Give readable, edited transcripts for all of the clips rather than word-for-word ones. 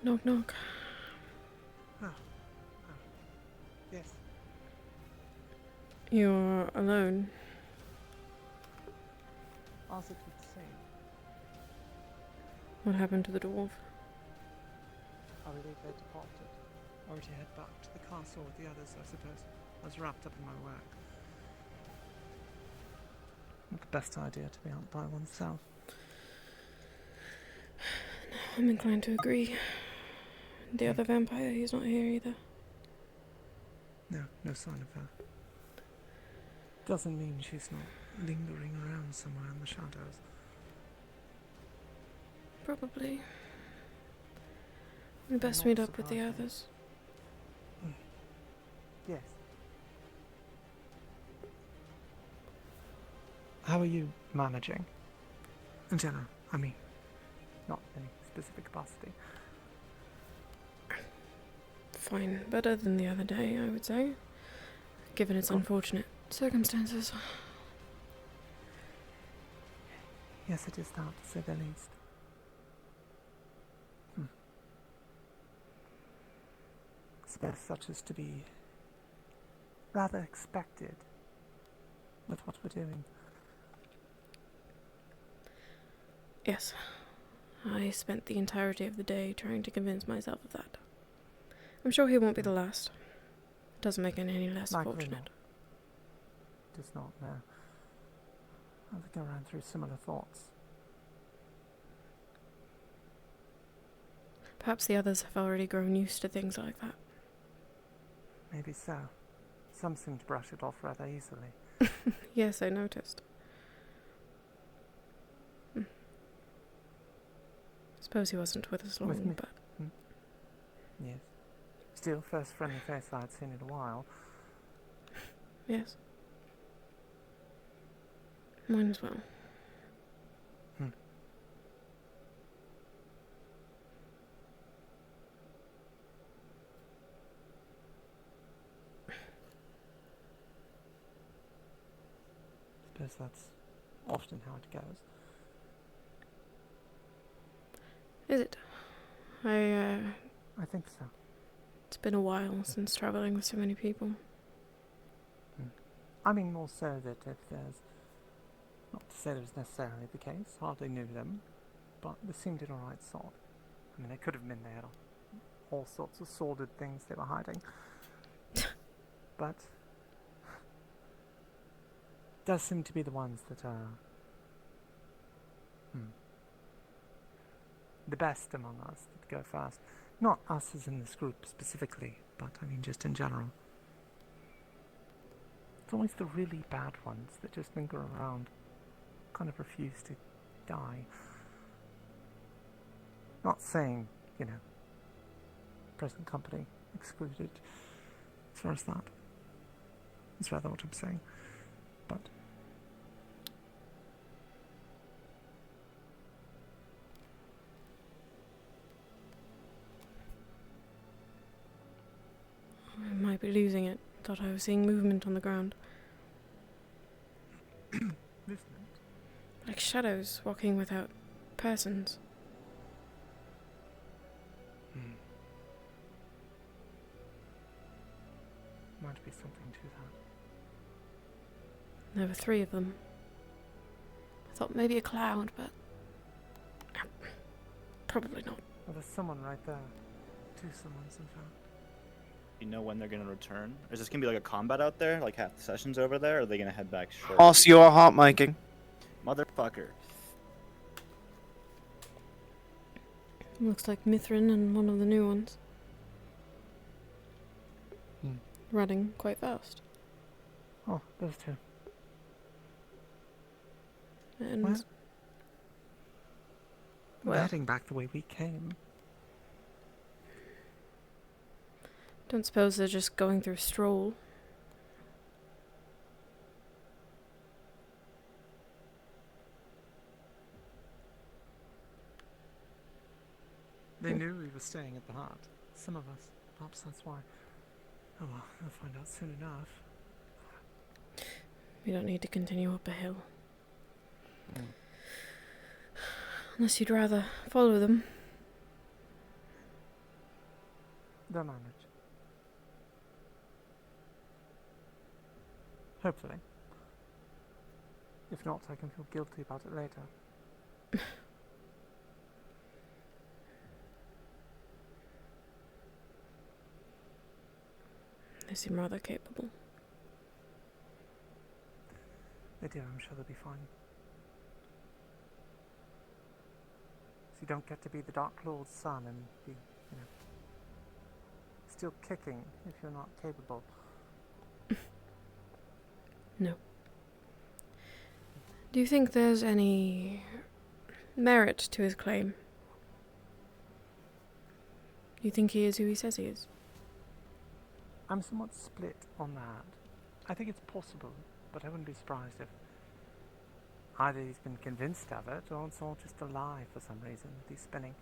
Knock, knock. Oh. Yes. You're alone. As it would seem. What happened to the dwarf? I believe they departed. Or to head back to the castle with the others, I suppose. I was wrapped up in my work. Not the best idea to be out by oneself. I'm inclined to agree. The other vampire, he's not here either. No sign of her. Doesn't mean she's not lingering around somewhere in the shadows. Probably. We best meet up with the others. Yes. How are you managing? In general, I mean, not in any specific capacity. Fine. Better than the other day, I would say. Given its unfortunate circumstances. Yes, it is that, to say the least. I suppose such as to be rather expected with what we're doing. Yes. I spent the entirety of the day trying to convince myself of that. I'm sure he won't be the last. It doesn't make it any less fortunate. Not. It does not, no. I think I ran through similar thoughts. Perhaps the others have already grown used to things like that. Maybe so. Some seem to brush it off rather easily. Yes, I noticed. Suppose he wasn't with us long, With me? but... Yes. Still, first friendly face I'd seen in a while. Yes. Mine as well. Suppose that's often how it goes. Is it? I think so. It's been a while since travelling with so many people. I mean more so that if there's... Not to say that was necessarily the case, hardly knew them, but they seemed an alright sort. I mean, they could have been there, all sorts of sordid things they were hiding. But... does seem to be the ones that are... the best among us that go fast. Not us as in this group specifically, but I mean just in general. It's always the really bad ones that just linger around, kind of refuse to die. Not saying, present company excluded as far as that. That's rather what I'm saying. But I might be losing it. Thought I was seeing movement on the ground. movement? Like shadows walking without persons. Might be something to that. There were 3 of them. I thought maybe a cloud, but... probably not. Well, there's someone right there. 2 someones, in fact. You know when they're going to return? Is this going to be like a combat out there? Like half the session's over there? Or are they going to head back short? Also, you're hot miking. Motherfucker. Looks like Mithrin and one of the new ones. Running quite fast. Oh, those 2. And... Well, well, heading back the way we came. don't suppose they're just going through a stroll. They knew we were staying at the Heart. Some of us. Perhaps that's why. Oh well, they'll find out soon enough. We don't need to continue up a hill. Unless you'd rather follow them. They'll manage. Hopefully. If not, I can feel guilty about it later. They seem rather capable. They do, I'm sure they'll be fine. So you don't get to be the Dark Lord's son and be, still kicking if you're not capable. No. Do you think there's any merit to his claim? Do you think he is who he says he is? I'm somewhat split on that. I think it's possible, but I wouldn't be surprised if either he's been convinced of it or it's all just a lie for some reason that he's spinning.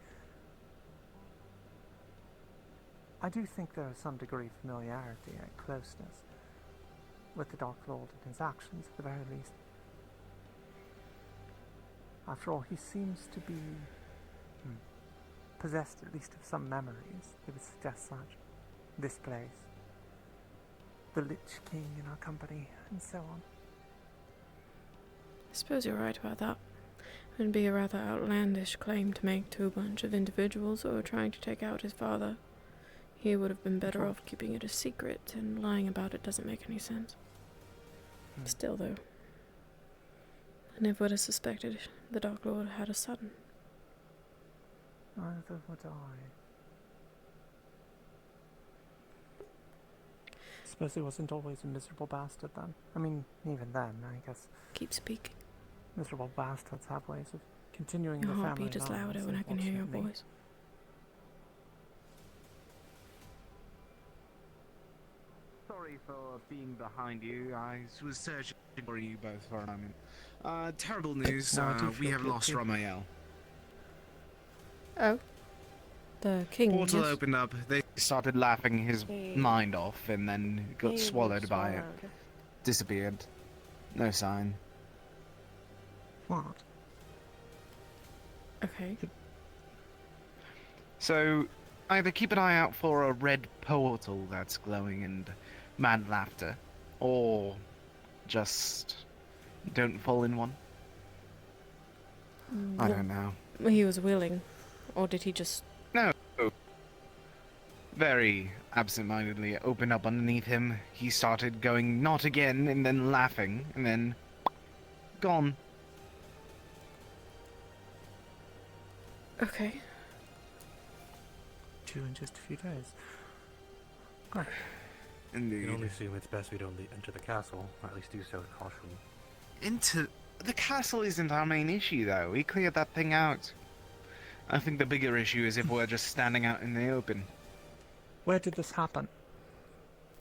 I do think there is some degree of familiarity and closeness with the Dark Lord and his actions, at the very least. After all, he seems to be possessed at least of some memories that would suggest such. This place, the Lich King in our company, and so on. I suppose you're right about that. It'd be a rather outlandish claim to make to a bunch of individuals who are trying to take out his father. He would have been better off keeping it a secret, and lying about it doesn't make any sense. Still, though, I never would have suspected the Dark Lord had a son. Neither would I. Suppose he wasn't always a miserable bastard then. I mean, even then, I guess Keep speaking. miserable bastards have ways of continuing Your the family heartbeat is louder lines, when I can hear your unfortunately. voice. Sorry for being behind you. I was searching for you both for a moment. Terrible news. No, I do We feel have lost guilty. Ramael. Oh? The king, Portal yes. opened up. They started laughing his mind off, and then got swallowed by it. Disappeared. No sign. What? Okay. So, either keep an eye out for a red portal that's glowing and mad laughter, or just don't fall in one. I don't know. He was willing. Or did he just... No. Very absent-mindedly, it opened up underneath him. He started going, not again, and then laughing, and then gone. Okay. 2 in just a few days. Right. I Indeed. can only assume it's best we don't enter the castle, or at least do so with caution. Into the castle isn't our main issue, though. We cleared that thing out. I think the bigger issue is if we're just standing out in the open. Where did this happen?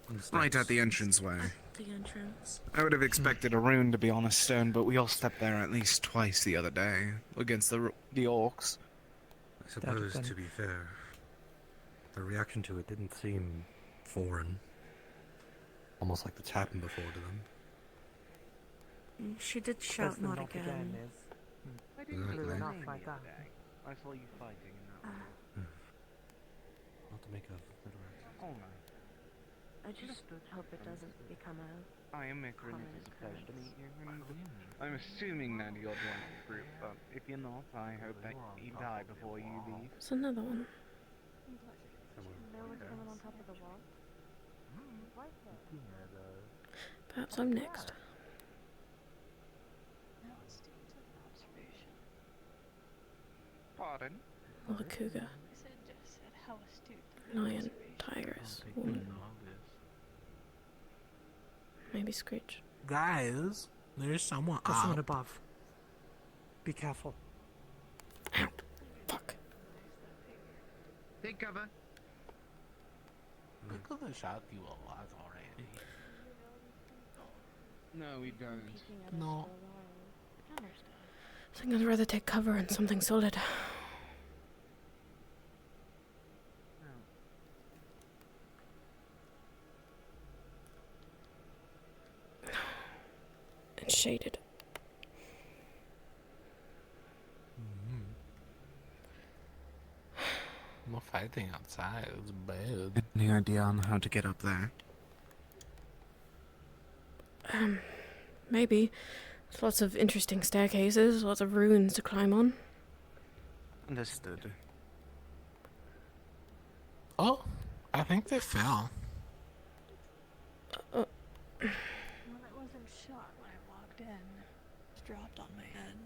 On the Right at steps. the entranceway. The entrance. I would have expected a rune to be on a stone, but we all stepped there at least twice the other day against the orcs. I suppose, been- to be fair, the reaction to it didn't seem foreign. Almost like it's happened before to them. She did Says shout the not knock again. is I didn't blue see enough you like the that. other day. I saw you fighting in that one. Not to make a little Oh no. I just hope it doesn't become a... I am Mithrin, it is a pleasure to meet you. And I'm assuming that you're joining the group, but if you're not, I hope that you die before you leave. There's another one. No one's coming on top of the wall? Perhaps I'm next. Pardon? Or a cougar. Lion, tigress, woman. Maybe Screech. Guys, there's someone There's someone above. Be careful. Out. Fuck. Take cover. We could have shot you a lot already. No, we don't. No. I think I'd rather take cover in something solid. And shaded. No fighting outside. It's bad. Any idea on how to get up there? Maybe. There's lots of interesting staircases, lots of ruins to climb on. Understood. Oh, I think they fell. Well, it wasn't shot when I walked in. It dropped on my head.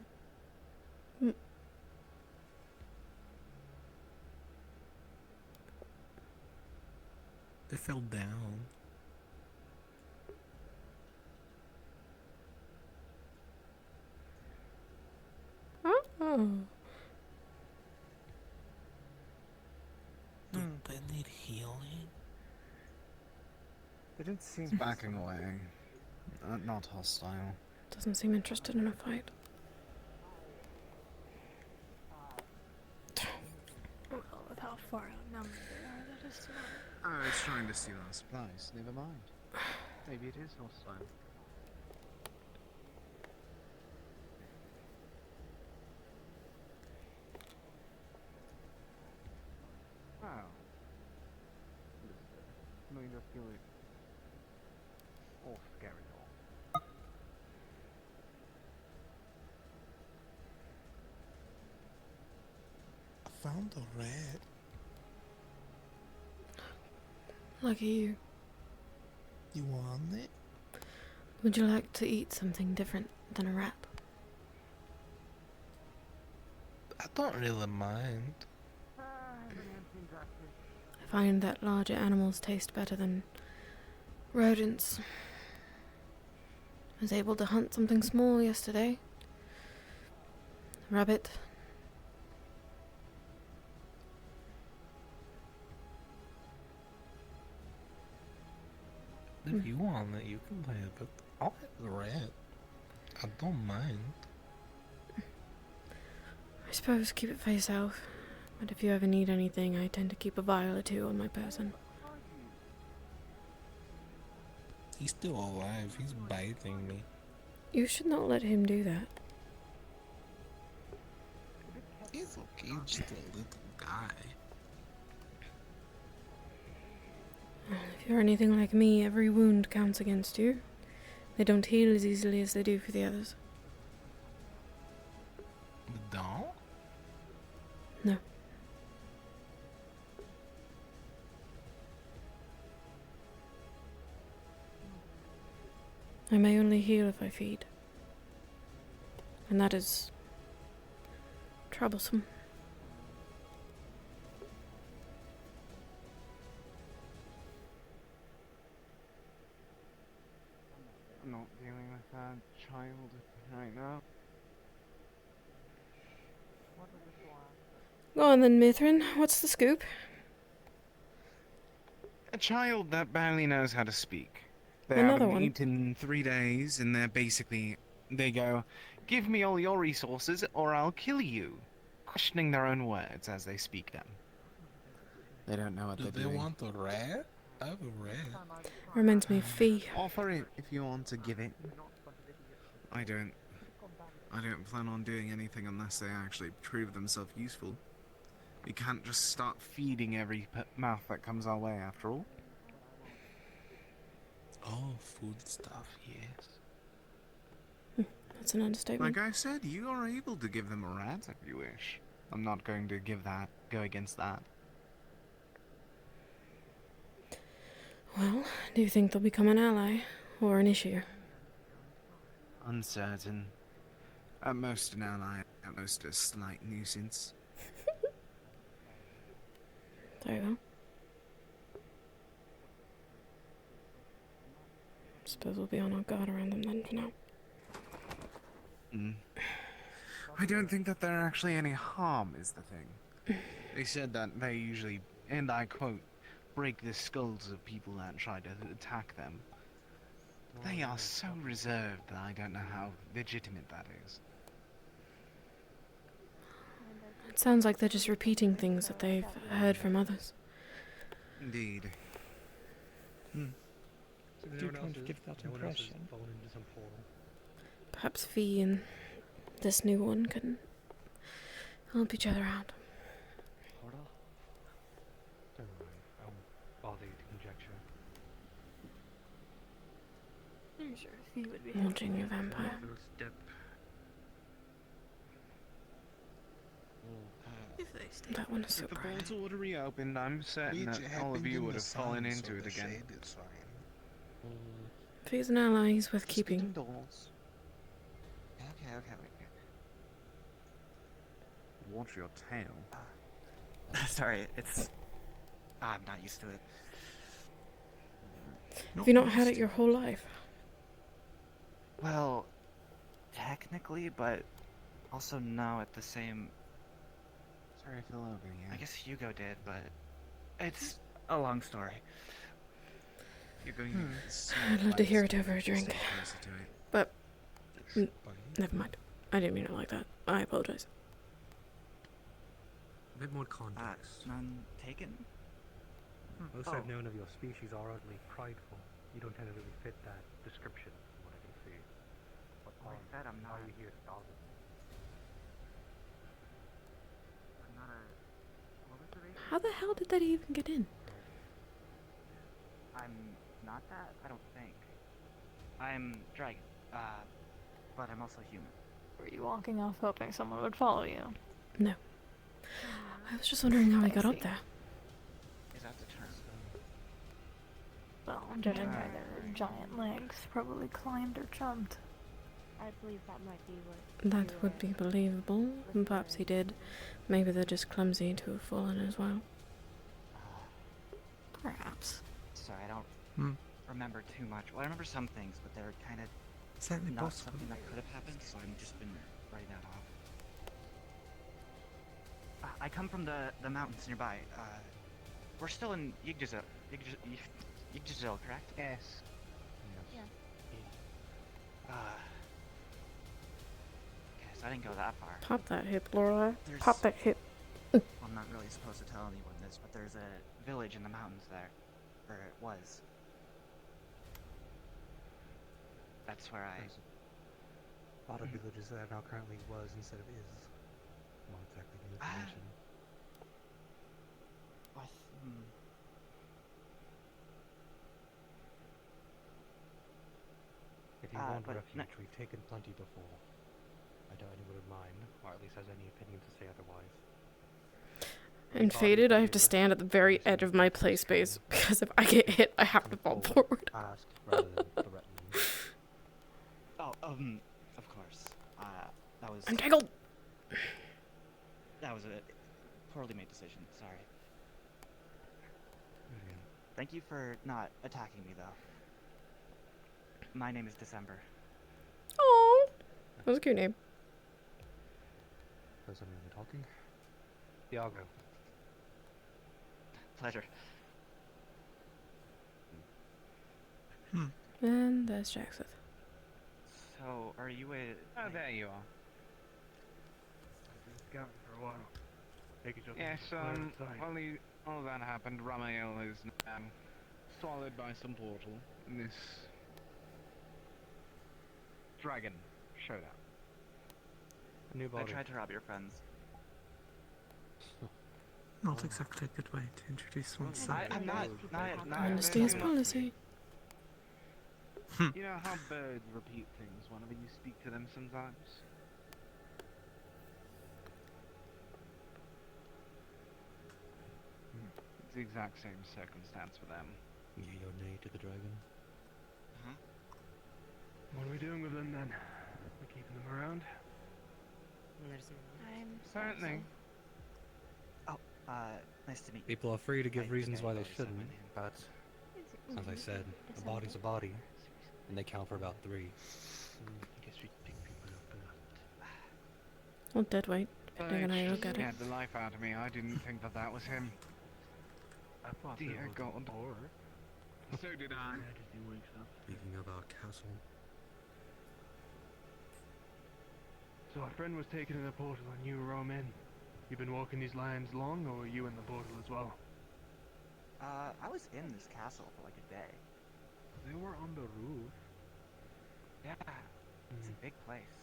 They fell down. Oh. Do they need healing? They didn't seem It's backing away. Not hostile. Doesn't seem interested in a fight. Well, with how far outnumbered they are, that is smart. Oh, it's trying to steal our supplies. Never mind. Maybe it is hostile. Wow. No, you just feel it. Oh, scary doll. I found a rat. Lucky you. You want it? Would you like to eat something different than a rat? I don't really mind. I find that larger animals taste better than rodents. I was able to hunt something small yesterday. A rabbit. If you want it, you can play it, but I'll have the rat. I don't mind. I suppose keep it for yourself. But if you ever need anything, I tend to keep a vial or two on my person. He's still alive. He's biting me. You should not let him do that. He's okay. He's just a little guy. If you're anything like me, every wound counts against you. They don't heal as easily as they do for the others. The dog? No. I may only heal if I feed. And that is troublesome. I'm not dealing with that child right now. Go on then, Mithrin. What's the scoop? A child that barely knows how to speak. They Another haven't one? eaten 3 days, and they're basically... They go, give me all your resources, or I'll kill you. Questioning their own words as they speak them. They don't know what Do they're they doing. want the rat? I have a rat. Reminds me of Fee. Offer it if you want to give it. I don't plan on doing anything unless they actually prove themselves useful. We can't just start feeding every mouth that comes our way, after all. Oh, food stuff, yes. That's an understatement. Like I said, you are able to give them a rat if you wish. I'm not going to go against that. Well, do you think they'll become an ally? Or an issue? Uncertain. At most an ally, at most a slight nuisance. Very well. Suppose we'll be on our guard around them then for now. I don't think that there actually any harm is the thing. They said that they usually, and I quote, break the skulls of people that try to attack them. They are so reserved that I don't know how legitimate that is. It sounds like they're just repeating things that they've heard from others. Indeed. do trying to give that impression. Perhaps Fee and this new one can help each other out. bother you to conjecture. I'm sure he would be Watching happy. you, vampire. First step. If they stay. That one is so If the bright. portal would have reopened, I'm certain that all of you would have fallen into it again. It's fine. If he's an ally, he's worth Speaking keeping. dolls. Okay. Watch your tail. Sorry, it's. I'm not used to it. Have you not had it your whole life? Well, technically, but also no at the same. Sorry I fell over you. I guess Hugo did, but it's a long story. You're going to I'd love to hear it over a drink. Stay closer to it. But never mind. I didn't mean it like that. I apologize. A bit more context. None taken? Most I've known of your species are oddly prideful. You don't tend to really fit that description, from what I can see. But Like I said, I'm why not. are you here to bother? I'm not a. What was the race? How the hell did that even get in? I'm not that. I don't think. I'm dragon. But I'm also human. Were you walking off hoping someone would follow you? No. I was just wondering how he I got up see. there. Is that the term? Well, judging by their giant legs, probably climbed or jumped. I believe that might be what. That you would be were believable. And perhaps he did. Maybe they're just clumsy to have fallen as well. Perhaps. Sorry, I don't Hmm. remember too much. Well, I remember some things, but they're kind of Certainly not possible. something that could have happened, so I've just been writing that off. I come from the mountains nearby. We're still in Yggdrasil. Yggdrasil, correct? Yes. Yeah. Okay, so I didn't go that far. Pop that hip, Lorelai. There's- Pop that hip. I'm not really supposed to tell anyone this, but there's a village in the mountains there. Or it was. That's where I... There's a lot of villages that now currently was instead of is. Not exactly new information. If you want but refuge, we've taken plenty before. I doubt anyone would mind, or at least has any opinion to say otherwise. And faded, I have to stand at the very edge of my play space because if I get hit, I have to fall forward. Ask rather than threaten. Oh, of course. That was... I'm tangled! That was a poorly made decision, sorry. Thank you for not attacking me, though. My name is December. Oh, that was a cute name. Was anyone talking? Iago. Pleasure. And there's Jackseth. So, are you a... Oh, there you are. I've been scouting for a while. Making sure Yes, things are clear inside. while all that happened, Ramael is swallowed by some portal, and this dragon showed up. A new I body. tried to rob your friends. Not exactly a good way to introduce oneself. I'm not... Honesty is policy. You know how birds repeat things whenever you speak to them sometimes? It's the exact same circumstance for them. Yea or nay to the dragon. Huh? What are we doing with them then? We're keeping them around? I'm Certainly. Nice to meet you. People are free to I give think reasons I why they already said my shouldn't, name. but as I said, a body's a body, and they count for about 3. I guess we can pick people up. Or dead weight, But depending on how you look at it. scared the life out of me. I didn't think that was him. I thought Dear there was God. a horror. So did I. Speaking of our castle, So our friend was taken in a portal and you roam in. You've been walking these lands long, or were you in the portal as well? I was in this castle for like a day. They were on the roof. Yeah, it's a big place.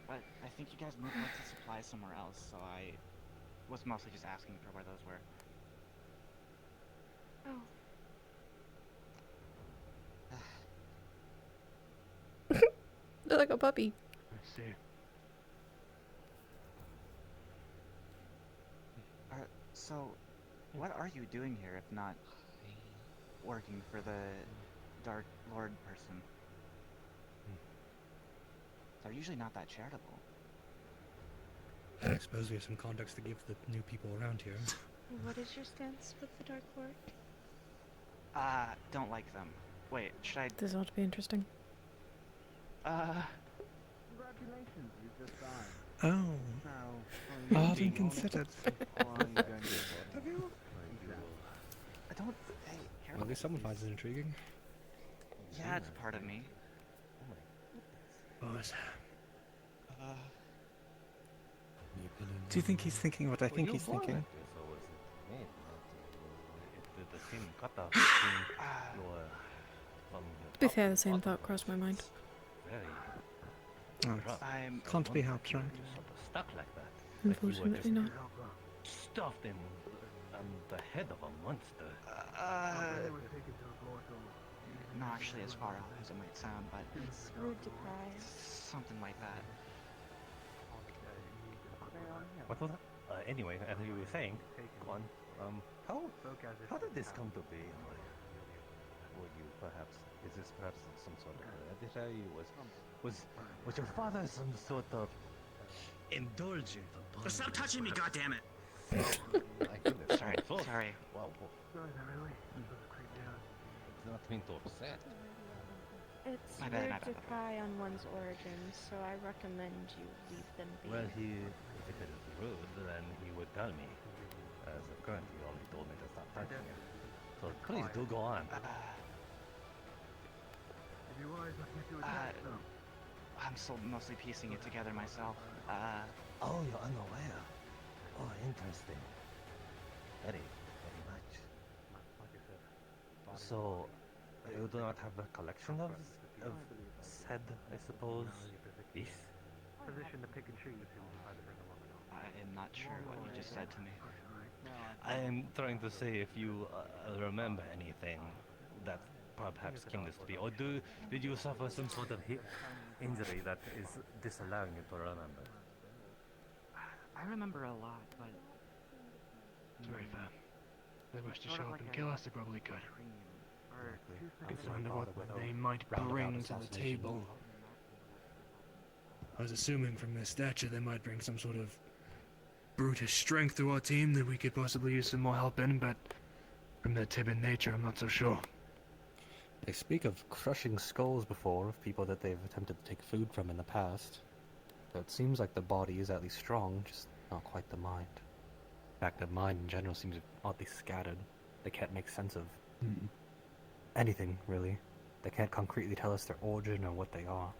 But I think you guys moved lots of supplies somewhere else, so I was mostly just asking for where those were. Oh, They're like a puppy. I see. So, what are you doing here if not working for the Dark Lord person? They're usually not that charitable. I suppose we have some context to give the new people around here. What is your stance with the Dark Lord? Don't like them. Wait, should I... This ought to be interesting. Congratulations, you just died. Oh, Now, hard and considered. or are you going to I don't... Hey, Well, at least someone finds it intriguing. yeah, it's part of me. Boss. Do you think he's thinking what I think he's thinking? To be fair, the same thought crossed my mind. Oh, I'm... can't be helped, right? Stuck like that. Unfortunately not. Stuffed in the head of a monster. Not actually as far off as it might sound, but... It's rude to pry. something like that. What was that? Anyway, as you were saying, go on. How did this come to be? Were you perhaps? Is this perhaps some sort of hereditary? Was your father some sort of indulgent? Stop touching me, goddammit! My goodness. Sorry, sorry. Wow. Not mean to upset. It's My bad, rude my to bad. pry on one's origins, so I recommend you leave them be. Well, if it is rude, then he would tell me. As of current, he only told me to stop touching it. So please do go on. I'm still mostly piecing it together myself. Oh, you're unaware. Oh, interesting. Very much. So, you do not have a collection of said, I suppose, beasts? I'm not sure what you just said to me. I am trying to say if you remember anything that perhaps came this to be, or did you suffer some sort of injury that is disallowing you to remember? I remember a lot, but... It's very fair. They wish to show up and kill us, they probably could. I wonder what they might bring to the table. I was assuming from their stature they might bring some sort of brutish strength to our team that we could possibly use some more help in, but from their timid nature, I'm not so sure. They speak of crushing skulls before of people that they've attempted to take food from in the past. So it seems like the body is at least strong, just not quite the mind. In fact, the mind in general seems oddly scattered. They can't make sense of anything, really. They can't concretely tell us their origin or what they are.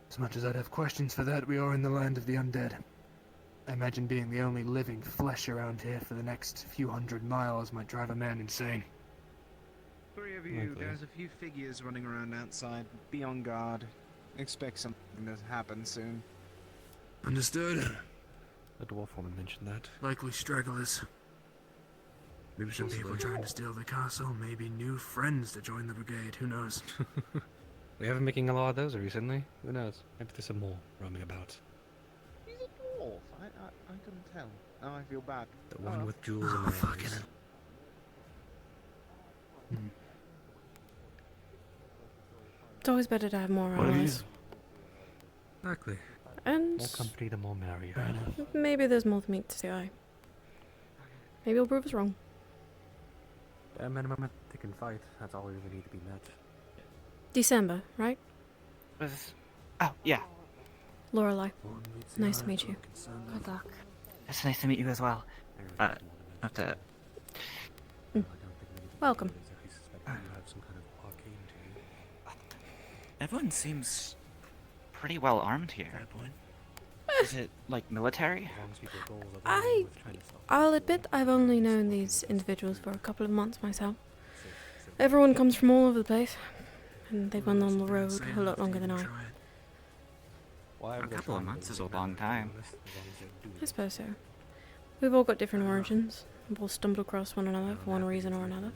As much as I'd have questions for that, we are in the land of the undead. I imagine being the only living flesh around here for the next few hundred miles might drive a man insane. Three of you, there's a few figures running around outside. Be on guard. Expect something to happen soon. Understood. The dwarf woman mentioned that. Likely stragglers. Maybe some people trying to steal the castle, maybe new friends to join the brigade, who knows? We haven't been making a lot of those recently. Who knows? Maybe there's some more roaming about. He's a dwarf. I couldn't tell. Now I feel bad. The one with jewels in her eyes. It's always better to have more allies. Exactly. And More company, the more merrier. maybe there's more than meets the eye. Maybe you'll prove us wrong. Bare minimum, they can fight. That's all we really need to be met. December, right? Oh, yeah. Lorelei. Nice to meet you. Good luck. It's nice to meet you as well. Not to... Welcome. Everyone seems pretty well armed here. Is it, like, military? I'll admit I've only known these individuals for a couple of months myself. Everyone comes from all over the place, and they've been on the road a lot longer than I. A couple of months is a long time. I suppose so. We've all got different origins. We've all stumbled across one another for one reason or another.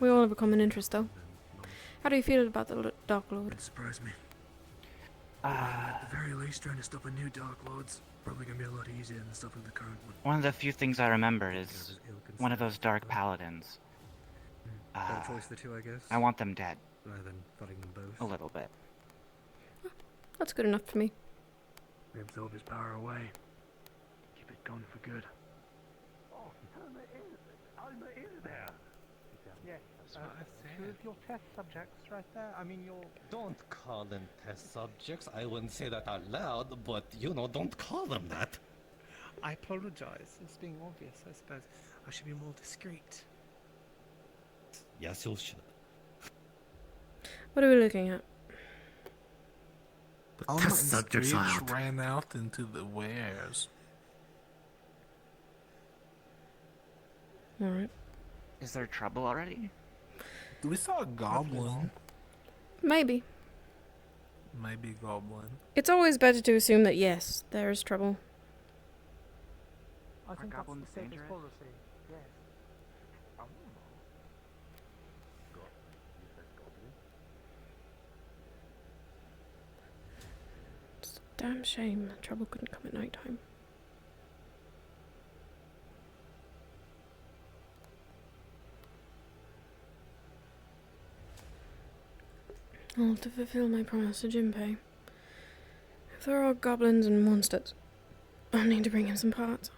We all have a common interest, though. How do you feel about the Dark Lord? Wouldn't surprise me. At the very least, trying to stop a new Dark Lord's probably gonna be a lot easier than stopping the current one. One of the few things I remember is one of those dark paladins. Better choice the two, I guess. I want them dead. Rather than fighting them both. A little bit. That's good enough for me. We absorb his power away. Keep it gone for good. Oh, Alma is there. Yes, That's what I said. two of your test subjects right there. I mean, your... Don't call them test subjects. I wouldn't say that out loud, but you know, don't call them that. I apologize. It's being obvious, I suppose. I should be more discreet. Yes, you should. What are we looking at? The test subjects ran out into the wares. Alright. Is there trouble already? We saw a goblin. Maybe. Maybe goblin. It's always better to assume that yes, there is trouble. I think that's the goblins safest dangerous? policy. Yes. It's a damn shame that trouble couldn't come at night time. I'll have to fulfill my promise to Jinpei. If there are goblins and monsters, I'll need to bring him some parts.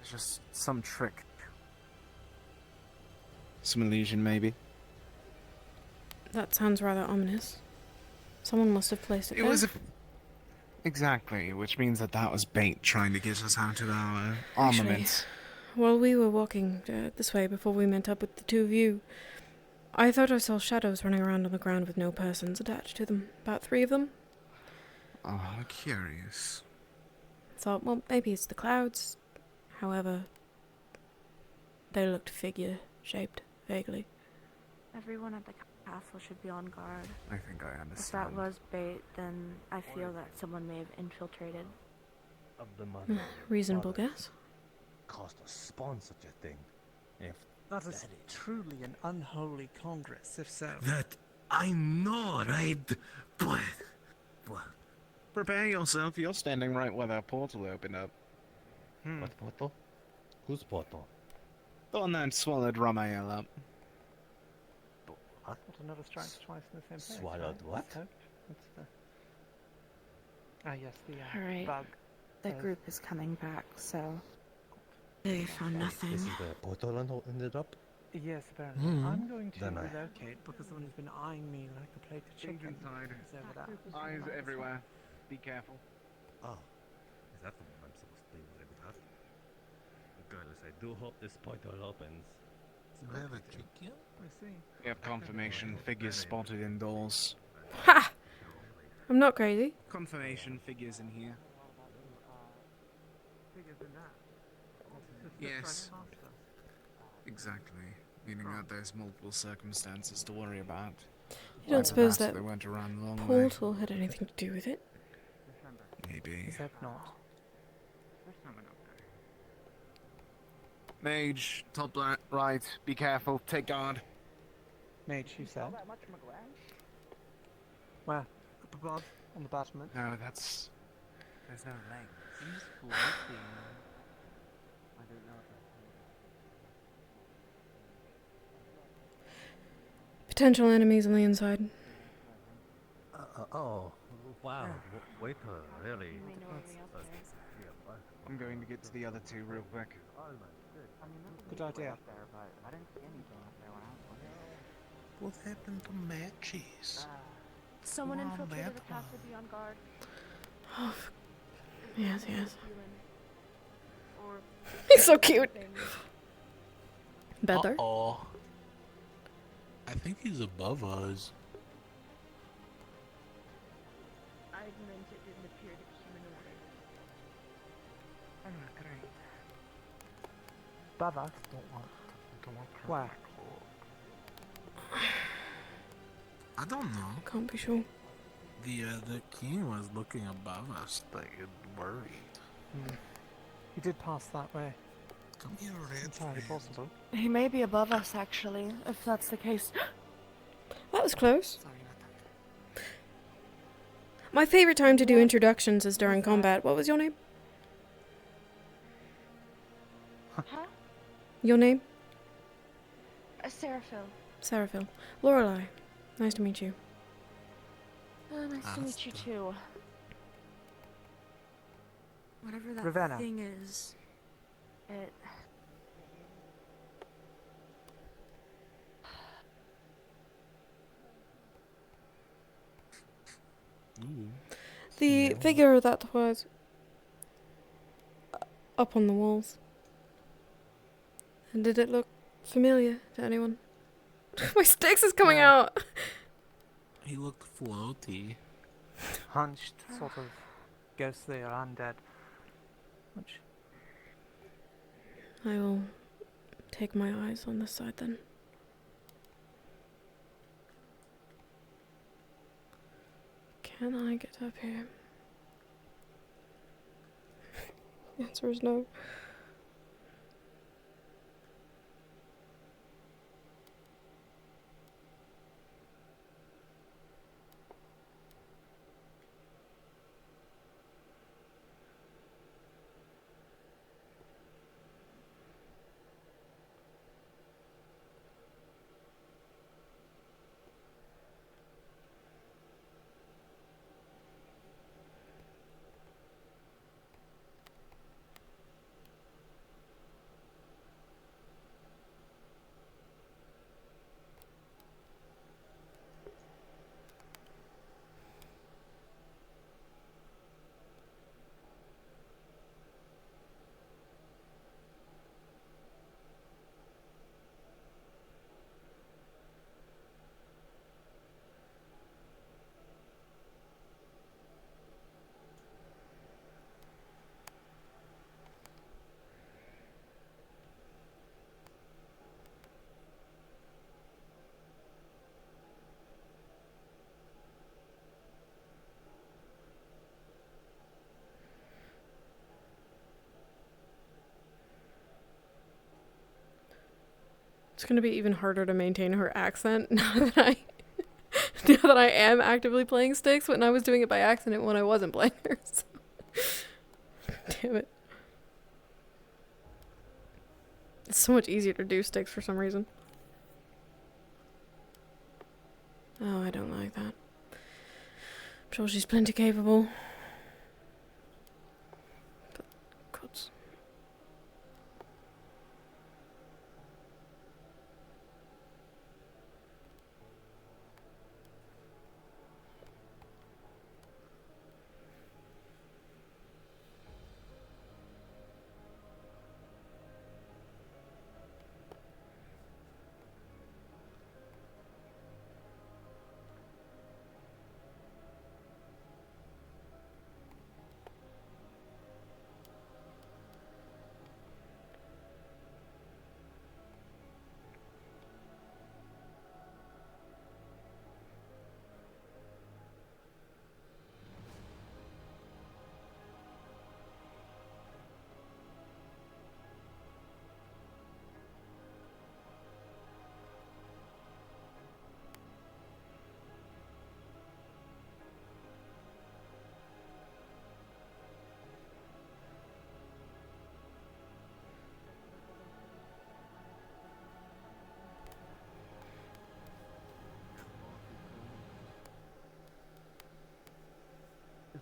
It's just some trick. Some illusion, maybe. That sounds rather ominous. Someone must have placed it It there. was exactly, which means that was bait trying to get us out of our armament. While we were walking this way before we met up with the two of you, I thought I saw shadows running around on the ground with no persons attached to them. About 3 of them. Oh, curious. Thought, well, maybe it's the clouds. However, they looked figure-shaped, vaguely. Everyone at the castle should be on guard. I think I understand. If that was bait, then I feel that someone may have infiltrated. Of the mother. Reasonable guess. Cost us spawn such a thing. If That is truly an unholy congress, if so. That I know, right? But Prepare yourself, you're standing right where that portal opened up. What portal? Whose portal? The one that swallowed Ramael up. What? What another strikes twice in the same place. Swallowed right? what? That's the... Ah, yes, the Alright. bug. The group is coming back, so... They found nothing. This is where portal ended up? Yes, apparently. I'm going to Then relocate because someone who's been eyeing me like a plate of chicken inside. is over that. Eyes everywhere. Be careful. Oh. Is that the one I'm supposed to be worried about? Regardless, I do hope this portal opens. we have a chicken? I see. We have confirmation figures spotted indoors. Ha! I'm not crazy. Confirmation figures in here. Bigger than that. Yes. Exactly. Meaning that there's multiple circumstances to worry about. You don't suppose Perhaps that they went around the long way. portal had anything to do with it? Maybe. Is that not? Mage, top right, be careful, take guard. Mage, you said? Where? Up above? On the battlement? No, that's... There's no legs. He's floating. I don't know if Potential enemies on the inside. Oh, wow. Wait, really? I'm going to get to the other two real quick. Good idea. What happened to matches? Someone Wow, infiltrated that the castle beyond guard. Oh, yes, yes. Or He's so cute. Better? Uh-oh. I think he's above us. I meant it didn't appear to be humanoid. Great. Above us? Where? I don't know. Can't be sure. The king was looking above us, like worried. He did pass that way. Come here, Red. Entirely possible. He may be above us, actually, if that's the case. That was close. My favorite time to do introductions is during combat. What was your name? Huh? Your name? Seraphil. Seraphil. Lorelei. Nice to meet you. Nice to meet you too. Whatever that Ravenna. thing is. It... The figure that was up on the walls. And did it look familiar to anyone? My sticks is coming out! He looked floaty. Hunched, sort of ghostly or undead. Which I will take my eyes on this side then. Can I get up here? The answer is no. It's gonna be even harder to maintain her accent now that I am actively playing Styx, when I was doing it by accident when I wasn't playing her. So. Damn it. It's so much easier to do Styx for some reason. Oh, I don't like that. I'm sure she's plenty capable. But, gods.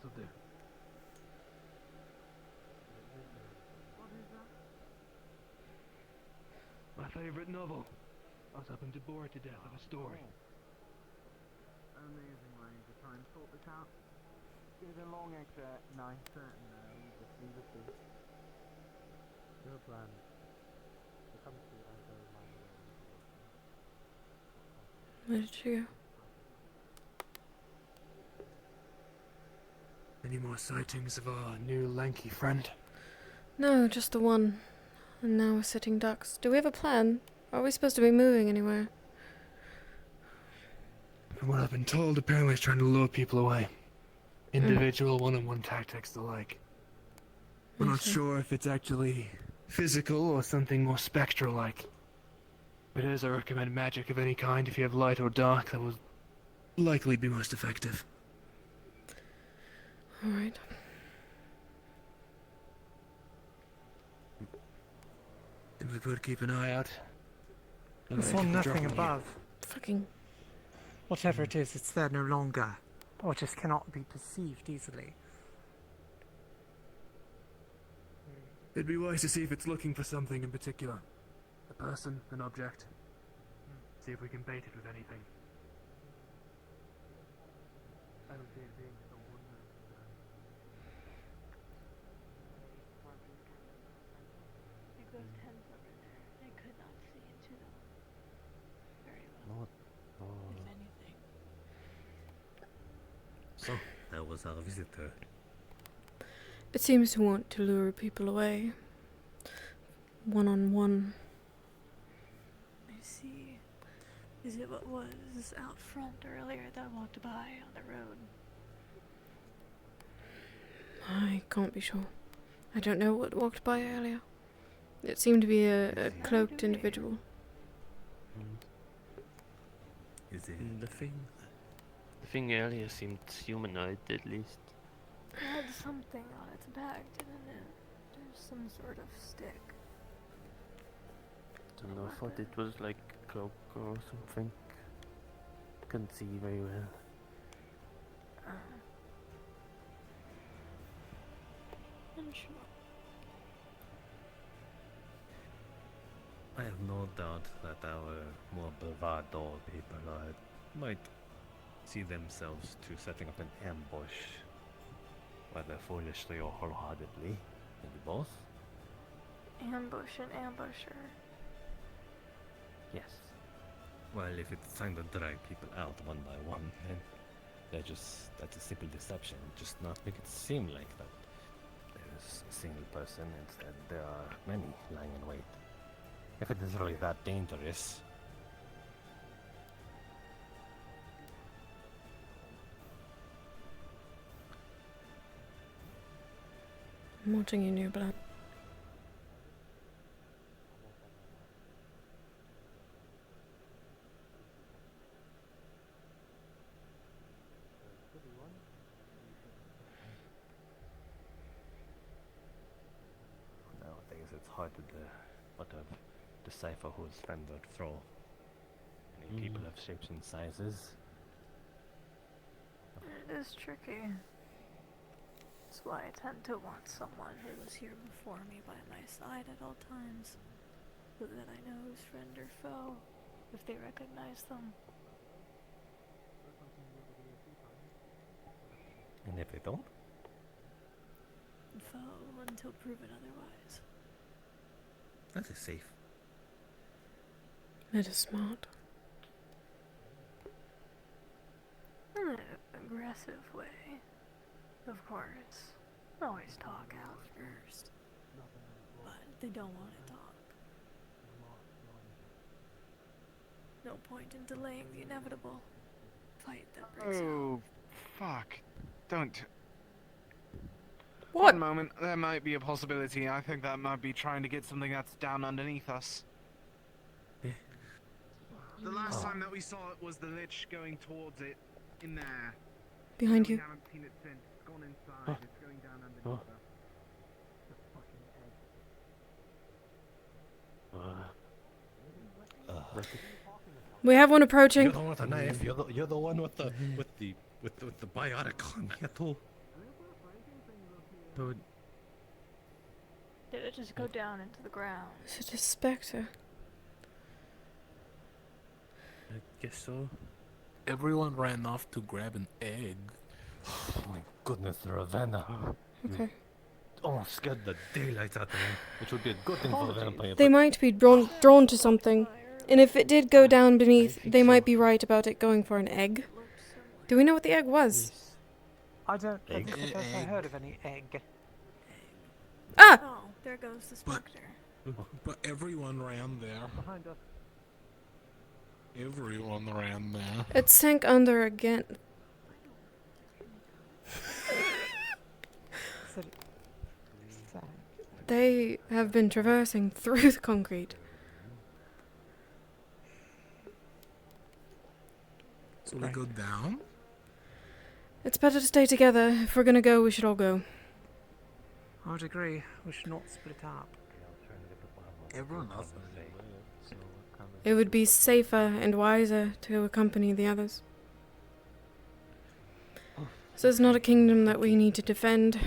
This'll do. My favorite novel. I was hoping to bore it to death with a story. Amazing way to try and sort this out. Give it a long extra 9:30 now, just leave it be. Your plan. It comes to you as though my Where did she go? Any more sightings of our new lanky friend? No, just the one. And now we're sitting ducks. Do we have a plan? Are we supposed to be moving anywhere? From what I've been told, apparently he's trying to lure people away. Individual one-on-one tactics the like. We're not sure if it's actually physical or something more spectral-like. But as I recommend magic of any kind, if you have light or dark, that will likely be most effective. Alright. Simply put, keep an eye out. I saw nothing above. Fucking... Whatever it is, it's there no longer. Or just cannot be perceived easily. It'd be wise to see if it's looking for something in particular. A person, an object. See if we can bait it with anything. I don't see it being so ordinary. Like those tents over there, I could not see into them very well. If anything. So, that was our visitor. It seems to want to lure people away. One-on-one. I see. Is it what was out front earlier that walked by on the road? I can't be sure. I don't know what walked by earlier. It seemed to be a cloaked individual. Is it The thing earlier seemed humanoid, at least. It had something on its back, didn't it? There's some sort of stick. Don't know, I thought it was like a cloak or something. Couldn't see very well. I'm sure. I have no doubt that our more bravado people might see themselves to setting up an ambush, whether foolishly or wholeheartedly, maybe both. Ambush and ambusher. Yes. Well, if it's time to drag people out one by one, then that's a simple deception. Just not make it seem like that there's a single person, instead there are many lying in wait. If it is really that dangerous. I'm watching you, New Blood. Nowadays it's hard to decipher who's friend or foe. Many people have shapes and sizes. It is tricky. That's why I tend to want someone who was here before me by my side at all times, so that I know who's friend or foe, if they recognize them. And if they don't? Foe until proven otherwise. That is safe. That is smart. In an aggressive way, of course. Always talk out first. But they don't want to talk. No point in delaying the inevitable fight that breaks out. Oh, fuck. Don't. What? One moment, there might be a possibility. I think that might be trying to get something that's down underneath us. The last time that we saw it was the Lich going towards it in there. Behind you. We haven't seen it since. It's gone inside. It's going down underneath us. The fucking egg. We have one approaching. You're the one with the knife. You're the one with the biotic on you too. But Did it just go down into the ground? Is it a spectre? I guess so. Everyone ran off to grab an egg. Oh my goodness, Ravenna. Okay. Almost scared the daylights out of me. Which would be a good thing for the vampire. They might be drawn to something. And if it did go down beneath, they might be right about it going for an egg. Do we know what the egg was? I don't Egg. think I've ever heard of any egg. Ah! Oh, there goes the spectre. But everyone ran there. Behind us. Everyone ran there. It sank under again. They have been traversing through the concrete. So we go down? It's better to stay together. If we're gonna go, we should all go. I would agree. We should not split up. Everyone else. It would be safer and wiser to accompany the others. So it's not a kingdom that we need to defend.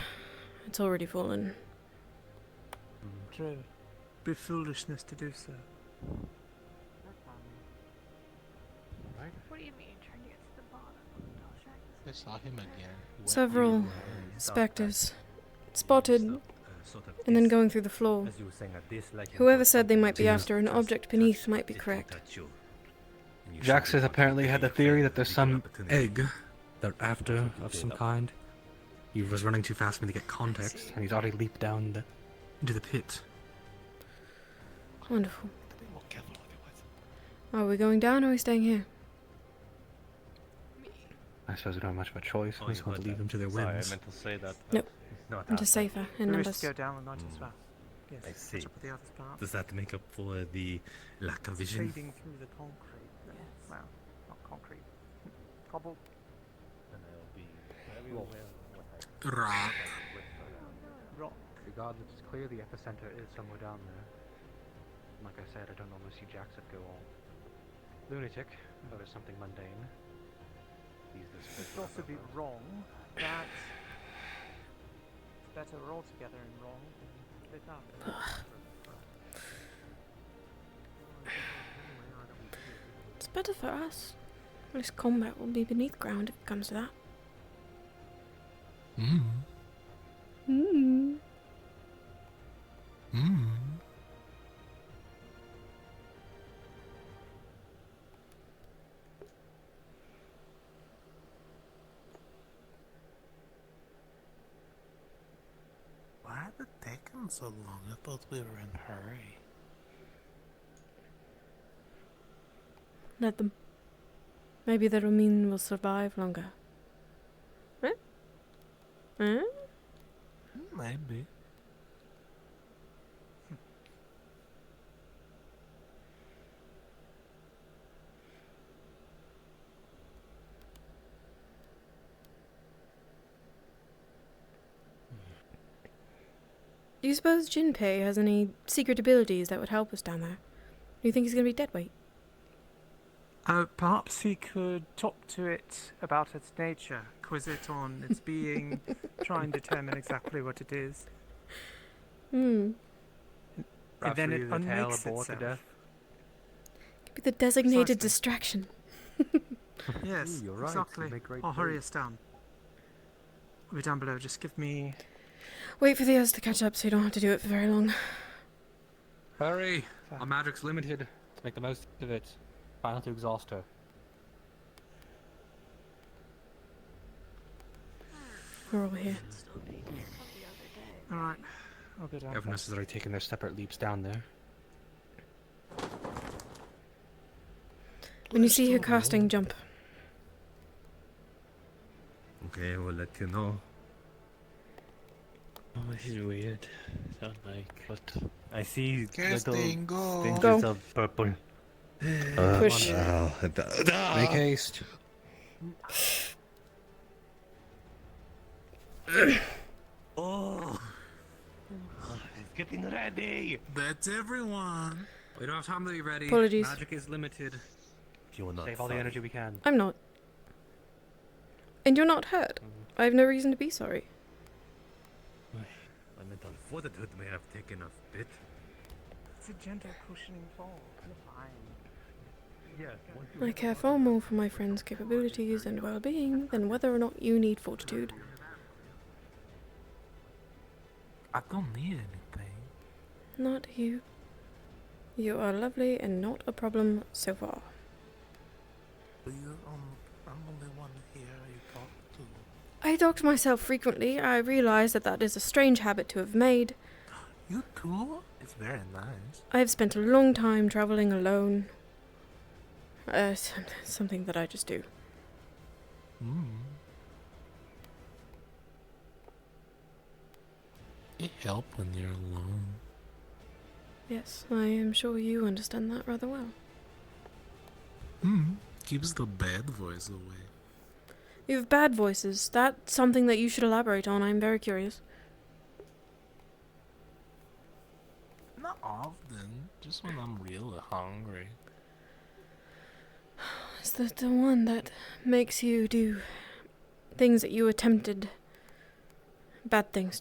It's already fallen. True. Be foolishness to do so. What do you mean, trying to get to the bottom of the Dashak? I saw him again. Several spectres spotted and then going through the floor. Whoever said they might be after an object beneath might be correct. Jax has apparently had the theory that there's some egg they're after of some kind. He was running too fast for me to get context, and he's already leaped down into the pit. Wonderful. Are we going down or are we staying here? I suppose we don't have much of a choice. We just want to leave them to their whims. Sorry, I meant to say that. Nope. Into safer in We wish numbers. to go down the night as well. Yes, I see. catch up with the others, perhaps. Does that make up for the lack of vision? Fading through the concrete. Yes. Well, not concrete. Cobble. And I'll be very aware of what I Rock. Rock. Regardless, it's clear the epicenter is somewhere down there. Like I said, I don't normally see Jax go all lunatic, but it's something mundane. It could also be wrong that it's better we're all together in wrong than split up. It's better for us. At least combat will be beneath ground if it comes to that. Why are it taking so long? I thought we were in a hurry. Let them. Maybe that'll mean we'll survive longer. Huh? Huh? Maybe. Do you suppose Jinpei has any secret abilities that would help us down there? Do you think he's gonna be dead weight? Perhaps he could talk to it about its nature, quiz it on its being, try and determine exactly what it is. And then it unmakes itself. Could be the designated distraction. Yes, You're right. exactly. You make great I'll hurry points. us down. We're down below, just give me... Wait for the others to catch up so you don't have to do it for very long. Hurry! Our magic's limited. Let's make the most of it. Try not to exhaust her. We're all here. Alright, I'll go down. Everyone else has already taken their separate leaps down there. When you see her casting, jump. Okay, we'll let you know. Oh, this is weird. Sound like. But I see Casting, go. little Go. tinges of purple. Push. Make haste. Oh, it's getting ready. That's everyone. We don't have time to be ready. Apologies. Magic is limited. You're not Save all the sorry. energy we can. I'm not. And you're not hurt. I have no reason to be sorry. Well, fortitude may have taken a bit. It's a gentle cushioning fall. You're fine. I care far more for my friend's capabilities and well-being than whether or not you need fortitude. I don't need anything. Not you. You are lovely and not a problem so far. I'm only one here you talk to. I talk to myself frequently. I realize that that is a strange habit to have made. You too? It's very nice. I have spent a long time traveling alone. Something that I just do. It helps when you're alone. Yes, I am sure you understand that rather well. Keeps the bad voice away. You have bad voices. That's something that you should elaborate on. I'm very curious. Not often, just when I'm really hungry. Is that the one that makes you do things that you attempted? Bad things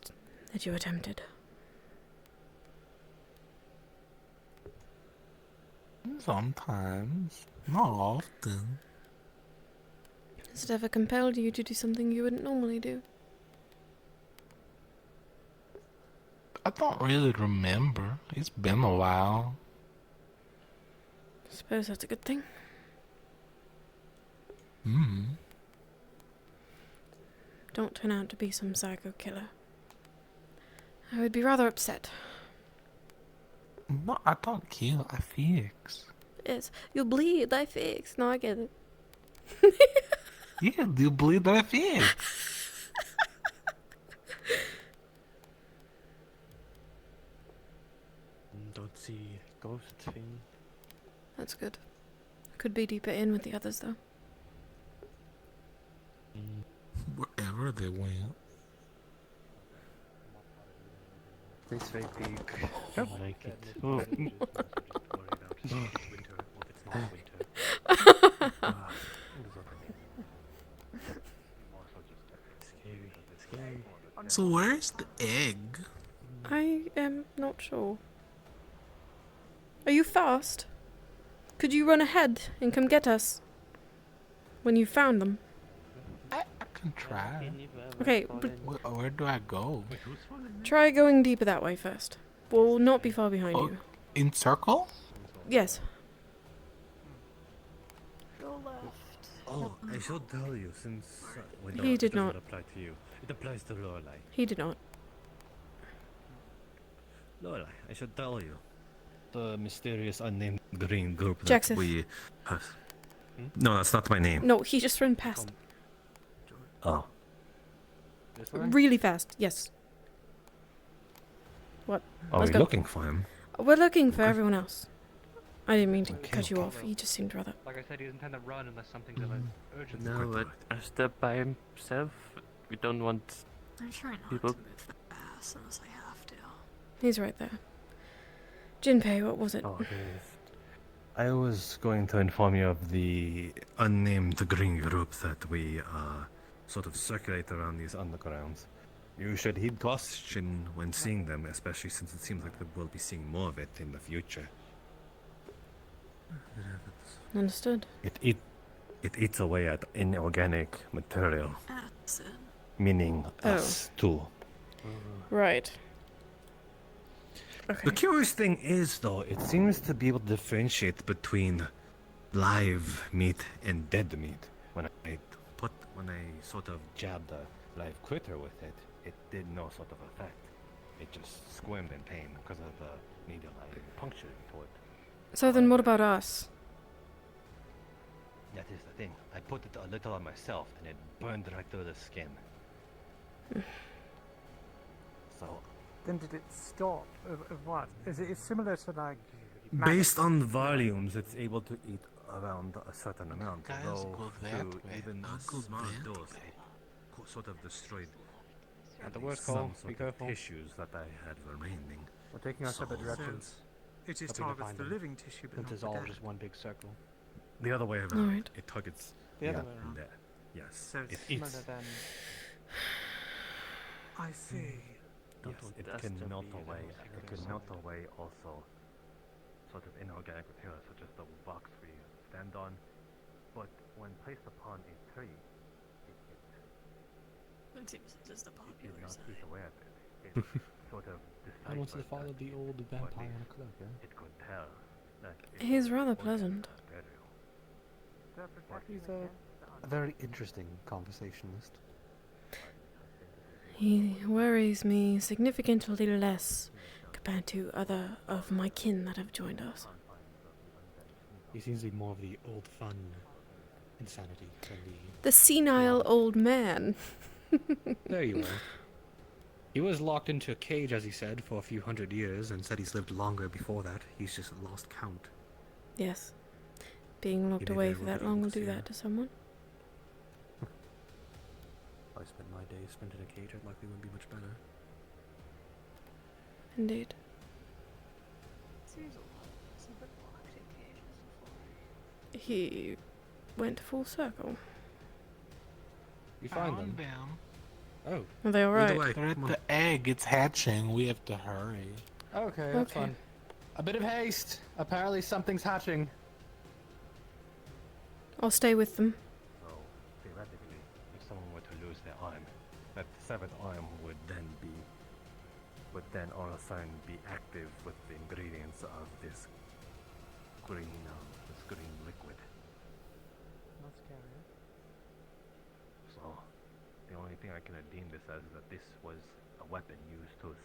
that you attempted? Sometimes. Not often. Has it ever compelled you to do something you wouldn't normally do? I don't really remember. It's been a while. I suppose that's a good thing. Don't turn out to be some psycho killer. I would be rather upset. No, I don't kill, I fix. Yes, you bleed, I fix. No, I get it. Yeah, you bleed, I fix. Don't see ghost thing. That's good. Could be deeper in with the others, though. Wherever they went. This way big. I like it. Oh. So where's the egg? I am not sure. Are you fast? Could you run ahead and come get us? When you found them? I can try. Okay, Where do I go? try going deeper that way first. We'll not be far behind you. In circle? Yes. Go left. Oh, I should tell you since He did it doesn't not. apply to you. It applies to Lorelai. He did not. Lorelai, I should tell you. The mysterious unnamed green group that Jackson. we have. No, that's not my name. No, he just ran past. Oh. Really fast, yes. What? Are Let's we go. looking for him? We're looking for everyone else. I didn't mean to cut you off. He just seemed rather... Like I said, he doesn't tend to run unless something's of an urgent. No, but Asta by himself, we don't want I try not people. to move the ass unless I have to. He's right there. Jinpei, what was it? Oh, I was going to inform you of the unnamed green group that we sort of circulate around these undergrounds. You should heed caution when seeing them, especially since it seems like we will be seeing more of it in the future. Understood. It eats away at inorganic material, Acid. meaning us too. Right. The curious thing is, though, it seems to be able to differentiate between live meat and dead meat. When I sort of jabbed a live critter with it, it did no sort of effect. It just squirmed in pain because of the needle I punctured into it. So then what about us? That is the thing. I put it a little on myself, and it burned right through the skin. So. Then did it stop? Of what? Is it similar to like... Based on volumes, it's able to eat around a certain amount. Guys, Though go to that way. even I'll a go small that dose, way. it sort of destroyed At the worst, some Cole. sort Be of careful. tissues that I had remaining. We're taking our separate directions. It is Hoping to targets find the them. living tissue, but Since not it's the all dead. just one big circle. The other way around. Alright. It targets The other way around. Yes. So it it's eats. Similar than I see. don't Yes, want it us can to melt be away. there It or can melt something. away also sort of inorganic material such as the box we stand on. But when placed upon a tree, It seems just a it popular did not side. eat away at it. It sort of I want to deciphered follow that, the old or at vampire in a least cloak, eh? it could tell that it He's was rather organic pleasant. material. They're But protecting He's a against the very interesting conversationist. He worries me significantly less compared to other of my kin that have joined us. He seems to be more of the old fun insanity than The senile old man. There you are. He was locked into a cage, as he said, for a few hundred years, and said he's lived longer before that. He's just lost count. Yes. Being locked Maybe away they for will that be long able will to do see that to someone. I spent my days spent in a cage, I'd likely wouldn't be much better. Indeed. Seems a lot. Some been locked in cages before. He went full circle. You find them? Them. Oh. Are they alright? They're at the egg. It's hatching. We have to hurry. Okay, that's Okay. fun. A bit of haste. Apparently something's hatching. I'll stay with them. So, theoretically, if someone were to lose their arm, that severed arm would then all of a sudden be active with the ingredients of this green liquid. That's scary. So, the only thing I can deem this as is that this was a weapon used to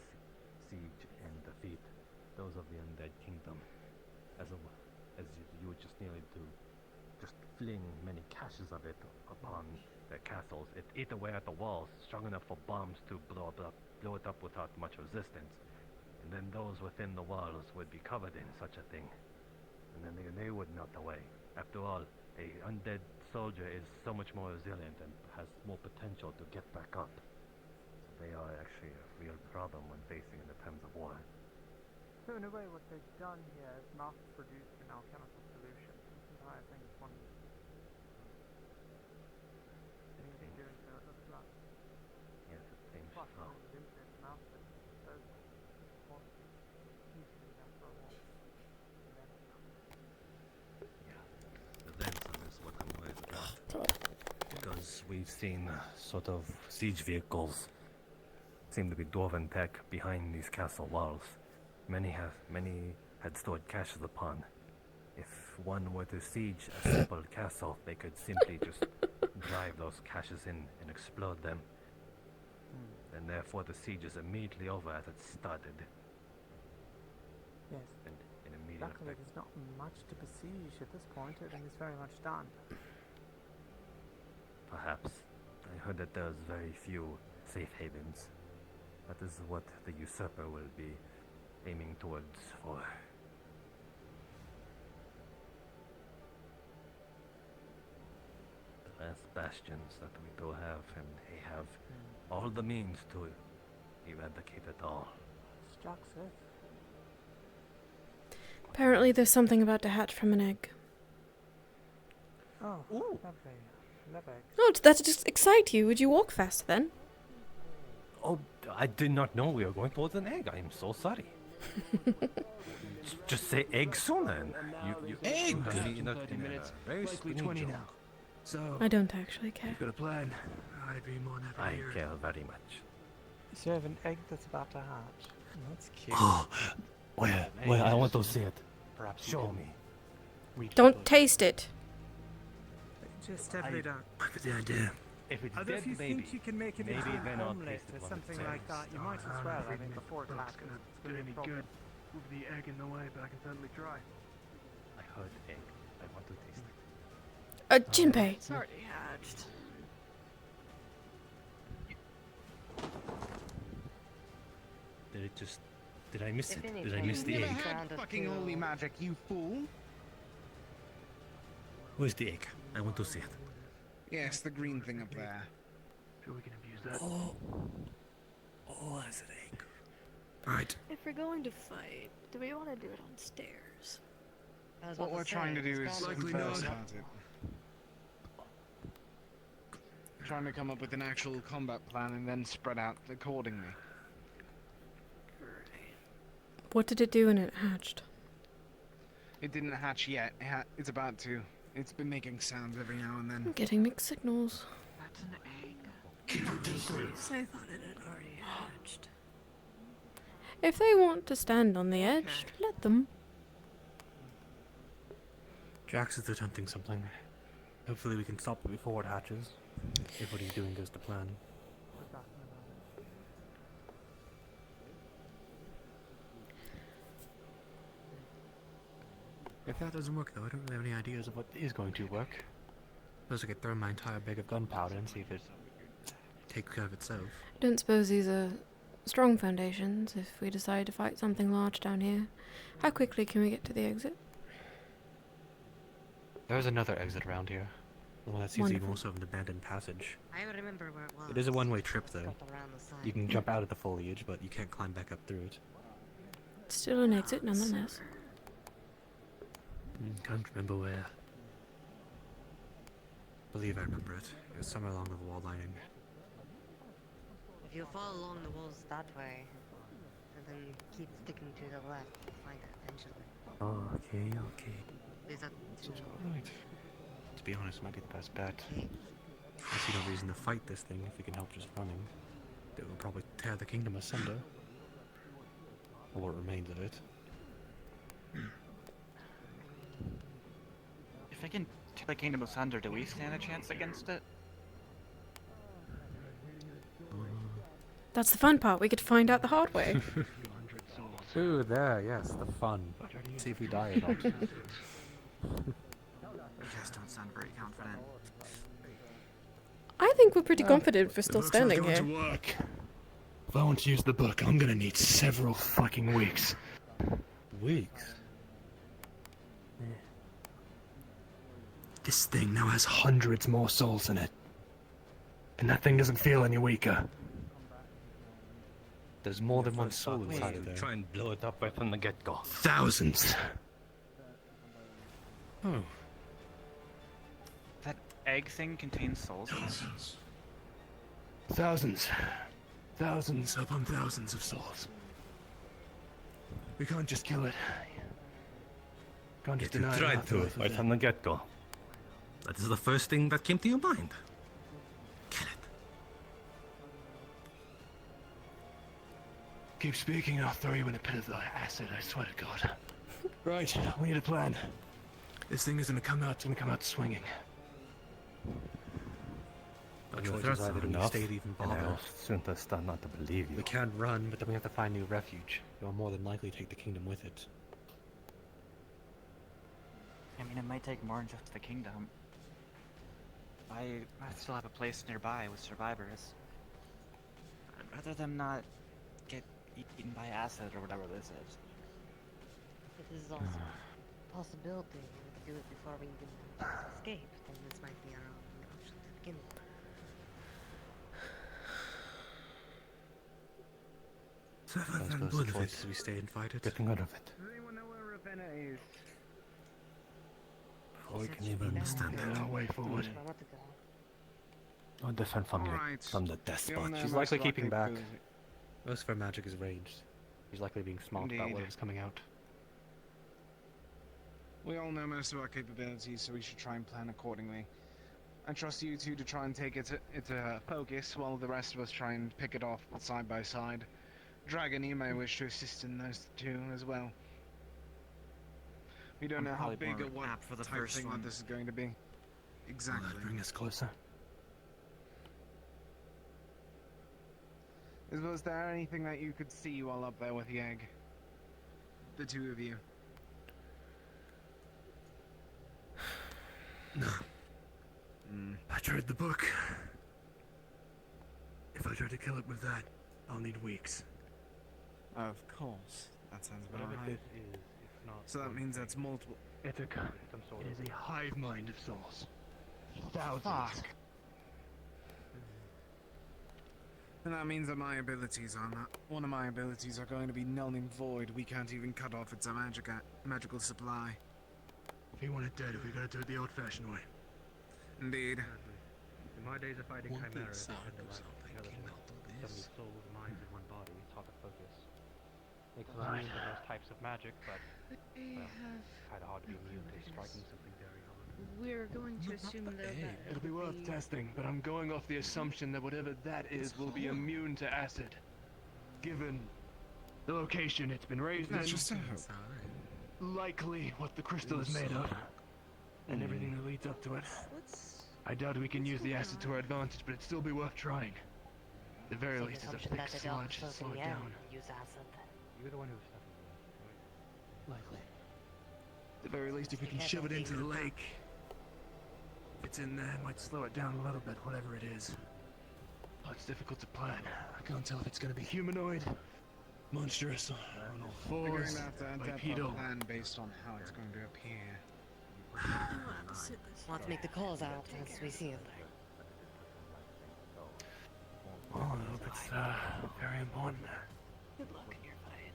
siege and defeat those of the undead kingdom, as you would just nearly do, just fling many caches of it upon their castles. It ate away at the walls, strong enough for bombs to blow it up without much resistance. And then those within the walls would be covered in such a thing. And then they would melt away. After all, a undead soldier is so much more resilient and has more potential to get back up. So they are actually a real problem when facing in the times of war. So in a way, what they've done here is mass-produced an alchemical solution. This entire thing is one. Maybe doing so it looks like. Yes, it seems Plus, so. when it's infinite amount of it, so possibly easily that for a while. Yeah, the lens on this what I'm worried about. Because we've seen sort of siege vehicles seem to be dwarven tech behind these castle walls. Many had stored caches upon. If one were to siege a simple castle, they could simply just drive those caches in and explode them. And therefore the siege is immediately over as it started. Yes. And in immediate Luckily, effect. there's not much to besiege at this point. Everything is very much done. Perhaps. I heard that there's very few safe havens. That is what the usurper will be aiming towards for. The last bastions that we do have, and they have all the means to eradicate it all. Shucks, eh? Apparently there's something about to hatch from an egg. Oh, lovely. Love eggs. Oh, did that just excite you? Would you walk faster then? Oh, I did not know we were going towards an egg. I am so sorry. Just say egg sooner. And you Egg! have me in a 30 minutes, very likely spinning 20 joke. now. So, I don't actually care. you've got a plan. I'd be more than happy I to hear it. care very much. So you have an egg that's about to hatch. That's cute. Where? I want to see it. Perhaps Show me. Don't taste it. Just definitely don't. Look at the idea. If it's Although dead, if you maybe. think you can make it Maybe into then an I'll omelette taste it or when something it's like that, you might as well, I think, before it hatches. It's gonna be good. Move the egg in the way, but I can certainly try. I heard egg. I want to taste it. Jinpei. It's already hatched. Did it just... Did I miss If it? anything, Did I miss the you egg? never Had fucking holy magic, you fool! Where's the egg? I want to see it. Yes, the green thing up there. Sure we can abuse that. Oh, that's an egg. Right. If we're going to fight, do we want to do it on stairs? What we're trying to do is Likely converse not. about it. Trying to come up with an actual combat plan and then spread out accordingly. What did it do when it hatched? It didn't hatch yet. It's about to. It's been making sounds every now and then. I'm getting mixed signals. That's an egg. I thought it had already hatched. If they want to stand on the edge, let them. Jax is attempting something. Hopefully we can stop it before it hatches. If what he's doing goes to plan. If that doesn't work though, I don't really have any ideas of what is going to work. Suppose I could throw my entire bag of gunpowder and see if it takes care of itself. Don't suppose these are strong foundations if we decide to fight something large down here. How quickly can we get to the exit? There's another exit around here. The one that's usually Wonderful. also an abandoned passage. I remember where it was. It is a one-way trip though. Around the side. You can jump out of the foliage, but you can't climb back up through it. It's still an exit nonetheless. Can't remember where. Believe I remember it. It was somewhere along the wall lining. If you follow along the walls that way, and then keep sticking to the left, you'll find it eventually. Oh, okay. Is that Alright. To be honest, it might be the best bet. I see no reason to fight this thing if we can help just running. It will probably tear the kingdom asunder. Or what remains of it. If I can tear the kingdom asunder, do we stand a chance against it? That's the fun part. We get to find out the hard way. Ooh, there, yes, the fun. See if we die or not. You guys don't sound very confident. I think we're pretty confident for still It looks standing like here. it wants to work. If I want to use the book, I'm gonna need several fucking weeks. Weeks? This thing now has hundreds more souls in it. And that thing doesn't feel any weaker. There's more than one soul inside of there. Try and blow it up right from the get-go. Thousands. Oh. That egg thing contains souls? Thousands. Thousands upon thousands of souls. We can't just kill it. Can't just You deny tried it. to, right from the get-go. That is the first thing that came to your mind. Kill it. Keep speaking, I'll throw you in a pit of the acid, I swear to God. Right, we need a plan. This thing is gonna come out, it's gonna come out swinging. Our Your choice threats is either are to enough, stay to even and bother. I'll soon to start not to believe you. We can run, but then we have to find new refuge. It will more than likely take the kingdom with it. I mean, it might take more than just the kingdom. I still have a place nearby with survivors. I'd rather them not get eaten by acid or whatever this is. If this is also a possibility, we could do it before we even escape, then this might be our only option to begin with. So if I I found suppose blood the of choice it, is we stay and fight it. Getting rid of it. Does anyone know where Ravenna is? before we can even understand that, our way forward. I want to go. No different from you, Alright. from the despot. She's likely keeping back. Most of her magic is raged. She's likely being smart about Indeed. what is coming out. We all know most of our capabilities, so we should try and plan accordingly. I trust you two to try and take it to focus, while the rest of us try and pick it off side by side. Dragon, you may wish to assist in those two as well. We don't I'm know how probably big more or what apt for the type first thing one. that this is going to be. Exactly. Bring us closer. Was there anything that you could see while up there with the egg? The two of you. No. I tried the book. If I try to kill it with that, I'll need weeks. Of course. That sounds about Whatever right. this is, if not... So that means that's multiple. It's a some sort It of... is a hive mind of souls. Thousands. Fuck. And that means that my abilities are not. One of my abilities are going to be null and void. We can't even cut off its magical supply. If you want it dead, we gotta do it the old-fashioned way. Indeed. In my days of fighting One big chimeras, I sound had to of like something together came out of so many this. souls, minds in one body, taught to focus. Makes them immune to most types of magic, but well, kind of hard to be immune to striking something very hard. We're going to assume though that It'll be worth testing, but I'm going off the assumption that whatever that is will be immune to acid. Given the location it's been raised in, just a hope. likely what the crystal is made of, and everything that leads up to it. I doubt we can use the acid to our advantage, but it'd still be worth trying. At the very least, it's a thick sludge to slow it down. Use acid. You're the one who studied the acid, right? Likely. At the very least, if we can shove it into the lake, if it's in there, it might slow it down a little bit, whatever it is. Oh, it's difficult to plan. I can't tell if it's going to be humanoid, monstrous, on all We're going fours, to have to adapt bipedal. our plan based on how it's going to appear. Let's make the calls out as we see it. Well, I hope it's very important. Good luck in your fight.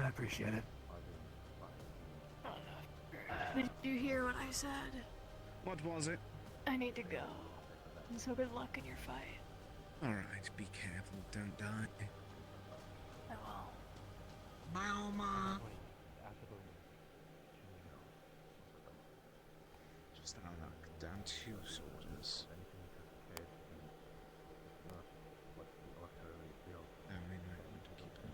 I appreciate it. Did you hear what I said? What was it? I need to go. And so good luck in your fight. Alright, be careful, don't die. I will. Mama! Just our luck, down 2 soldiers. I mean, I want to keep it.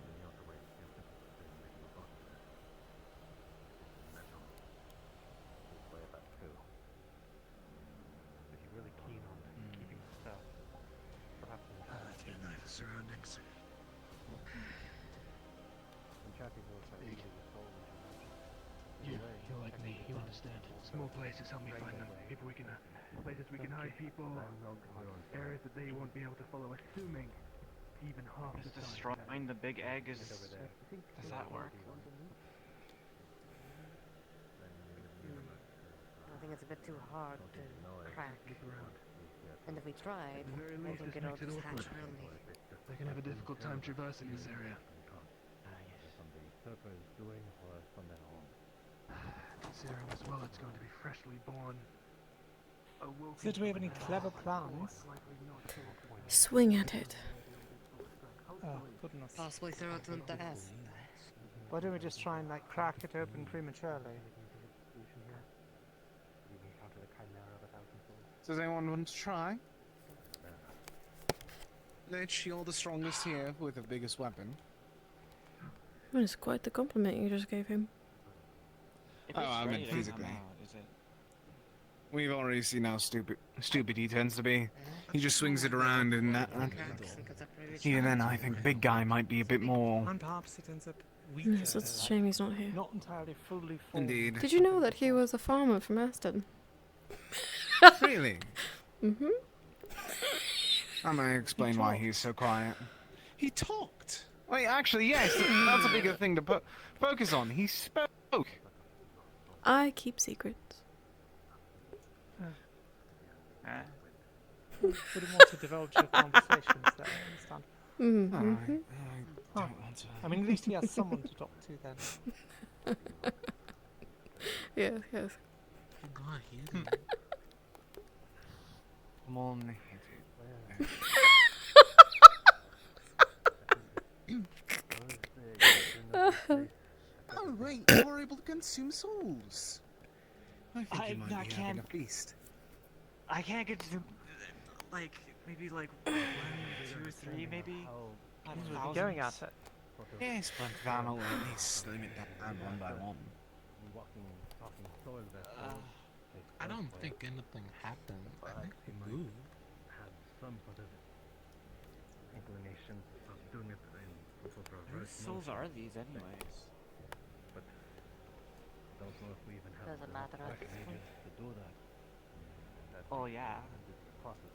If you're really keen on keeping the stuff, perhaps in the Get a knife surroundings. enchanting will set you to the soul You're like me, you understand. Small places help me find them. People we can, places we can hide people. Areas that they won't be able to follow, assuming even half the time. Destroying the big egg is... Does that work? I think it's a bit too hard to crack. And if we tried, I think it'll just hatch randomly. They can have a difficult time traversing this area. Considering as well it's going to be freshly born. So do we have any clever plans? Swing at it. Oh, goodness. Possibly throw it into acid. Why don't we just try and, like, crack it open prematurely? Does anyone want to try? Lich, you're the strongest here with the biggest weapon. That is quite the compliment you just gave him. Oh, I meant physically. We've already seen how stupid he tends to be. He just swings it around and that. Even then, I think big guy might be a bit more. And perhaps it ends up weaker. Yes, it's a shame he's not here. Not entirely fully formed. Indeed. Did you know that he was a farmer from Aston? Really? Mm-hmm. That may explain why he's so quiet. He talked. Wait, actually, yes, that's a bigger thing to focus on. He spoke. I keep secrets. Wouldn't want to divulge your conversations there, I understand. Mm-hmm. I don't want to. I mean, at least he has someone to talk to then. Yes, yes. Come on, oh, right, you were able to consume souls. I think you might be having a feast. I can't get to, like, maybe like 1, 2, 3, maybe. We'll be going at it. Yes, but that'll at least slim it down one by one. I don't think anything happened. I think we moved. had some sort of inclination of doing it in sort of Whose souls are these, anyways? But don't know if we even have Doesn't matter at this point. to do that. Oh yeah. Process.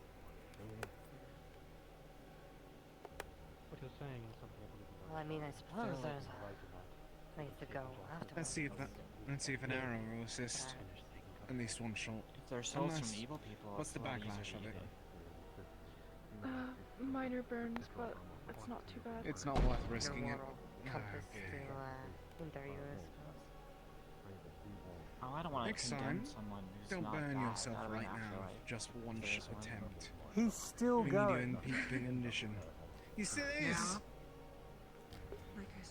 What you're saying is something I believe in. Well, I mean, I suppose there's a place to go afterwards. Let's see if an arrow will assist. At least one shot. If they're souls Unless- from evil people, What's the it's a lot backlash easier of to it? eat Minor burns, but it's not too bad. It's not worth risking it. Compass Okay. to hinder you, I suppose. Oh, I don't want to Next condemn time, someone who's don't not burn died yourself out of an right now. afterlife. Just one There's shot one. attempt. He's still We need you going. in peak condition. He still is. Like I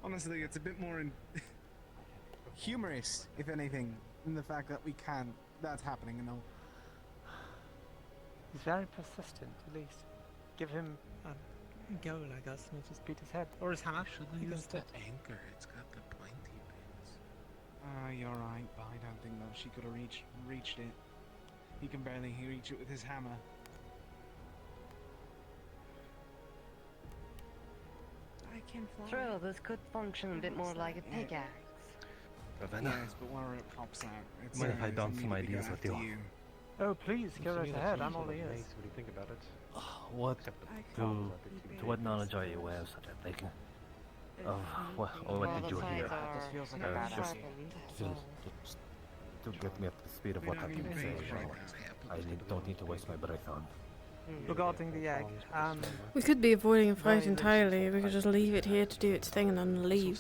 Honestly, it's a bit more humorous, if anything, in the fact that that's happening and all. He's very persistent, at least. Give him a go, I guess, and just beat his head. Or his hammer. Should use the anchor, it's got the pointy bits. You're right, but I don't think that she could have reached it. He can barely reach it with his hammer. I can fly. True, this could function a bit more like a pickaxe. Ravenna, Yes, but where it pops out, it's mind if I dance it's some immediately ideas with after you? Oh, please, go right ahead. I'm all Nice. ears. What do you think about it? What to what knowledge are you aware of such a thing? Of what or what did you hear? This feels like a bad Just idea. to get me up to speed of what I've been saying. Don't need to waste my breath on. Regarding the egg, We could be avoiding a fight entirely. We could just leave it here to do its thing and then leave.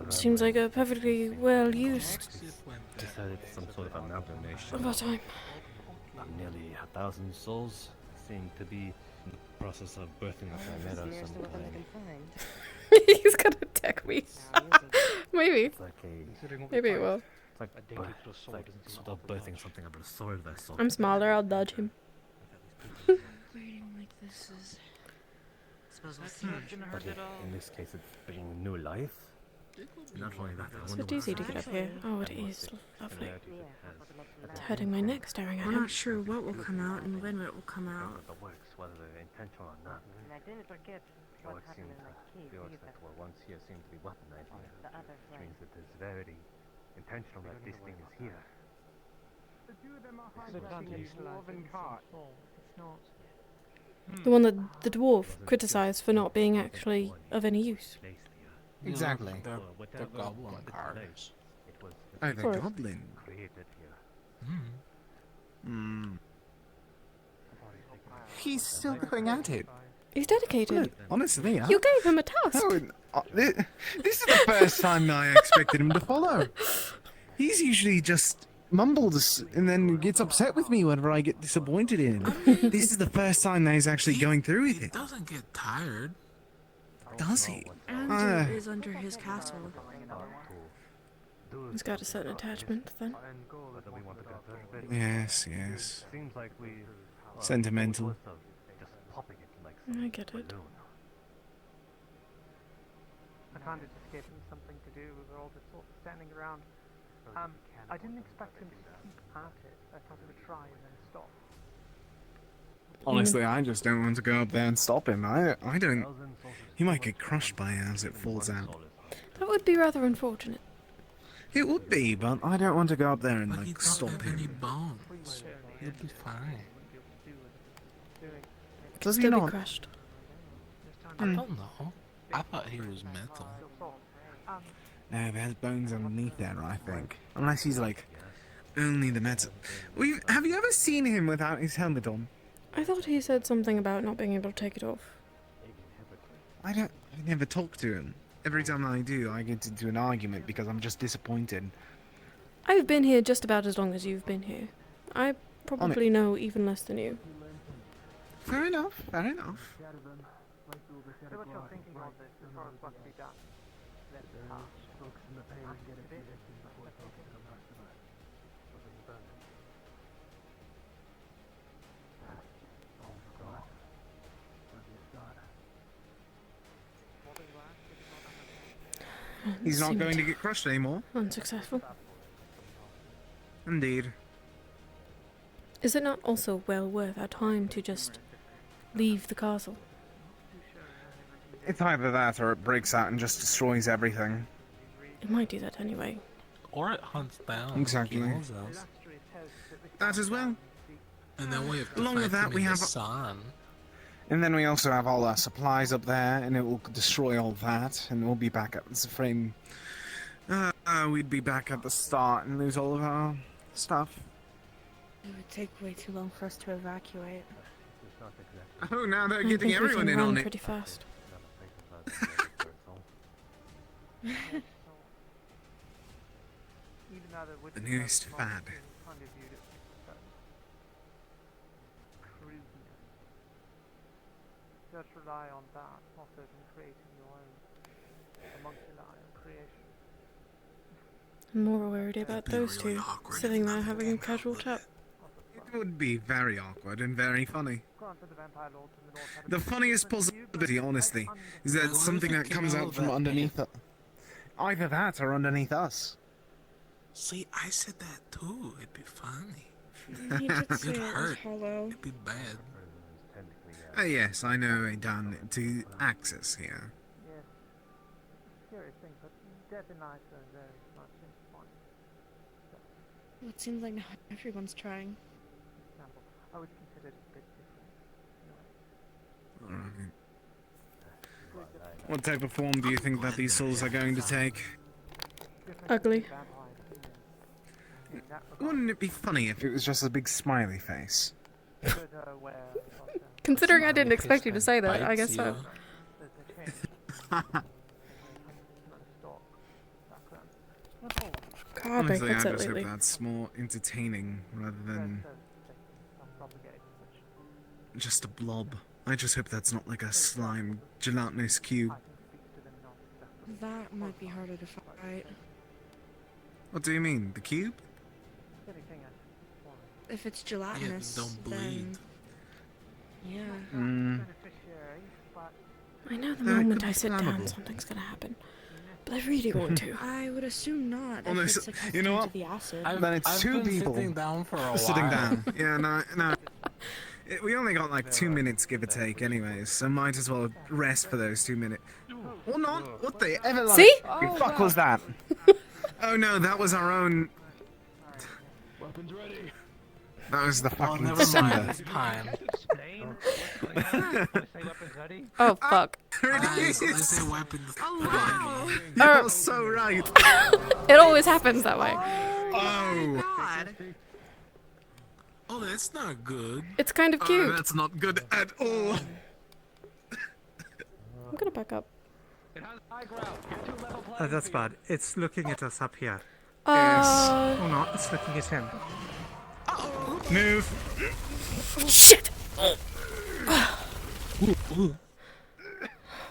Seems like a perfectly well used. Decided some sort of amalgamation. About time. Nearly 1,000 souls seem to be in the process of birthing a chimera sometime. He's gonna attack me. Maybe. It's like Maybe it will. It's like sort of birthing something of a sword vessel. I'm smaller, I'll dodge him. Waiting like this is. Suppose we'll see. But in this case, it's bringing new life. Not only that, I It's wonder not easy to get up here. Oh, it is lovely. It's hurting my neck staring at We're him. not sure what will come out and when it will come out. The works, whether they're intentional or not. And I didn't forget The what works happened seem in that cave the orcs either. that were once here seem to be weaponized here. The other Which means that it's very intentional that this thing is here. the two of them are hijacking a dwarven cart. It's not. The one that the dwarf criticised for not being actually of any use. Exactly. The goblin cars. Oh, the Correct. goblin. Created here. Hmm. He's still going at it. He's dedicated. Look, honestly, You gave him a task. This is the first time I expected him to follow. He's usually just mumbles and then gets upset with me whenever I get disappointed in him. This is the first time that he's actually going through with He it. doesn't get tired. Does he? Andrew is under his castle. He's got a certain attachment then. Yes, yes. Seems like we Sentimental. just popping it like I get it. I kind of just gave him something to do. We were all just sort of standing around. I didn't expect him to keep at it. I thought he would try and then stop. Honestly, I just don't want to go up there and stop him. I don't. He might get crushed by it as it falls out. That would be rather unfortunate. It would be, but I don't want to go up there and But he like doesn't stop have any him. bones. He'll be fine. Does he Still be not? crushed. I don't know. I thought he was metal. No, there's bones underneath there, I think. Unless he's like only the metal. Have you ever seen him without his helmet on? I thought he said something about not being able to take it off. I never talk to him. Every time I do, I get into an argument because I'm just disappointed. I've been here just about as long as you've been here. I probably know even less than you. Fair enough, fair enough. So what you're thinking of this as far as what to be done? He's not Seemed going to get crushed anymore. unsuccessful. Indeed. Is it not also well worth our time to just leave the castle? It's either that or it breaks out and just destroys everything. It might do that anyway. Or it hunts down. Exactly. Kills us. That as well. And then we have to Along fight with that, him we in have the sun. And then we also have all our supplies up there, and it will destroy all that, and we'll be back at the frame. We'd be back at the start and lose all of our stuff. It would take way too long for us to evacuate. Oh, now they're I getting think we everyone can in run on it. pretty fast. The newest fad. just rely on that rather than creating your own homunculi creation. I'm more worried about those two sitting there having a casual chat. It would be very awkward and very funny. Granted, the vampire lords in the north had a The funniest different view, but possibility, honestly, is that something that comes out from underneath either that or underneath us. See, I said that too. It'd be funny. He did say It'd it was hurt. hollow. It'd be bad. Yes, I know a down to access here. yes, it's a serious thing, but death and life are very much intertwined. Well, it seems like not everyone's trying. For example, I would consider it a bit different. Alright. What type of form do you think that these souls are going to take? Ugly. Wouldn't it be funny if it was just a big smiley face? Considering I didn't expect you to say that, I guess so. God, Honestly, I that's it just hope lately. that's more entertaining rather than just a blob. I just hope that's not like a slime, gelatinous cube. That might be harder to fight. What do you mean, the cube? If it's gelatinous, don't then... Yeah. I know the moment I sit down, something's gonna happen. But I really want to. I would assume not. Well, If it's like you know what? to the acid. Then it's I've two been people sitting down for a while. sitting down. Yeah, no. We only got like 2 minutes, give or take, anyways. So might as well rest for those 2 minutes. Or not. What the ever? See? The fuck was that? Oh no, that was our own. Weapons ready. That was the Oh, fucking never December. mind this time. Oh, fuck. I say weapons. You're so right. It always happens that way. Oh. God. Oh, that's not good. It's kind of cute. That's not good at all. I'm gonna back up. Oh, that's bad. It's looking at us up here. Yes. Or not, it's looking at him. Move. Shit! Ooh.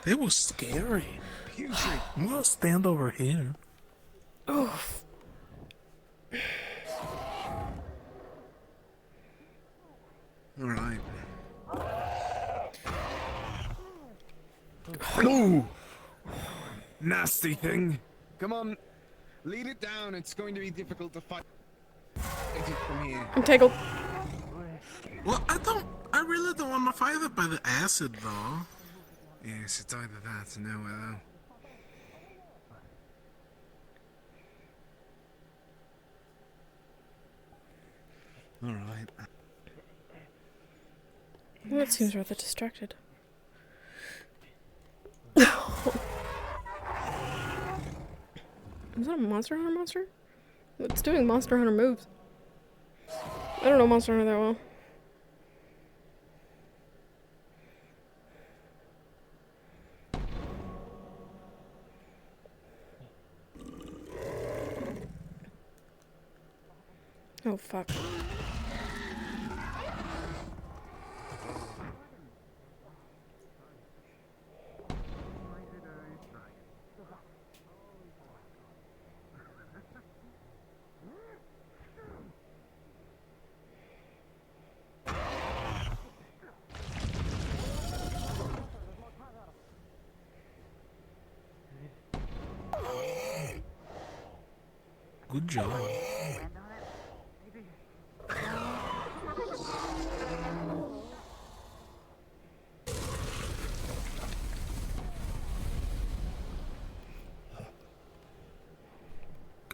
They were scary. We'll stand over here. Oh. Alright. Ooh. Nasty thing. Come on. Lead it down. It's going to be difficult to fight it from here. I'm tangled. Well, I really don't want to fight it by the acid, though. Yes, it's either that or nowhere though. Alright. Well, it seems rather distracted. Is that a Monster Hunter monster? It's doing Monster Hunter moves. I don't know Monster Hunter that well. Oh, fuck. Good job.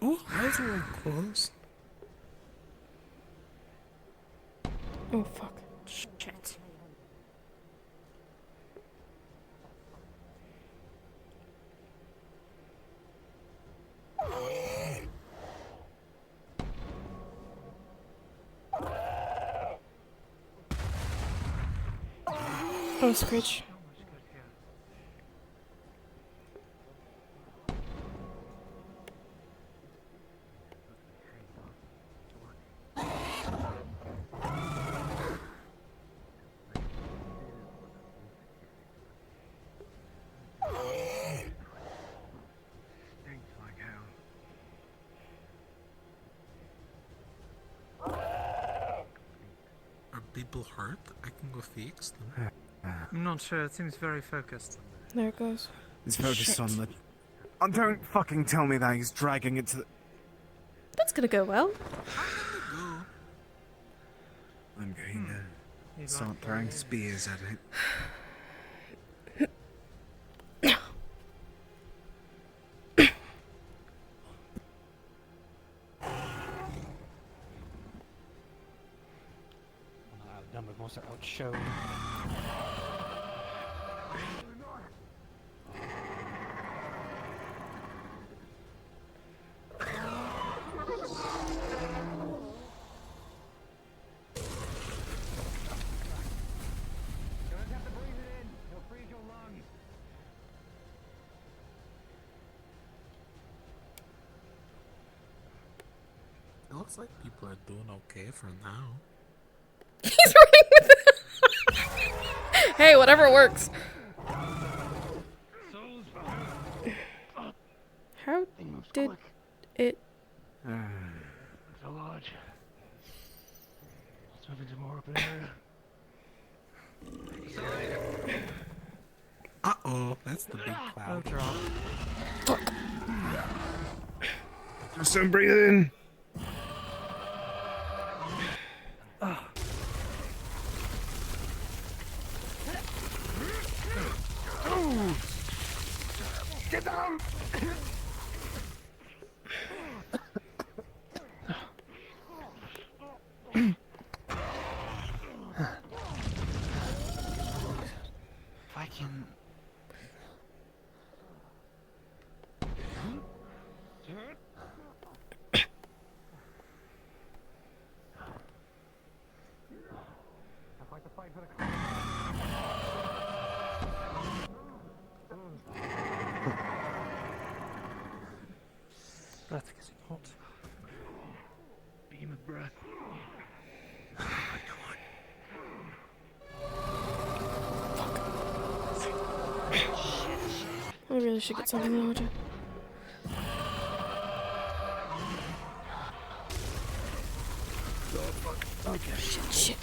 Oh, that was a little close. Oh, fuck. Shit. Oh, Screech. people hurt, I can go fix them. I'm not sure. It seems very focused. There it goes. He's focused Shit. on the... Oh, don't fucking tell me that he's dragging it to the... That's gonna go well. I'm going to start throwing spears at it. Outnumbered, most are outshone. It looks like people are doing okay for now. He's running with it. Hey, whatever works. How did it... It's a lodge. Let's move into more open area. Uh-oh, that's the big cloud. Fuck. Just don't breathe in. Get down! If I can... That's getting hot. Beam of breath. I really should get something larger. Okay. Shit.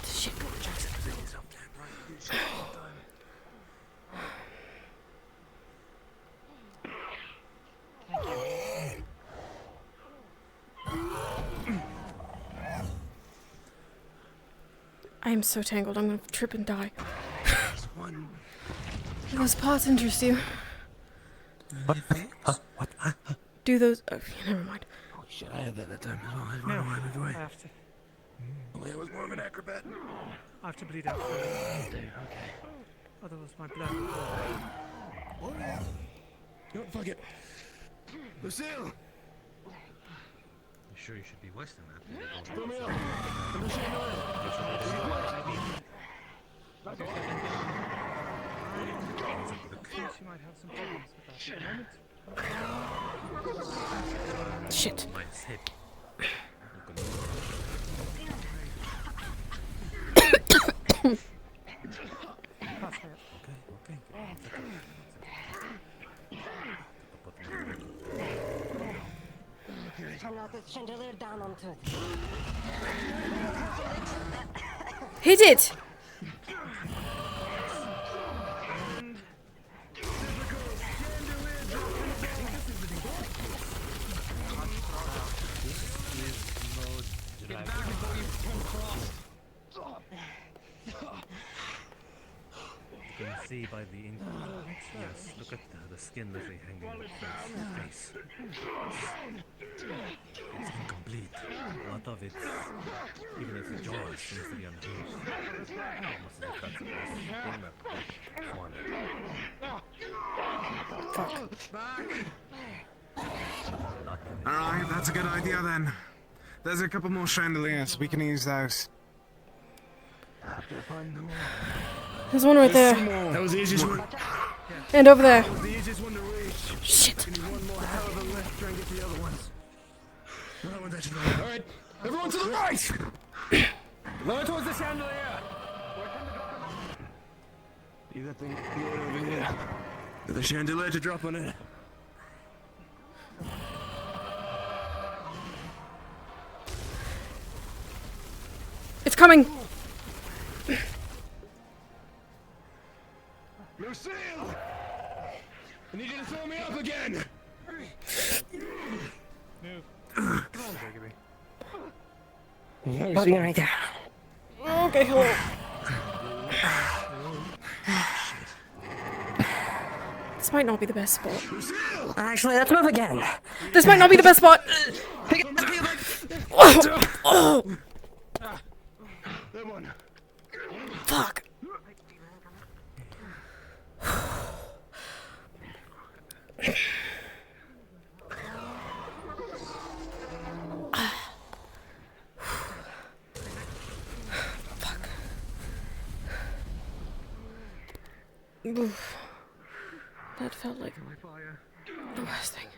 I am so tangled, I'm gonna trip and die. Do those pots interest you? What? What? Do those... Oh, never mind. Oh shit, I had that that time. No, I have to. I was more of an acrobat. I have to bleed out. Okay. Otherwise, my blood. You know what, fuck it. Lucille! You sure you should be wasting that? Throw me up. She might have some problems with that at the moment. Shit. Mine's hit. Turn out this chandelier down onto it. Hit it! Get back before you come across. You can see by the ink. Yes, look at the skin literally hanging on its face. It's incomplete. A lot of it, even its jaw, seems to be unhinged. Almost as if that's a thing that formed. Alright, that's a good idea then. There's a couple more chandeliers. We can use those. There's one right there. That was the easiest one. And over there. That was the easiest one to reach. Shit. We need one more hell of a lift. Try and get to the other ones. Another one that should right. Alright, everyone to the right! Lower towards the chandelier! Leave that thing over here. Get the chandelier to drop on it. It's coming. Lucille! I need you to throw me up again! Move. Come on, baby. Body right there. Okay, hello. This might not be the best spot. Actually, let's move again. This might not be the best spot. Oh. That one. Fuck. Oof. That felt like the worst thing.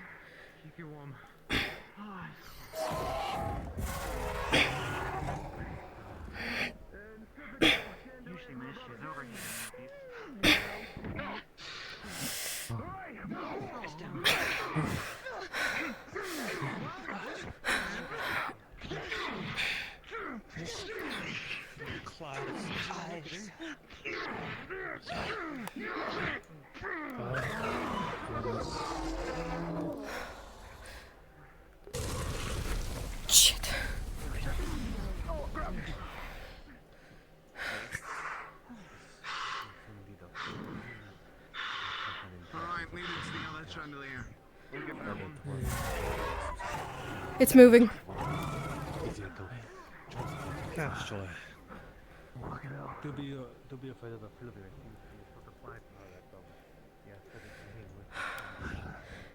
Keep you warm. Usually my issue is over here. It's down. Cloud of eyes. Shit. Alright, lead it to the other chandelier. It's moving. Gosh, joy. Don't be afraid of the fluid.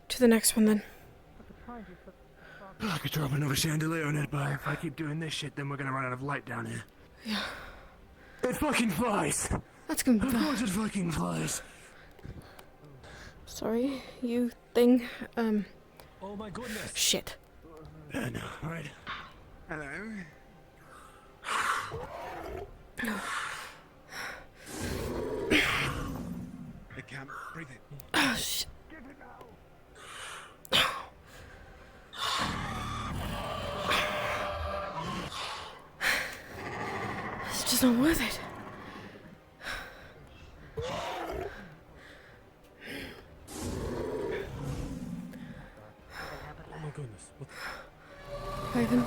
To the next one then. I could drop another chandelier on it, but if I keep doing this shit, then we're gonna run out of light down here. Yeah. It fucking flies! That's gonna be Of fun. course it fucking flies! Sorry, you thing. Oh my goodness. Shit. No, right. Hello. I can't breathe it. Oh, shit. It's just not worth it. Oh my goodness. Raven,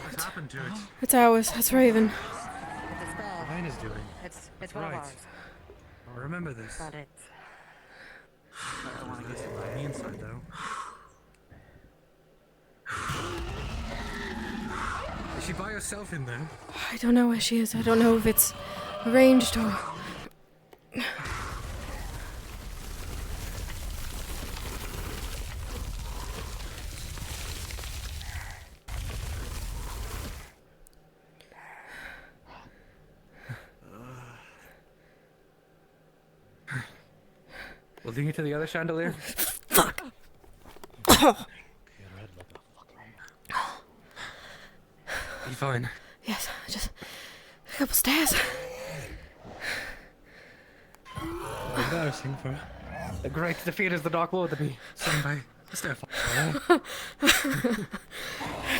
What's happened to it? it's ours. It's Raven. It's a spell. Mine is doing. It's one of Right. ours. Remember this. But it's I don't want to get it by the inside, though. Is she by herself in there? I don't know where she is. I don't know if it's arranged or... We'll bring you to the other chandelier. Fuck! You fine? Yes, just a couple stairs. Embarrassing for a great defeat as the Dark Lord to be. Stand by. Stay I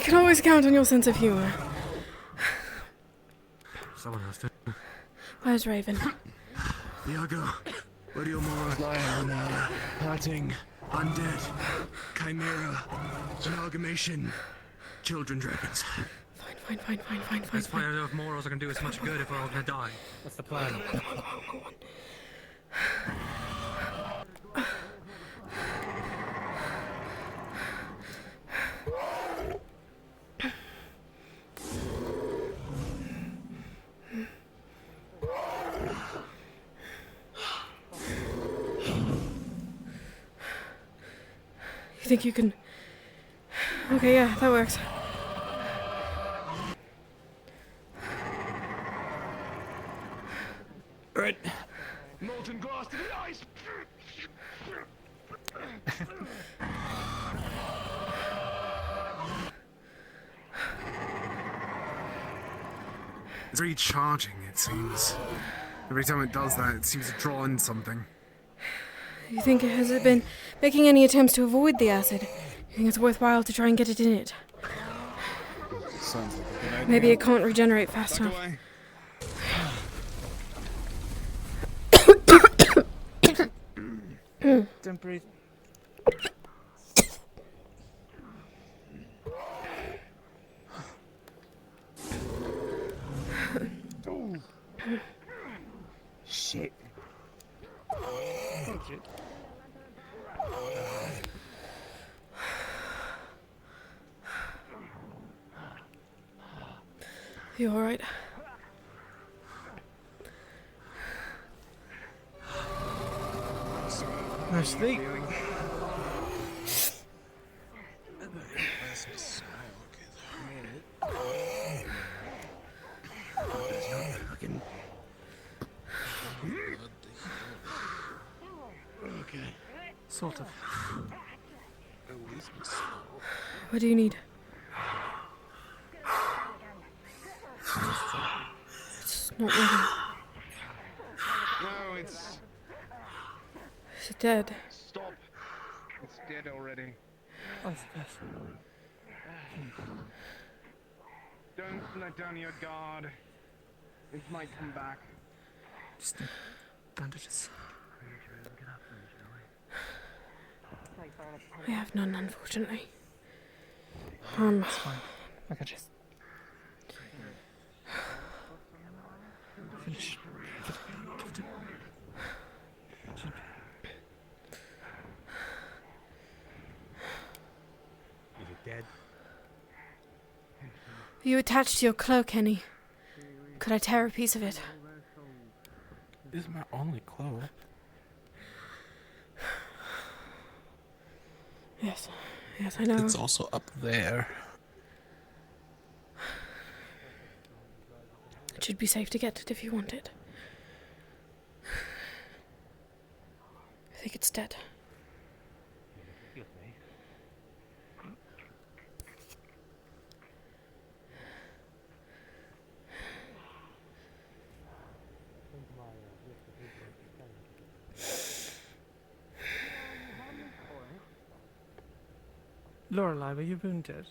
can always count on your sense of humor. Someone has to. Where's Raven? Iago, where do your morals lie on parting, undead, chimera, amalgamation, children dragons? Fine. Let's find out if morals are gonna do as much good if we're all gonna die. What's the plan? Go on. You think you can... Okay, yeah, that works. Right. Molten glass to the ice! It's recharging, it seems. Every time it does that, it seems to draw in something. You think has it been making any attempts to avoid the acid? You think it's worthwhile to try and get it in it? Sounds like a good idea. Maybe it can't regenerate fast enough. Away. Don't breathe. Shit. You alright? No sleep. Okay. Sort of. What do you need? It's not moving. No, it's... Is it dead? Stop. It's dead already. What's this? Don't let down your guard. It might come back. Just bandages. I have none, unfortunately. It's fine. I can just finish. Is it dead? Are you attached to your cloak, Henny? Could I tear a piece of it? This is my only cloak. Yes. Yes, I know. It's also up there. It should be safe to get it if you want it. I think it's dead. Excuse me. Lorelei, were you wounded?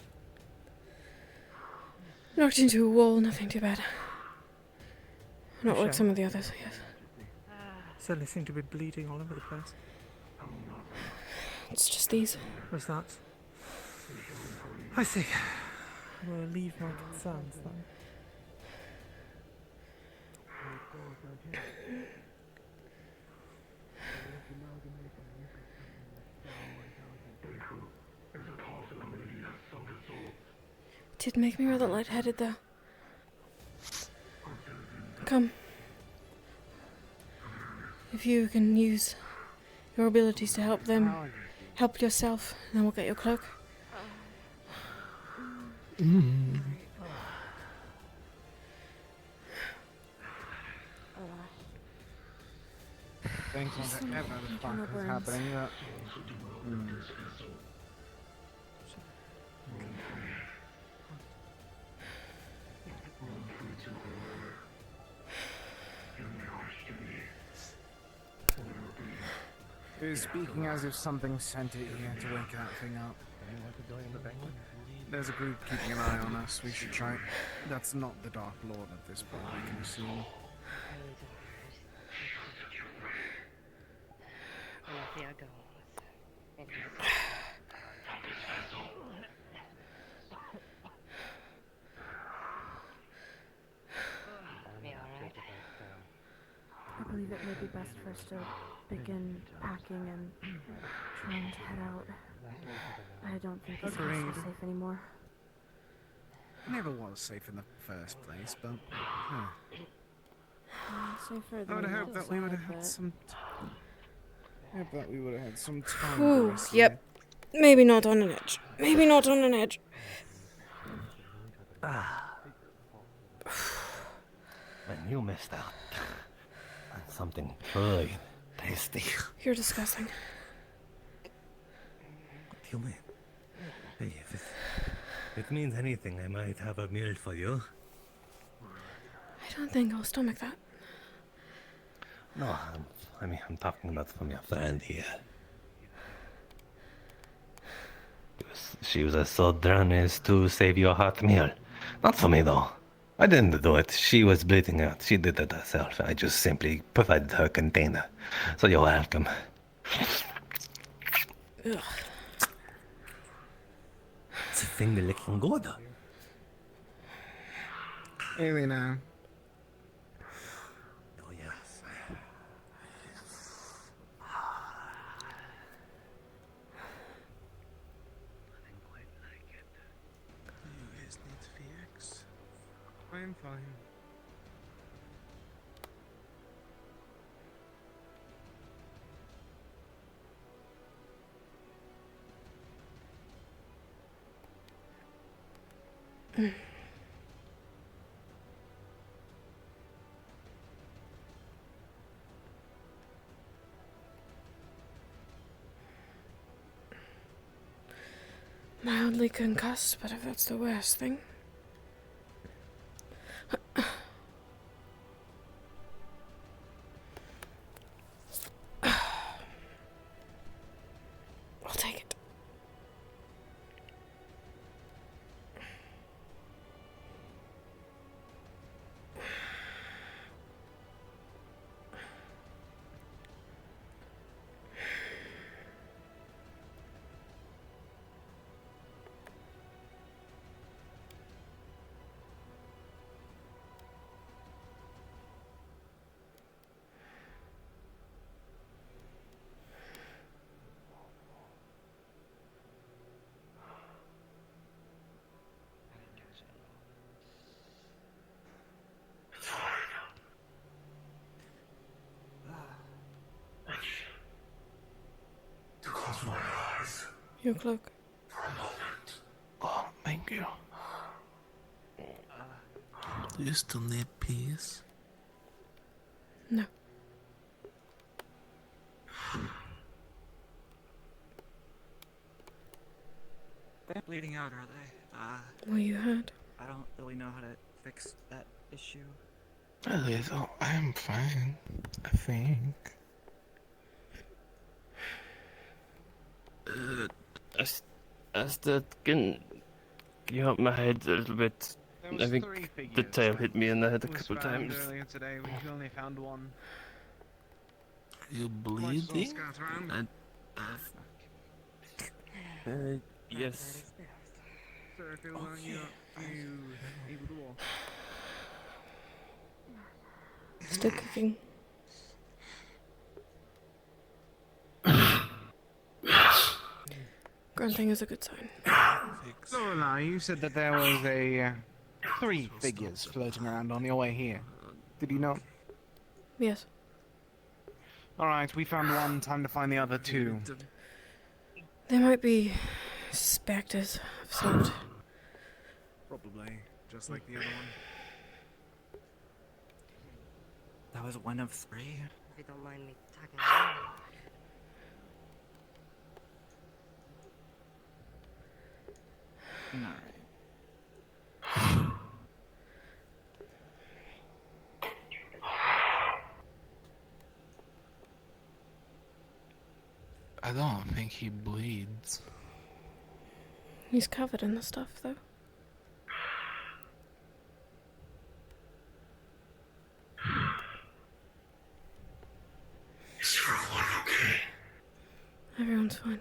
Knocked into a wall, nothing too bad. Not like Sure. some of the others, yes. Certainly seem to be bleeding all over the place. It's just these. What's that? I see. We'll leave my concerns then. It did make me rather lightheaded, though. Come. If you can use your abilities to help them, help yourself, then we'll get your cloak. Things whatever the fuck is happening. He's speaking as if something sent it here to wake that thing up. There's a group keeping an eye on us. We should try. That's not the Dark Lord at this point, I can assume. I believe it may be best for us to begin packing and trying to head out. I don't think this place is safe anymore. Never was safe in the first place, but Safer I than would have the hoped that we would have outside, had but- some. I hope that we would have had some time. to Ooh, rest yep. Maybe not on an edge. Maybe not on an edge. And you missed out on something truly tasty. You're disgusting. What do you mean? Hey, if it means anything, I might have a meal for you. I don't think I'll stomach that. No, I'm talking about from your friend here. She was as so done as to save your hot meal. Not for me, though. I didn't do it. She was bleeding out. She did it herself. I just simply provided her container. So you're welcome. Ugh. It's a finger licking good. Really now. Oh yes. I didn't quite like it. You guys need to fix. I'm fine. Mildly concussed, but if that's the worst thing. I'll take it. To close my eyes. Your cloak. For a moment. Oh, thank you. Do you still need peace? No. They're bleeding out, are they? Well, you had. I don't really know how to fix that issue. Oh, I'm fine. I think. As can you help my head a little bit? I think the tail hit me in the head a couple times. Earlier today, we only found one. You bleeding? Yes. Sir, if it was on you, able to walk. Still cooking. Grunting is a good sign. So now, you said that there was a 3 figures floating around on your way here. Did you know? Yes. Alright, we found one, time to find the other 2. They might be specters of sort. Probably, just like the other one. That was one of 3. If you don't mind me tagging along. Alright. I don't think he bleeds. He's covered in the stuff, though. Is everyone okay? Everyone's fine.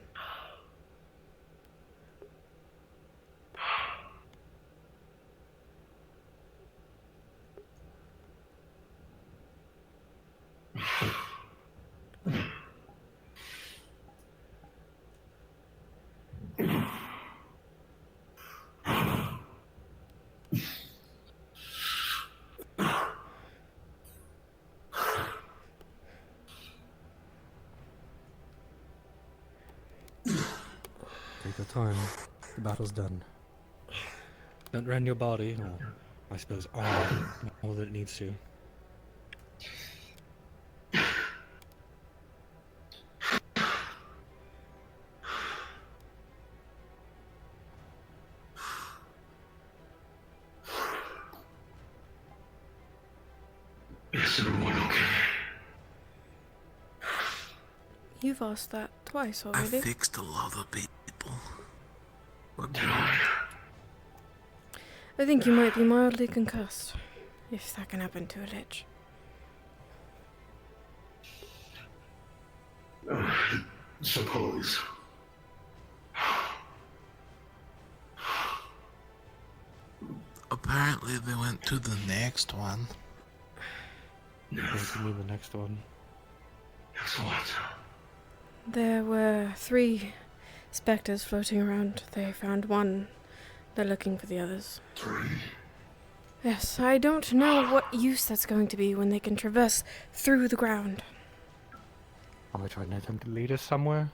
Take your time. The battle's done. Don't rend your body, or I suppose armor, all that it needs to. Is everyone okay? You've asked that twice I already. fixed a lot of people. What do I think you might be mildly concussed, if that can happen to a lich. Suppose. Apparently they went to the next one. What do you mean the next one? Next what? There were 3 specters floating around. They found one. They're looking for the others. 3? Yes, I don't know what use that's going to be when they can traverse through the ground. Are they trying to attempt to lead us somewhere?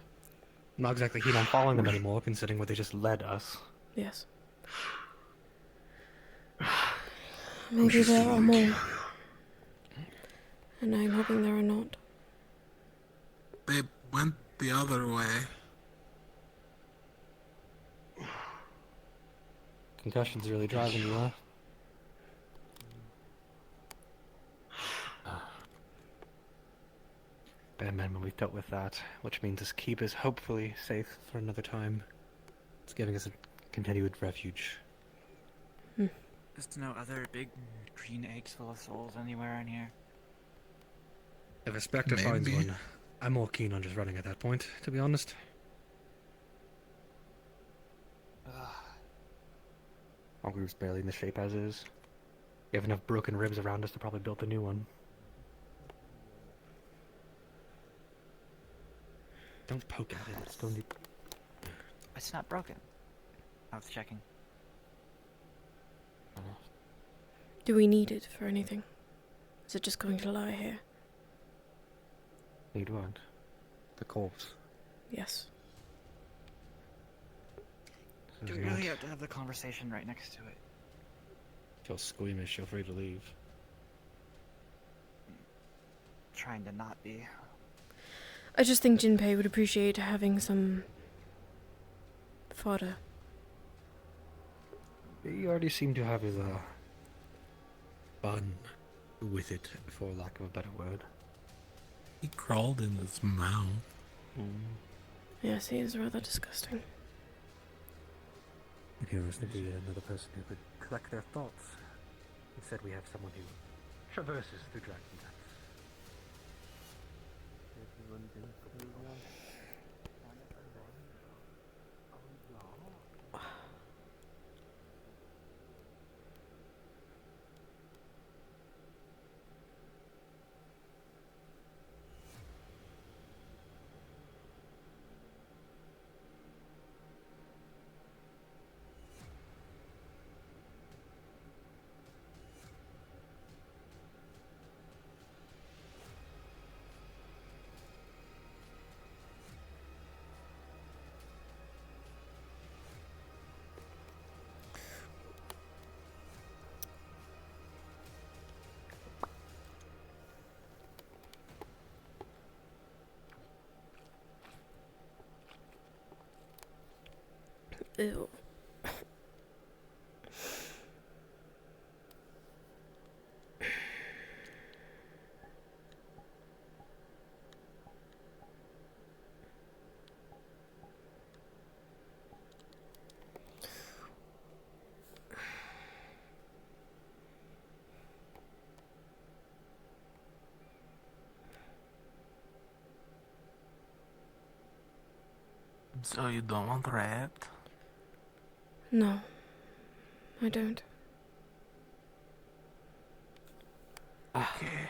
I'm not exactly keen on following them anymore, considering where they just led us. Yes. Maybe there are more. And I'm hoping there are not. They went the other way. Concussion's really driving you, huh? Bad man, we've dealt with that, which means this keep is hopefully safe for another time. It's giving us a continued refuge. There's no other big green eggs full of souls anywhere in here. If a spectre finds one, I'm more keen on just running at that point, to be honest. Our group's barely in the shape as is. We have enough broken ribs around us to probably build a new one. Don't poke at it, it's going to... It's not broken. I was checking. Do we need it for anything? Is it just going to lie here? Need what? The corpse. Yes. Do we really have to have the conversation right next to it? If you're squeamish, feel free to leave. Trying to not be. I just think Jinpei would appreciate having some fodder. He already seemed to have his, fun with it, for lack of a better word. He crawled in his mouth. Yes, he is rather disgusting. If he was to be another person who could collect their thoughts. Instead we have someone who traverses through dragon depths. Ew. So you don't want rat? No, I don't. Okay.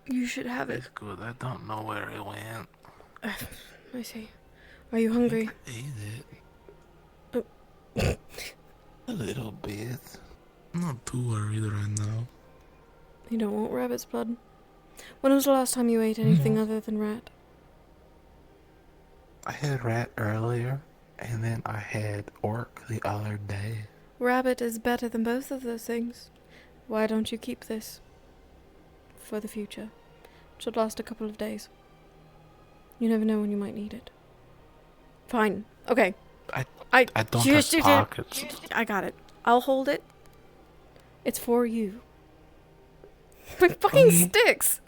You should have it. It's good. I don't know where it went. I see. Are you hungry? Ate it. A little bit. I'm not too worried right now. You don't want rabbit's blood? When was the last time you ate anything other than rat? I had rat earlier, and then I had orc the other day. Rabbit is better than both of those things. Why don't you keep this? For the future. It should last a couple of days. You never know when you might need it. Fine. Okay. I don't have pockets. I got it. I'll hold it. It's for you. My fucking sticks!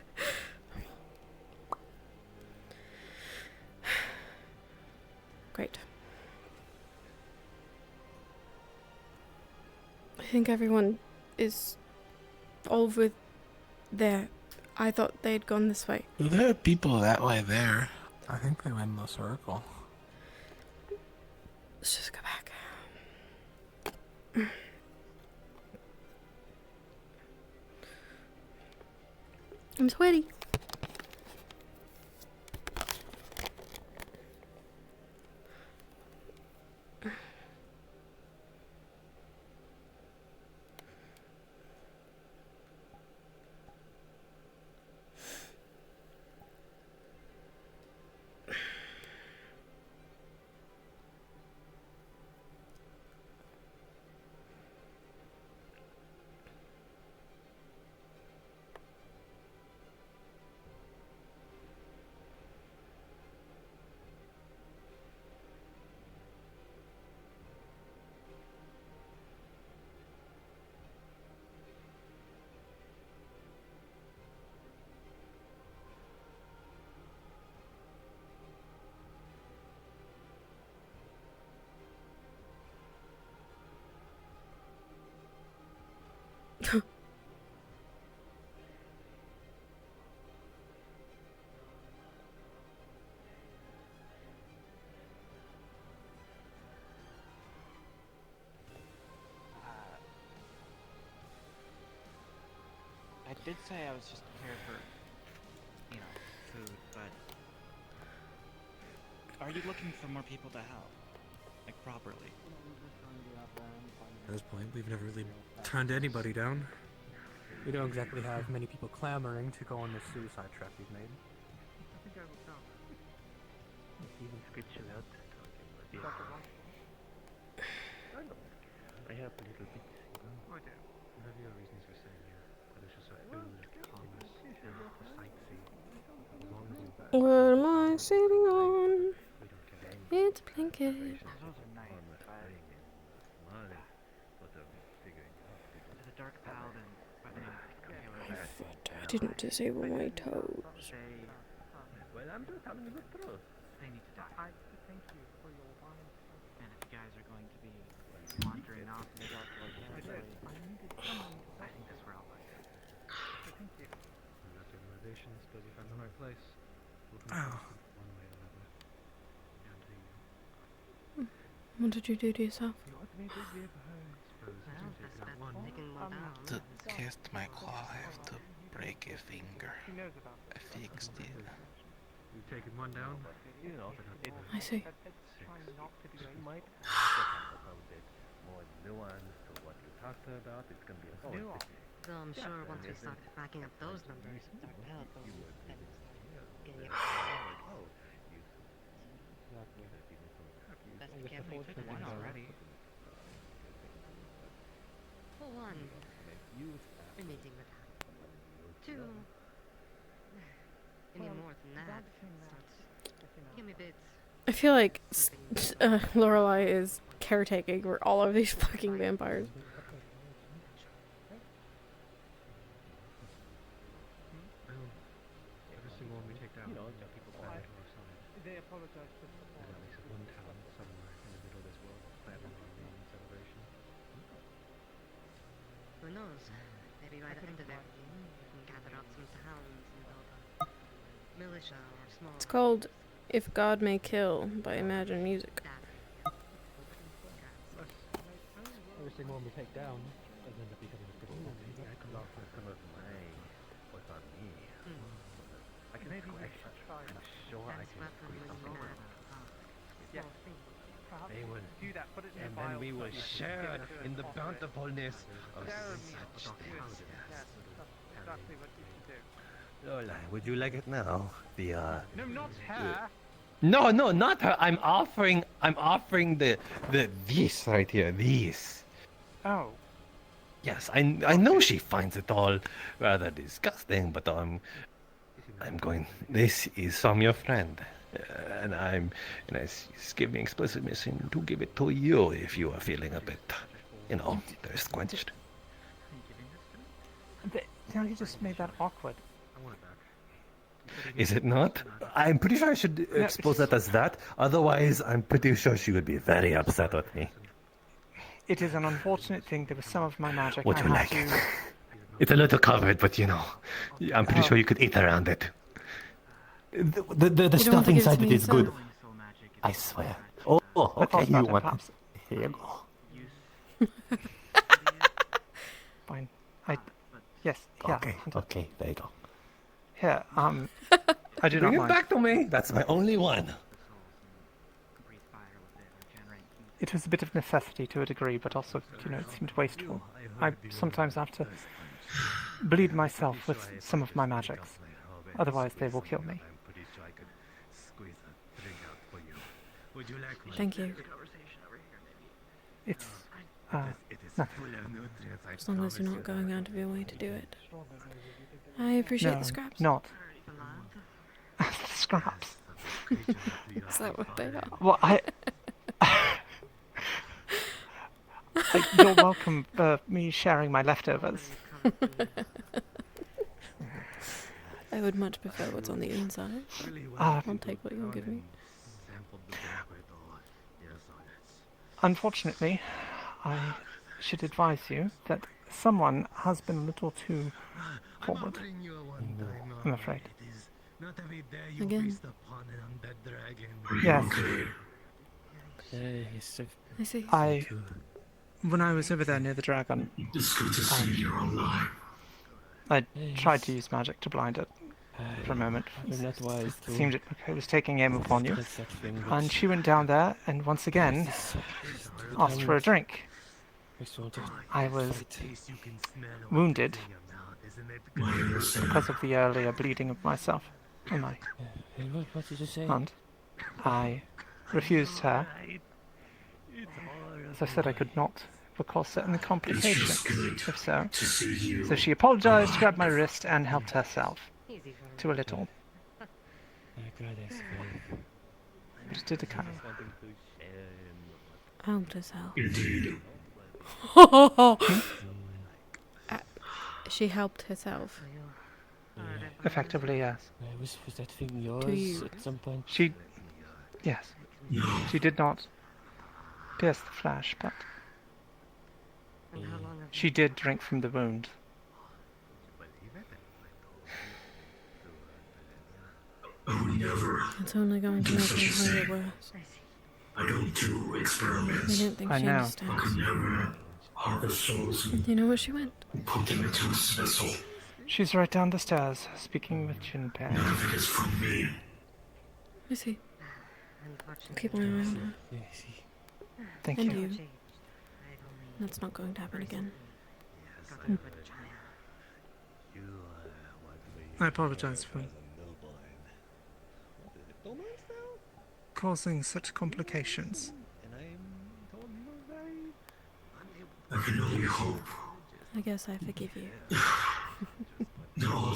Great. I think everyone is over there. I thought they'd gone this way. There are people that way there. I think they went in the circle. Let's just go back. I'm sweaty. I did say I was just here for, food, but are you looking for more people to help? Like, properly? At this point, we've never really turned anybody down. We don't exactly have many people clamoring to go on this suicide trap we've made. Even sketching out. I have a little bit. You have your reasons for saying but it's just a food, commerce, for sightseeing. As long as you What am I sitting on? It's a blanket. Those are nice, the Dark Paladin, I didn't disable my toes. Well, I'm just telling you the truth. They need to die. Thank you for your wine. And if you guys are going to be wandering off in the dark territory, I think that's where I'll like it. Thank you. That's your motivation. Suppose you found the right place. One way or another. Down to you. What did you do to yourself? To cast my claw, I have to break a finger. I fixed it. You've taken one down? I see. More nuance to what you talked about. It's going to be a whole Though I'm sure once we start backing up those numbers, Dark Paladin will start getting it. Best be careful for one already. For one, we're meeting with her. Two, any more than that, give me bits. I feel like Lorelai is caretaking for all of these fucking vampires. Every single one we take down, people back to our side. They apologize for the There's at least one town somewhere in the middle of this world planning on naming celebration. Who knows? Maybe by the end of everything, we can gather up some towns and build a militia or small. It's called If God May Kill by Imagine Music. Every single one we take down doesn't end up becoming a good one. I could offer some of mine. What's on me? I can squeeze. I'm sure I can squeeze some over. Yeah. They will do that, put it in and the then vial we so will you can share give it to in us. the bountifulness of Jeremy, such things. yes, that's exactly what you should do. Lola, would you like it now? No, not her. No, not her. I'm offering the this right here. This. Oh. Yes, I know she finds it all rather disgusting, but I'm going. This is from your friend, and it's giving explicit mission to give it to you if you are feeling a bit, thirst quenched. You just made that awkward. Is it not? I'm pretty sure I should expose that as that. Otherwise, I'm pretty sure she would be very upset with me. It is an unfortunate thing. There was some of my magic. Would I you had like to... it? It's a little covered, but I'm pretty sure you could eat around it. The stuff inside it is good. I swear. Oh, okay, you want it? Here you go. Fine. Yes. Okay, there you go. Here, I do Bring not it mind. back to me. That's my only one. It was a bit of necessity to a degree, but also, it seemed wasteful. I sometimes have to bleed myself with some of my magics. Otherwise, they will kill me. Thank you. It's, nothing. As long as you're not going out of your way to do it. I appreciate the scraps. Not. Scraps. Is that what they are? Well, you're welcome for me sharing my leftovers. I would much prefer what's on the inside. I'll take what you'll give me. Unfortunately, I should advise you that someone has been a little too forward. I'm afraid. Again? Yes. I see. When I was over there near the dragon, I tried to use magic to blind it for a moment. It seemed it was taking aim upon you. And she went down there and once again asked for a drink. I was wounded because of the earlier bleeding of myself in my What did you say? hand. I refused her. As I said, I could not recall certain complications, if so. So she apologized, grabbed my wrist, and helped herself to a little. Just did a kind of... Helped herself. Indeed. She helped herself. Effectively, yes. Was that thing yours at some point? Yes. No. She did not pierce the flesh, but she did drink from the wound. I would never. It's only going to do make such a her hunger thing. worse. I don't do experiments. I don't think I she know. I understands. could never harvest souls Do you know where she went? and put them into a vessel. She's right down the stairs, speaking with Jinpei. Nothing is from me. I see. I'll keep my eye on her. Thank And you. you. That's not going to happen again. I apologize for causing such complications. I can only hope. I guess I forgive you. No,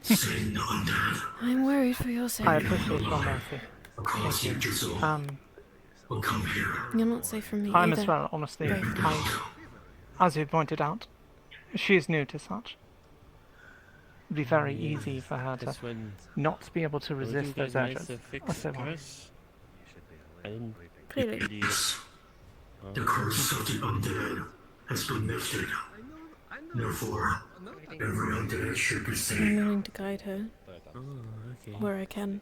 saying no undead. I'm worried for your sake. I appreciate your mercy. Across Thank you. Yggdrasil. Will come here. You're not safe from me I'm either. as well, honestly. Brave. As you pointed out, she is new to such. It'd be very easy for her to not be able to resist those urges. Or so on. Clearly. Yes. The curse of the undead has been lifted. Therefore, every undead should be I'm saved. willing to guide her where I can.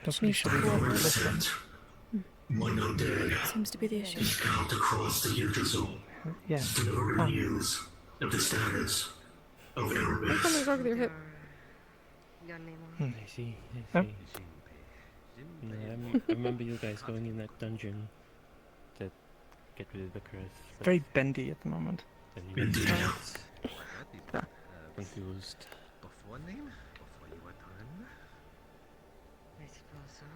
Nobody should be I able to always listen. sent one undead Seems to be the issue. to scout across the Yggdrasil. Yes. Deliver news of the status of What Erebus. kind of wrong with your hip? I see. Oh. No, I remember you guys going in that dungeon to get rid of the curse. but Very bendy at the moment. then you Indeed. got confused. I suppose so.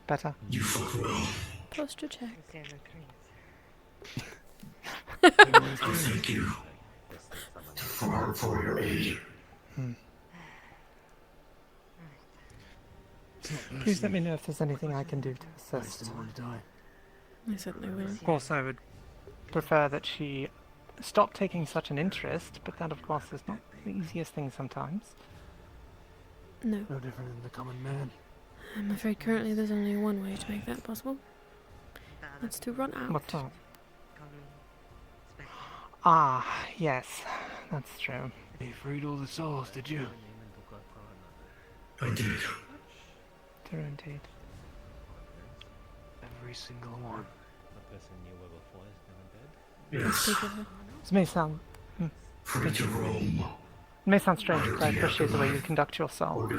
Better. You fought well. Posture check. Stand the crease. I thank you for your aid. Please let me know if there's anything I can do to assist. I certainly will. Of course, I would prefer that she stop taking such an interest, but that, of course, is not the easiest thing sometimes. No. No different than the common man. I'm afraid currently there's only one way to make that possible. That's to run out. What's that? Ah, yes, that's true. You freed all the souls, did you? I did. True indeed. Every single one. The person you were before is now dead. Yes. Speak of her. This may sound free to roam. It may sound strange, but I appreciate the way you conduct yourself.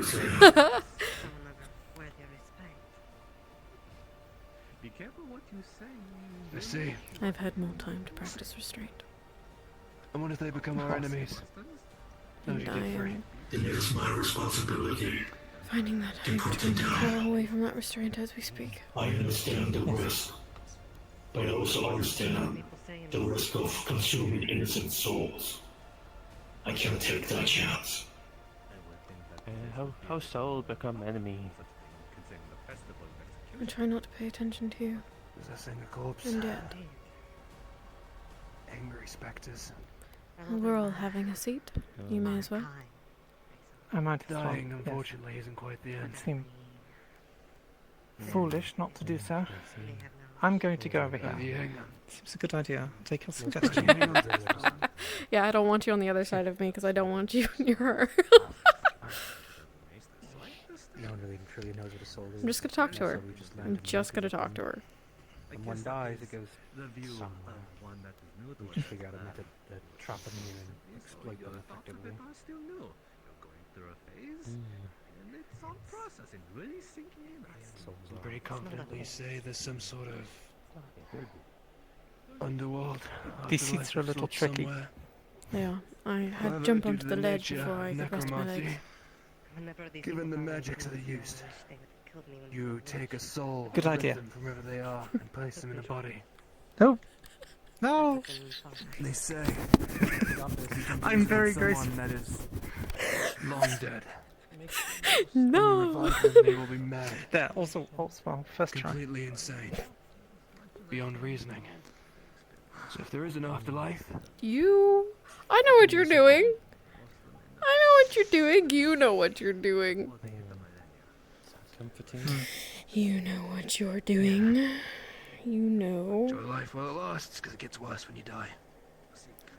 Be careful what you say. I see. I've had more time to practice restraint. And what if they become our enemies? And I am Then it is my responsibility. finding that I'm trying to claw away from that restraint as we speak. I understand the risk, but I also understand the risk of consuming innocent souls. I can't take that chance. How souls become enemies? I try not to pay attention to you. Possessing a corpse. And yet, Angry specters. we're all having a seat. You may as well. I might Dying, unfortunately, isn't quite the end. It seemed foolish not to do so. I'm going to go over here. Seems a good idea. Take your suggestion. Yeah, I don't want you on the other side of me because I don't want you near her. No one really truly knows what a soul is. I'm just gonna talk to her. So we just learn I'm to just gonna manipulate talk to them. her. When one dies, it goes somewhere. We just figure out a method to trap them in and exploit them effectively. Souls You are- pretty confidently say there's some sort of underworld. These seats are a little tricky. Yeah, I had However, to jump due onto to the the ledge nature before I of could rest my legs. necromancy, given the magics that are used, you take a soul, Good rip idea. them from wherever they are, and place them in a body. No. No. They say I'm very someone that is long dead. No. When you revive them, they will be mad. There, also well, first try. Completely insane. Beyond reasoning. So if there is an afterlife, I know what you're doing. I know what you're doing. You know what you're doing. You know what you're doing. You know. enjoy life while it lasts, because it gets worse when you die.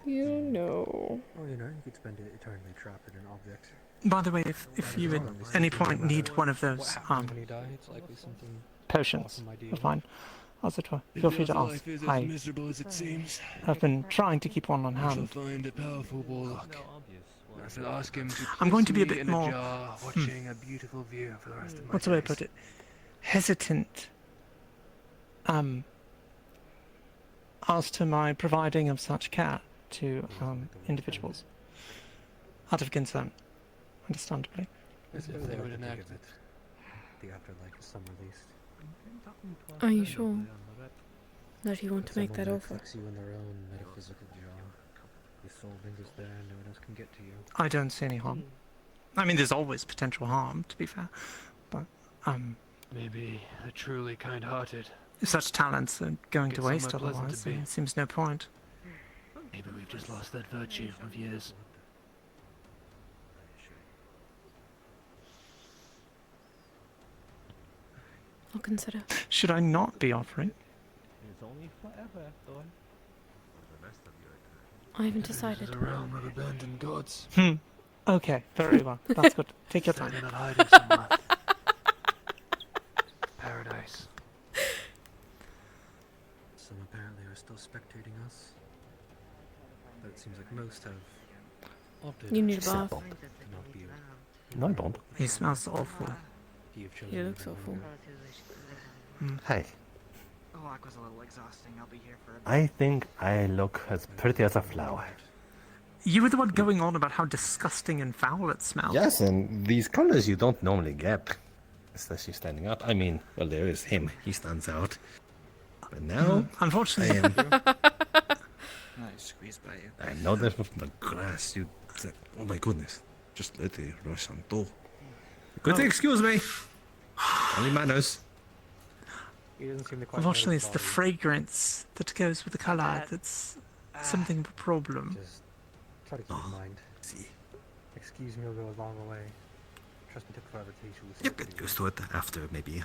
You know. Oh, you know, you could spend it eternally trapped in an object. By the way, if you at any point need one of those when you die, it's likely something potions awesome idea. of mine, as it were, If feel the free to ask. afterlife is as I miserable as it seems, have been trying to keep one on I shall hand. find a powerful warlock. I shall ask him to I'm going to be a place bit me in more, a jar, watching a beautiful view for the rest of my what's the way to days. put it? Hesitant. As to my providing of such care to individuals, out of concern, understandably. As if they would enact it. The afterlife is some released. Are you sure that you want to make that Someone offer? reflects you in their own metaphysical jar. Your soul lingers there, no one else can get to you. I don't see any harm. I mean, there's always potential harm, to be fair, but Maybe the truly kind-hearted. such talents are going Get to waste somewhere pleasant otherwise. to be. It seems no point. Maybe we've just lost that virtue of years. I'll consider. Should I not be offering? It's only forever, though. I haven't This decided. is a realm of abandoned gods. Okay, very well. That's good. Take your time. They're not hiding somewhere. Paradise. Some apparently are still spectating us. But it seems like most have opted You need a to bath. not be. No, I don't. He smells awful. You've chosen He looks the awful. wrong Hey, The walk was a little exhausting. I'll be here for a bit. I think I look as pretty as a flower. You were the one going on about how disgusting and foul it smells. Yes, and these colors you don't normally get, especially standing up. I mean, well, there is him. He stands out. But now, Unfortunately. I am. I squeezed by you. I know that from the grass. You said, oh my goodness, just let it rush on door. Good thing, excuse me. Only manners. He doesn't seem to quite Unfortunately, know it's his the body. fragrance that goes with the colour that's something of a problem. Just try to keep in mind. See, Excuse me, will go a long way. Trust me, took forever to teach you. you get used to it after maybe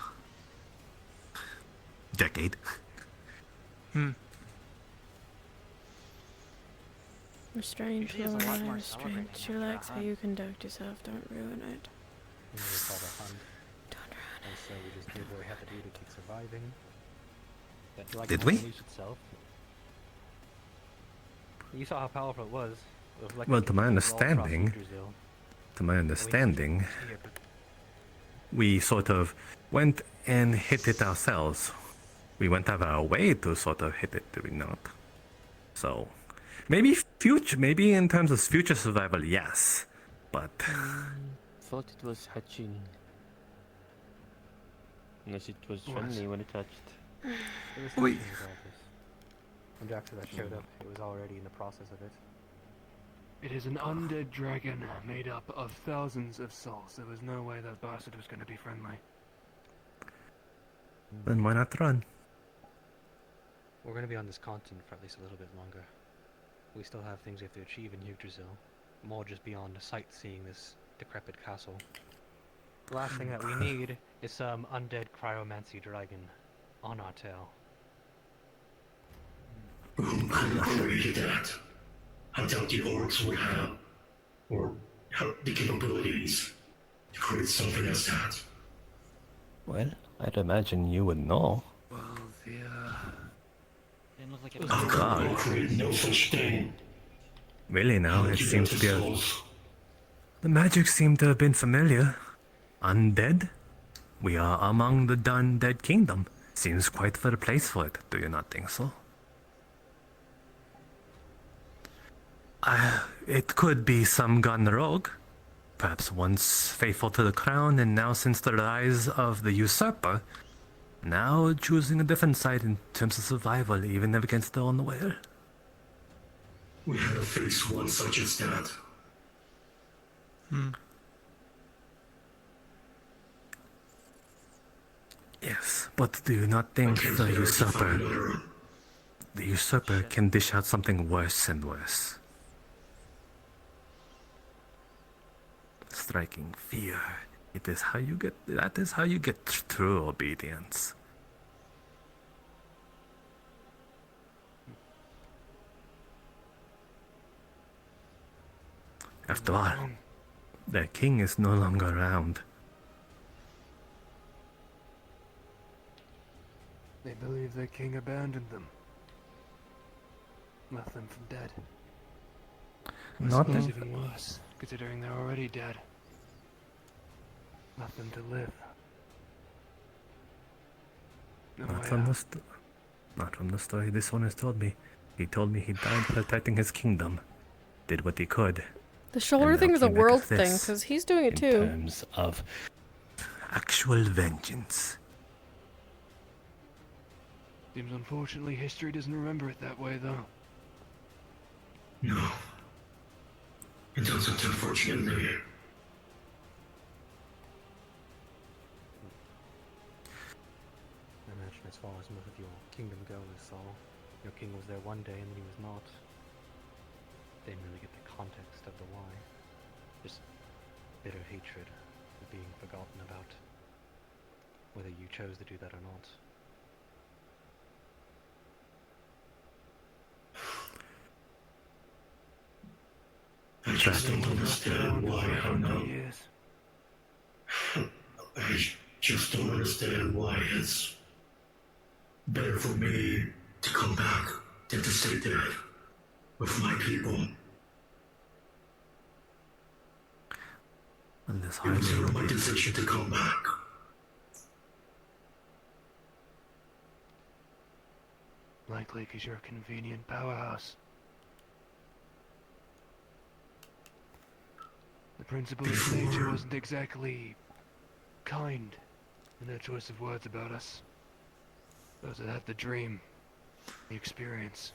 a decade. Restraint, Usually it's a lot Lorelei, more restraint. celebrating She after a likes how hunt. you conduct yourself. Don't ruin it. We never called a hunt. Don't ruin And so we just did what we had to do to keep surviving. That, like, Did the we? unleash itself. You saw how powerful it was. like Well, to my we all crossed understanding, Yggdrasil. we sort of went and hit it ourselves. We went out of our way to sort of hit it, did we not? So, maybe in terms of future survival, yes. But... Thought it was hatching. Unless it was friendly when it touched. It was hatching regardless. When Jaxavet showed up, it was already in the process of it. It is an undead dragon made up of thousands of souls. There was no way that bastard was going to be friendly. Then why not run? We're going to be on this continent for at least a little bit longer. We still have things we have to achieve in Yggdrasil. More just beyond sightseeing this decrepit castle. The last thing that we need is some undead cryomancy dragon on our tail. Who could have created that? I doubt the orcs would have, or have the capabilities to create something as that. Well, I'd imagine you would know. Well, Didn't look like it I God. could create no such thing. Really now, How it did you seems get to be the a... souls? The magic seemed to have been familiar. Undead? We are among the undead kingdom. Seems quite the place for it, do you not think so? It could be some gone rogue. Perhaps once faithful to the crown, and now since the rise of the usurper, now choosing a different side in terms of survival, even if against their own will. We had to face one such as that. Yes, but do you not think the usurper can dish out something worse and worse? Striking fear. That is how you get true obedience. After all, their king is no longer around. they believe their king abandoned them. Left them for dead. I suppose even worse, considering they're already dead. Left them to live. No Not way from out. not from the story this one has told me. He told me he died protecting his kingdom. Did what he could. The shoulder thing is a world thing, because he's doing it too. In terms of actual vengeance. Seems unfortunately history doesn't remember it that way, though. No. It doesn't, unfortunately. I imagine as far as most of your kingdom goes, Saul, your king was there one day and then he was not. Didn't really get the context of the why. Just bitter hatred of being forgotten about. Whether you chose to do that or not. I just don't understand why I'm not. I just don't understand why it's better for me to come back than to stay dead with my people. And this It was never my decision to come back. Likely because you're a convenient powerhouse. The principle of nature wasn't exactly kind in their choice of words about us. Those that had the dream, the experience.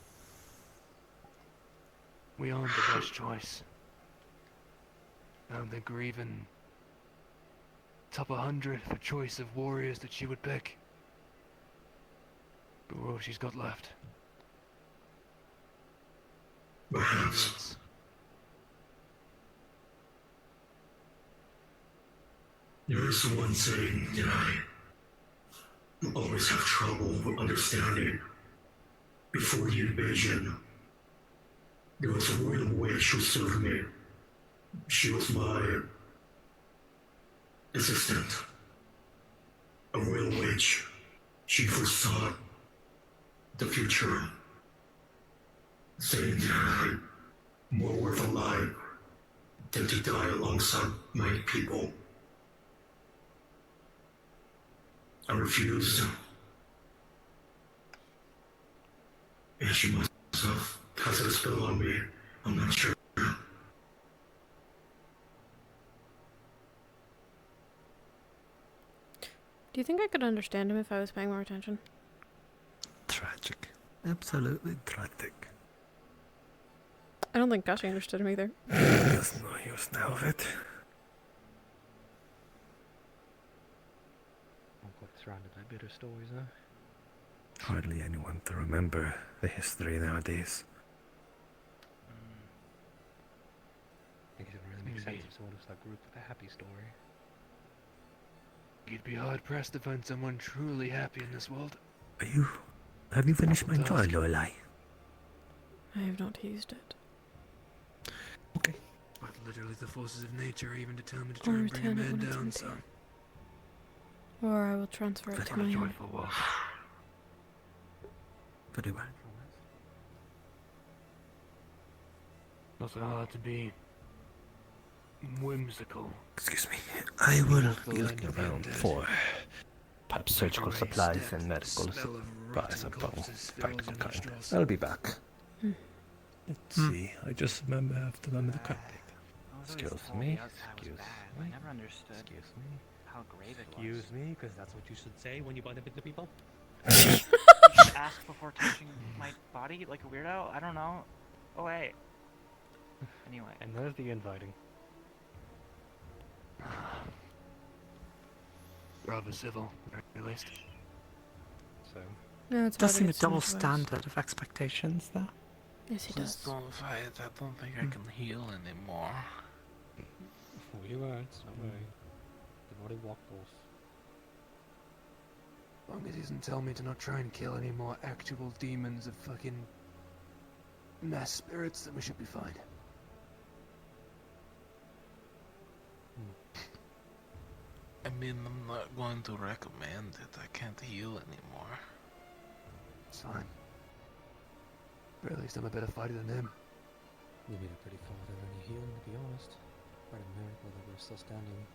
We aren't the best choice. I don't think we're even top 100 for choice of warriors that she would pick. But we're all she's got left. Perhaps. There is one thing that I always have trouble with understanding. Before the invasion, there was a royal witch who served me. She was my assistant. A royal witch. She foresaw the future, saying that more worth alive than to die alongside my people. I refused. And she must have cast a spell on me. I'm not sure. Do you think I could understand him if I was paying more attention? Tragic. Absolutely tragic. I don't think Kashi understood him either. There's no use now of it. I'm quite surrounded by bitter stories now. Hardly anyone to remember the history nowadays. I think it doesn't really make sense if someone was that group with a happy story. You'd be hard pressed to find someone truly happy in this world. Have you finished my toy, Lorelai? I have not used it. Okay. But literally the forces of nature are even determined to try and bring a man down, so... Or I will transfer it to my own. Joyful walk. Very well. Not allowed to be whimsical. Excuse me. I will be looking around for perhaps surgical supplies and medical supplies of practical kind. I'll be back. Let's see. I just have to remember the correct date. Excuse me. Excuse I me. never understood Excuse me. how grave it was. Excuse me, because that's what you should say when you bump into people. You should ask before touching my body like a weirdo? I don't know. Oh, wait. Anyway. And there's the inviting. Rather civil, at least. So. No, it's Does hard to seem a get double some advice. standard of expectations there. Yes, he does. Don't fight. I don't think I can heal anymore. We won't, don't worry. They've already walked off. As long as he doesn't tell me to not try and kill any more actual demons of fucking mass spirits, then we should be fine. I mean, I'm not going to recommend it. I can't heal anymore. It's fine. Or at least I'm a better fighter than him. We made it pretty far without any healing, to be honest. Quite a miracle that we're still standing.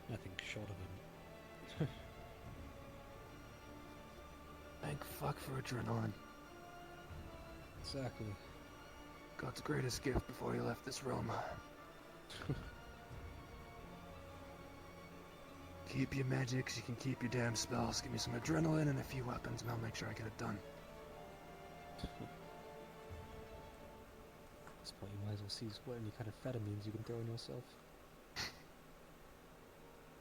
Nothing short of him. Thank fuck for adrenaline. Exactly. God's greatest gift before he left this realm. Keep your magics, you can keep your damn spells. Give me some adrenaline and a few weapons and I'll make sure I get it done. At this point, you might as well seize what any kind of amphetamines you can throw in yourself.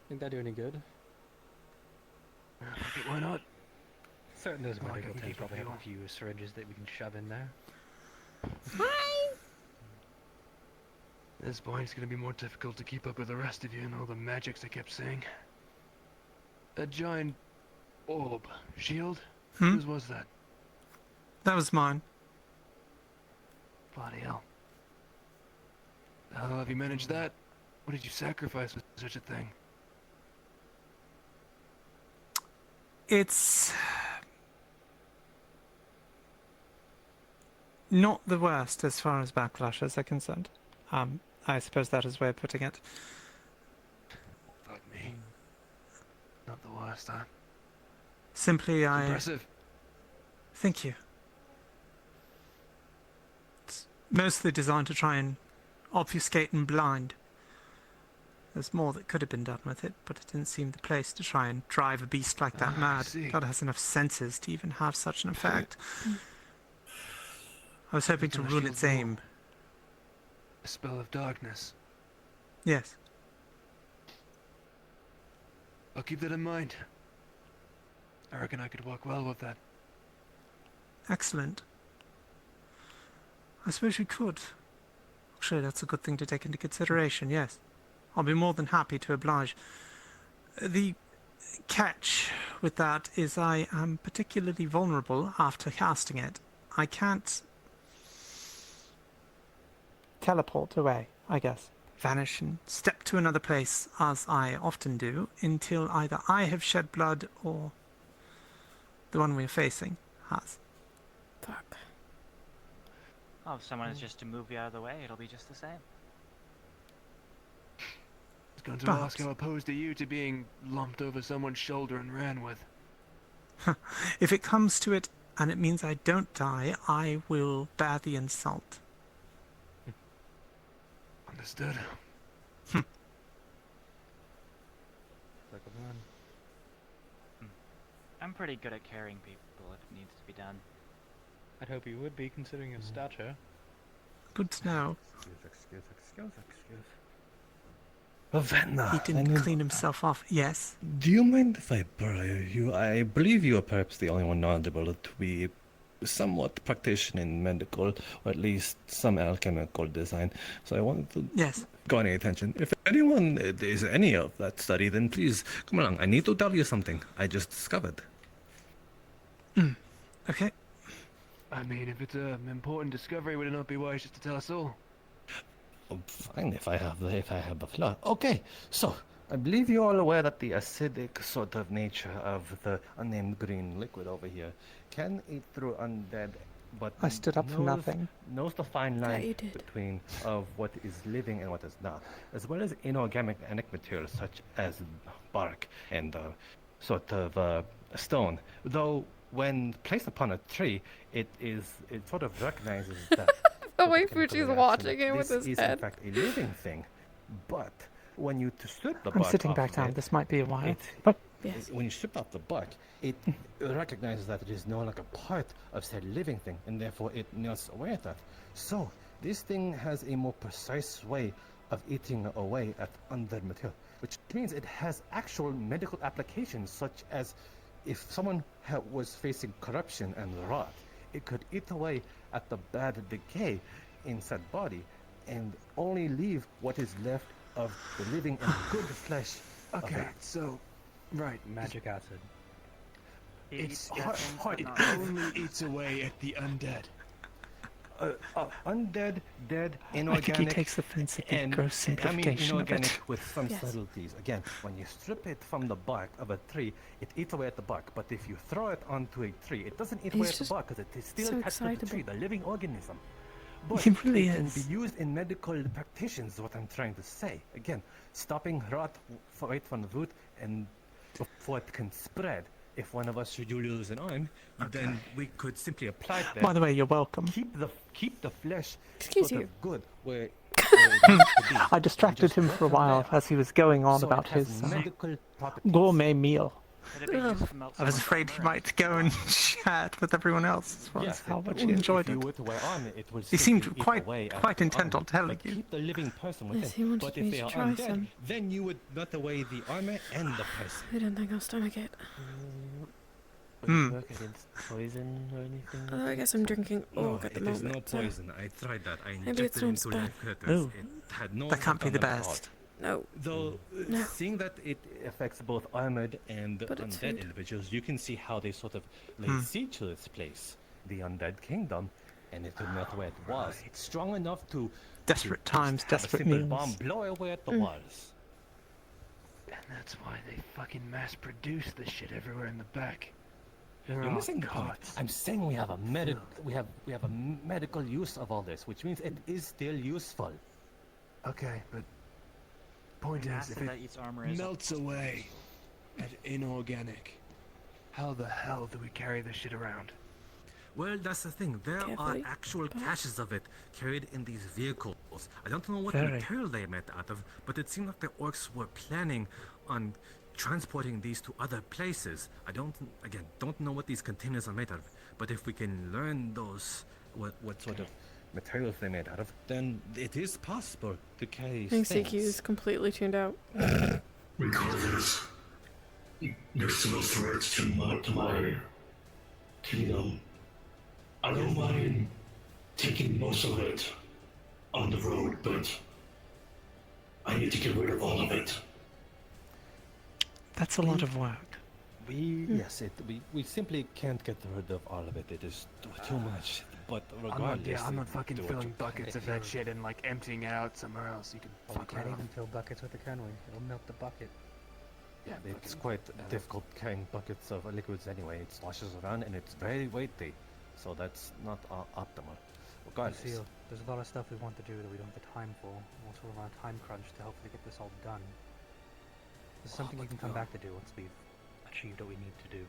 Think that do any good? Why not? Certain those Well, I medical can things keep probably up have a few syringes that we can shove in there. At this point, it's gonna be more difficult to keep up with the rest of you and all the magics I kept saying. That giant orb shield? Whose was that? That was mine. Bloody hell. How have you managed that? What did you sacrifice for such a thing? It's not the worst as far as backlashes are concerned. I suppose that is a way of putting it. Fuck me. Not the worst, huh? Simply, Impressive. Thank you. It's mostly designed to try and obfuscate and blind. There's more that could have been done with it, but it didn't seem the place to try and drive a beast like that mad. God has enough senses to even have such an effect. I was hoping to ruin its aim. A spell of darkness. Yes. I'll keep that in mind. I reckon I could work well with that. Excellent. I suppose we could. Actually, that's a good thing to take into consideration, yes. I'll be more than happy to oblige. The catch with that is I am particularly vulnerable after casting it. I can't teleport away, I guess. Vanish and step to another place, as I often do, until either I have shed blood or the one we're facing has. Fuck. Oh, if someone is just to move you out of the way, it'll be just the same. I was going to But- ask how opposed are you to being lumped over someone's shoulder and ran with? If it comes to it and it means I don't die, I will bear the insult. Understood. Like a man. I'm pretty good at carrying people if it needs to be done. I'd hope you would be, considering your stature. Good to know. Excuse. Ravenna, He didn't clean himself off. Yes. do you mind if I borrow you? I believe you are perhaps the only one knowledgeable to be somewhat practitioner in medical, or at least some alchemical design. So I wanted to Yes. go any attention. If anyone is any of that study, then please come along. I need to tell you something I just discovered. Okay. I mean, if it's an important discovery, would it not be wise just to tell us all? Oh, fine, if I have the floor. Okay, so I believe you're all aware that the acidic sort of nature of the unnamed green liquid over here can eat through undead, but I stood up for nothing. knows the fine Yeah, line you did. between of what is living and what is not, as well as inorganic materials such as bark and sort of stone. Though when placed upon a tree, it sort of recognizes that. The way chemical Fuji's reaction, watching it with this his is head. in fact a living thing, but when you strip the I'm bark sitting off back of down. it, This might be a while. it, But Yes. when you strip off the bark, it recognizes that it is no longer part of said living thing, and therefore it not aware of that. So this thing has a more precise way of eating away at undead material, which means it has actual medical applications, such as if someone was facing corruption and rot, it could eat away at the bad decay in said body and only leave what is left of the living and good flesh. of Okay, it. so, right, Magic acid. it's dead things, but it not only eats away at the undead. Undead, dead, I inorganic. think he takes offense at the and gross simplification of inorganic it. with some Yes. subtleties. Again, when you strip it from the bark of a tree, it eats away at the bark. But if you throw it onto a tree, it doesn't eat He's away at the just bark because it is still so attached to the tree, excitable. the living organism. But He really it can is. be used in medical practitioners, is what I'm trying to say. Again, stopping rot right from the root and before it can spread. If one of us should lose an arm, then we could simply apply that. By the way, you're welcome. Keep the flesh Excuse sort you. of good where it needs to be. I distracted Just him work for a from while there. as he was going on So it about has his medical properties. gourmet meal. Could it be used to melt I was someone's afraid he armor? might go and chat with everyone else as far as Yes, how it- much he if enjoyed you it. were to wear armor, it will He seemed simply eat quite away at quite the intent armor, on telling but you. keep the living person Yes, within. he wanted But me if they to are try undead, some. then you would melt away the armor and the person. I don't think I'll stomach it. Would it work against poison or anything? Although I guess I'm drinking orc at the it is moment. no so poison. I tried that. I maybe it's injected not into as bad. live critters. Ooh, It had no that can't effect be on the them at all. best. No. Though, No. seeing that it affects both armored and But it's undead food. individuals, you can see how they sort of lay siege to this place, the undead kingdom, and it could melt away at walls. It's strong enough to Desperate to times, just have desperate a simple meals. bomb blow away at the Mm. walls. And that's why they fucking mass produce this shit everywhere in the back. You're Oh, missing the point. God. I'm saying we have a medical use of all this, which means it is still useful. Okay, but point The is, acid if that it eats armor is melts away at inorganic, how the hell do we carry this shit around? Well, that's the thing. There Carefully, are actual perhaps. caches of it carried in these vehicles. I don't know what Very. material they made out of, but it seemed like the orcs were planning on transporting these to other places. I don't know what these containers are made out of, but if we can learn those, what sort of materials they made out of, then it is possible to carry I think things. CQ is completely tuned out. Regardless, there's still a threat to my kingdom. I don't mind taking most of it on the road, but I need to get rid of all of it. That's a lot of work. We simply can't get rid of all of it. It is too much. But regardless, I'm not fucking do what filling you- buckets of that shit and like emptying it out somewhere else. You can Oh, we fuck can't right off. even fill buckets with it, can we? It'll melt the bucket. Yeah, it's quite difficult carrying buckets of liquids anyway. It sloshes around and it's very weighty, so that's not optimal. Regardless. Lucille, there's a lot of stuff we want to do that we don't have the time for. Also, we're on a time crunch to hopefully get this all done. This is something you can come back to do once we've achieved what we need to do.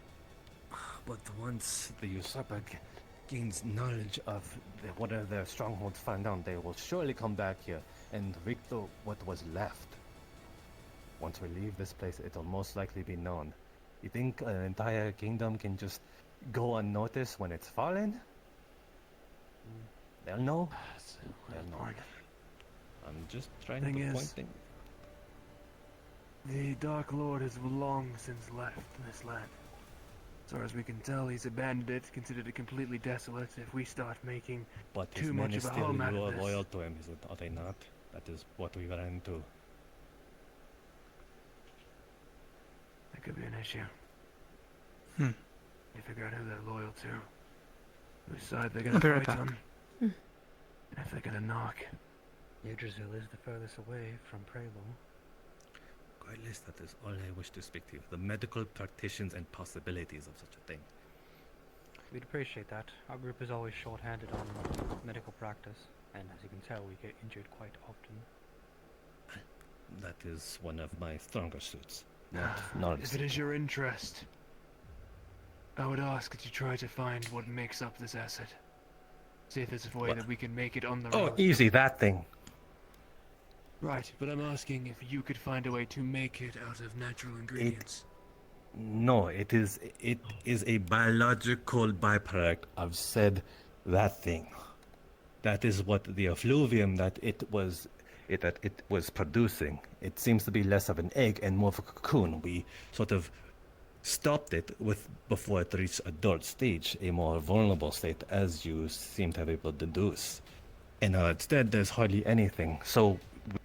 But once the usurper gains knowledge of whatever their strongholds find out, they will surely come back here and wreak what was left. Once we leave this place, it'll most likely be known. You think an entire kingdom can just go unnoticed when it's fallen? They'll know. They'll know. I'm just trying to point things. The Dark Lord has long since left this land. As far as we can tell, he's abandoned it, considered it completely desolate. If we start making too much of a home out of this, loyal to him, are they not? That is what we ran into. that could be an issue. Hmm. You figure out who they're loyal to, whose side they're gonna fight on, and if they're gonna knock. Yggdrasil is the furthest away from Prelo. Regardless, that is all I wish to speak to you. The medical practitioners and possibilities of such a thing. We'd appreciate that. Our group is always short-handed on medical practice, and as you can tell, we get injured quite often. That is one of my stronger suits. Not If it is your interest, I would ask that you try to find what makes up this asset. See if there's a way that we can make it on the road. Oh, easy, that thing. Right, but I'm asking if you could find a way to make it out of natural ingredients. No, it is a biological byproduct of said that thing. That is what the effluvium that it was producing. It seems to be less of an egg and more of a cocoon. We sort of stopped it before it reached adult stage, a more vulnerable state, as you seem to have able to deduce. And instead, there's hardly anything. So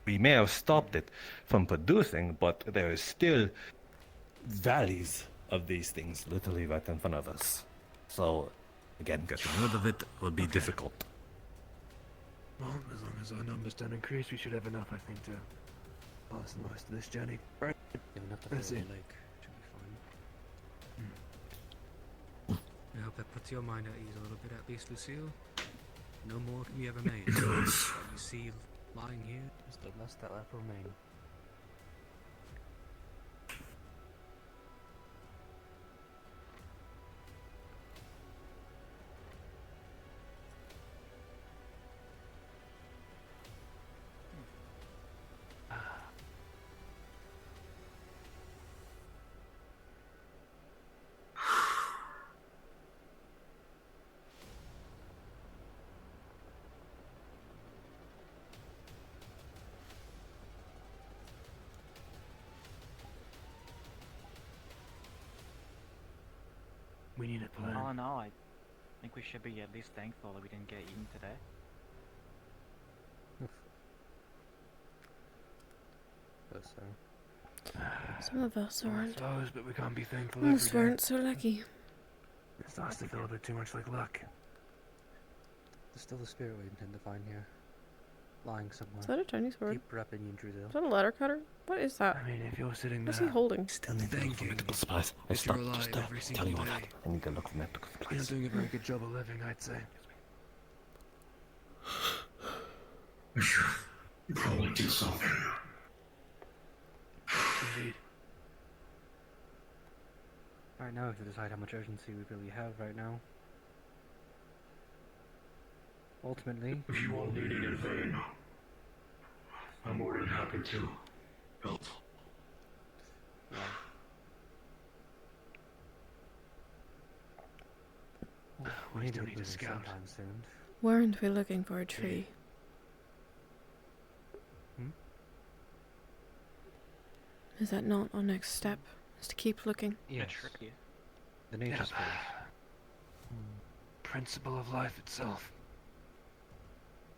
we may have stopped it from producing, but there is still valleys of these things literally right in front of us. So, again, getting rid of it will be difficult. Well, as long as our numbers don't increase, we should have enough, I think, to pass the most of this journey. Right? Enough to That's fill it. the lake. Should be fine. I hope that puts your mind at ease a little bit, at least, Lucille. No more can be ever made. It does. What you see lying here is the lust that left remain. We need a plan. All in all, I think we should be at least thankful that we didn't get eaten today. Some of us aren't. I suppose, but we can't be thankful Most every day. weren't so lucky. It starts to feel a bit too much like luck. There's still the spirit we intend to find here. Lying somewhere. Is that a Chinese word? Deep up in Yggdrasil. Is that a letter cutter? What is that? I mean, if you're sitting there, What's he holding? Still need to look for medical supplies. I that you're stopped alive just to every tell you single all that. day, I need to look for medical you're supplies. doing a very good job of living, I'd say. You probably do something. Indeed. Right now, we have to decide how much urgency we really have right now. Ultimately, If you all need anything, I'm more than happy to help. we need to need to move scout. sometime soon. Weren't we looking for a tree? Is that not our next step? Is to keep looking? Yes. Tree. The nature space. Principle of life itself.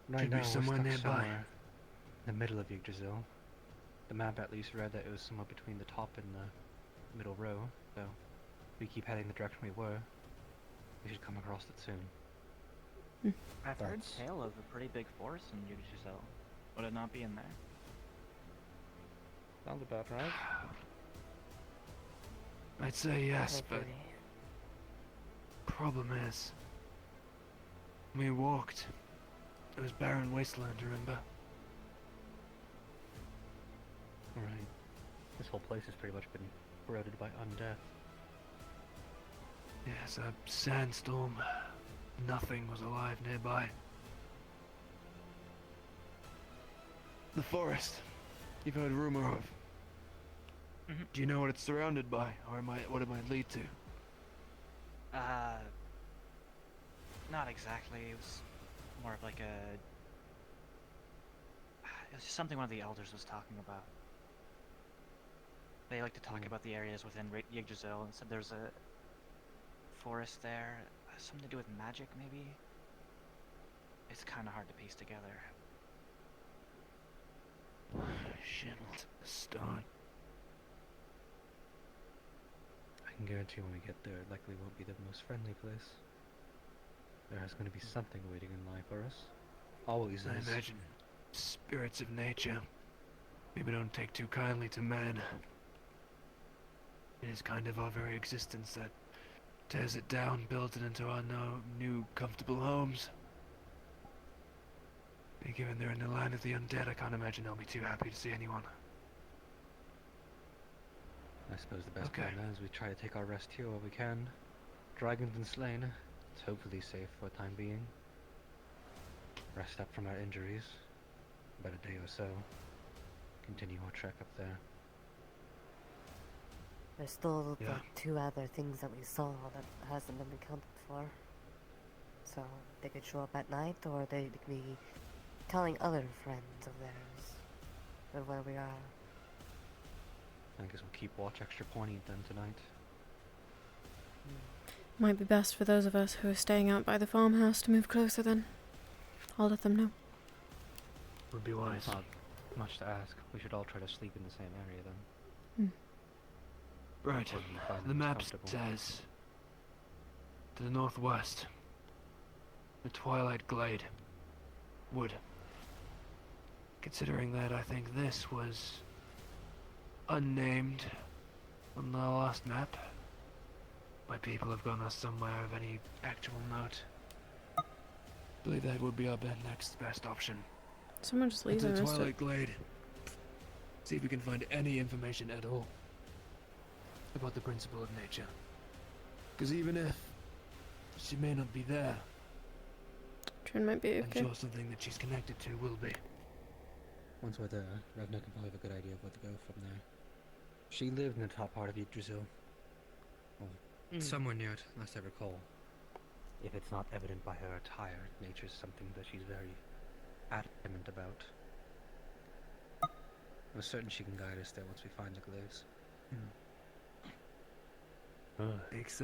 Right Should be now, we're somewhere stuck nearby. somewhere in the middle of Yggdrasil. The map at least read that it was somewhere between the top and the middle row, so if we keep heading the direction we were, we should come across it soon. I've heard tale of a pretty big forest in Yggdrasil. Would it not be in there? Sounds about right. I'd say yes, but Maybe. problem is, we walked. It was barren wasteland, remember? Right. This whole place has pretty much been corroded by undeath. Yes, a sandstorm. Nothing was alive nearby. The forest. You've heard rumor of. Do you know what it's surrounded by, or what it might lead to? Not exactly. It was more of like a. It was just something one of the elders was talking about. They like to talk about the areas within Yggdrasil and said there's a forest there. Something to do with magic, maybe? It's kind of hard to piece together. Shit, what's a stone? I can guarantee when we get there, it likely won't be the most friendly place. There is going to be something waiting in line for us. Always I is. imagine spirits of nature maybe don't take too kindly to man. It is kind of our very existence that tears it down, builds it into our new comfortable homes. And given they're in the land of the undead, I can't imagine they'll be too happy to see anyone. I suppose the best plan now is we try to take our rest here while we can. Dragons been slain. It's hopefully safe for the time being. Rest up from our injuries. About a day or so. Continue our trek up there. There's still the 2 other things that we saw that hasn't been accounted for. So they could show up at night, or they could be telling other friends of theirs of where we are. I guess we'll keep watch extra poignant then tonight. Might be best for those of us who are staying out by the farmhouse to move closer then. I'll let them know. Would be wise. Not much to ask. We should all try to sleep in the same area then. Right. The map says to the northwest, the Twilight Glade. Wood. Considering that, I think this was unnamed on the last map. My people have gone us somewhere of any actual note. I believe that would be our next best option. Someone just leave the the rest Twilight of Glade. See if we can find any information at all about the principle of nature. Because even if she may not be there, Trin might be okay. I'm sure something that she's connected to will be. Once we're there, Revna can probably have a good idea of where to go from there. She lived in the top part of Yggdrasil. Well, somewhere near it, last I recall. If it's not evident by her attire, nature's something that she's very adamant about. I'm certain she can guide us there once we find the glades. Takes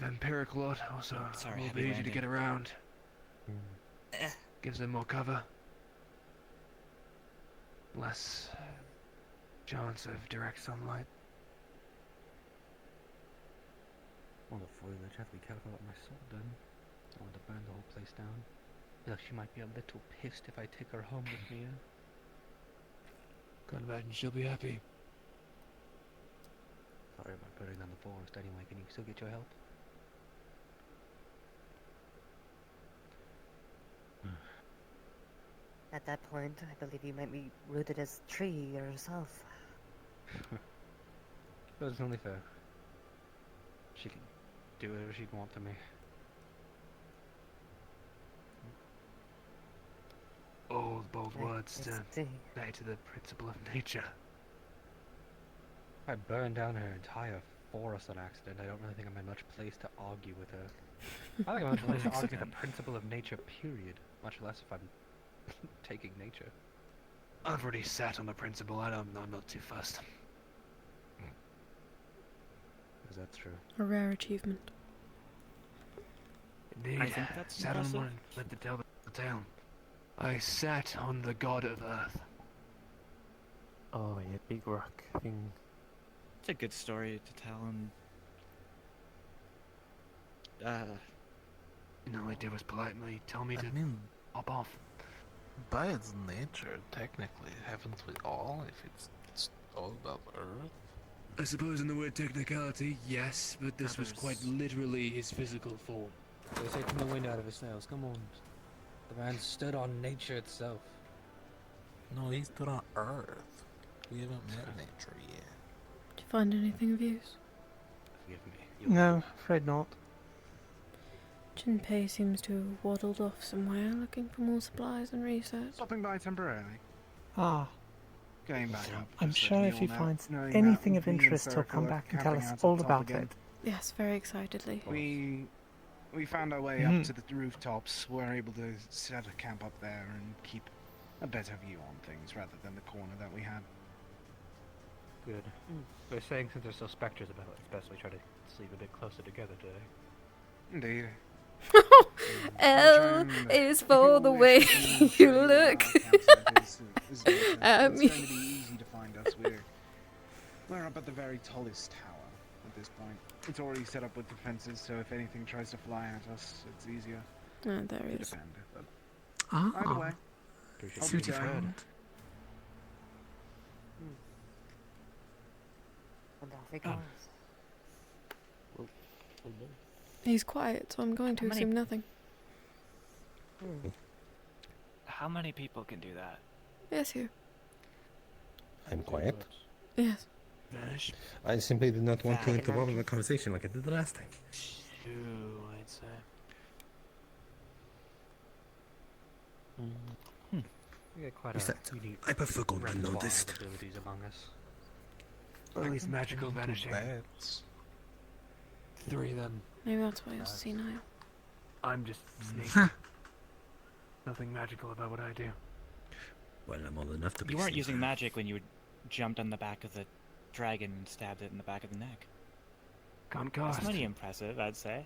vampiric lot also Sorry, a little heavy bit easier to landing. get around. Gives them more cover. Less chance of direct sunlight. Well, the foliage, have to be careful about my sword then. I want to burn the whole place down. I feel like she might be a little pissed if I take her home with me. Can't imagine she'll be happy. Sorry about burning down the forest anyway, can you still get your help? At that point, I believe you might be rooted as a tree yourself. But it's only fair. She can do whatever she'd want to me. Old, bold words to see. say to the principle of nature. If I burn down her entire forest on accident, I don't really think I'm in much place to argue with her. I think I'm in much place to argue the principle of nature, period. Much less if I'm taking nature. I've already sat on the principle, I'm not too fussed. Is that true? A rare achievement. Indeed. I think that's sat on impressive. one and let the tale the tale. I sat on the god of earth. Oh yeah, big rock thing. It's a good story to tell, and And all I did was politely tell me to hop off. By its nature, technically, haven't we all? If it's all about Earth, I suppose in the word technicality, yes, but this was quite literally his physical form. They're taking the wind out of his sails. Come on. The man stood on nature itself. No, he stood on Earth. We haven't met nature yet. Did you find anything of use? Forgive me. No, afraid not. Jinpei seems to have waddled off somewhere, looking for more supplies and research. Stopping by temporarily. Ah, Going back up. I'm just sure letting if you he all know, finds knowing that anything of me and interest, he'll Circle come are back and tell camping us out all at the top about again. it. Yes, very excitedly. We found our way up to the rooftops. We're able to set a camp up there and keep a better view on things rather than the corner that we had. Good. They're saying since there's still specters about, it's best we try to sleep a bit closer together today. Indeed. L is for the way you look at me. It's going to be easy to find us. We're up at the very tallest tower at this point. It's already set up with defenses, so if anything tries to fly at us, it's easier There to he is. defend. But Ah, either way, Appreciate see what you you heard. found. And off he goes. He's quiet, so I'm going to How many- assume nothing. How many people can do that? Yes, you. I'm quiet. Yes. Vanish. I simply did not want to Second interrupt monkey. the conversation like I did the last time. 2, I'd say. We get quite Besides, a unique I prefer going repertoire of unnoticed. abilities among us. Or at least magical vanishing. Bats. 3 then. Maybe that's why you're senile. I'm just sneaky. Nothing magical about what I do. Well, I'm old enough to be You weren't seen. using magic when you jumped on the back of the dragon and stabbed it in the back of the neck. Can't That's cast. pretty impressive, I'd say.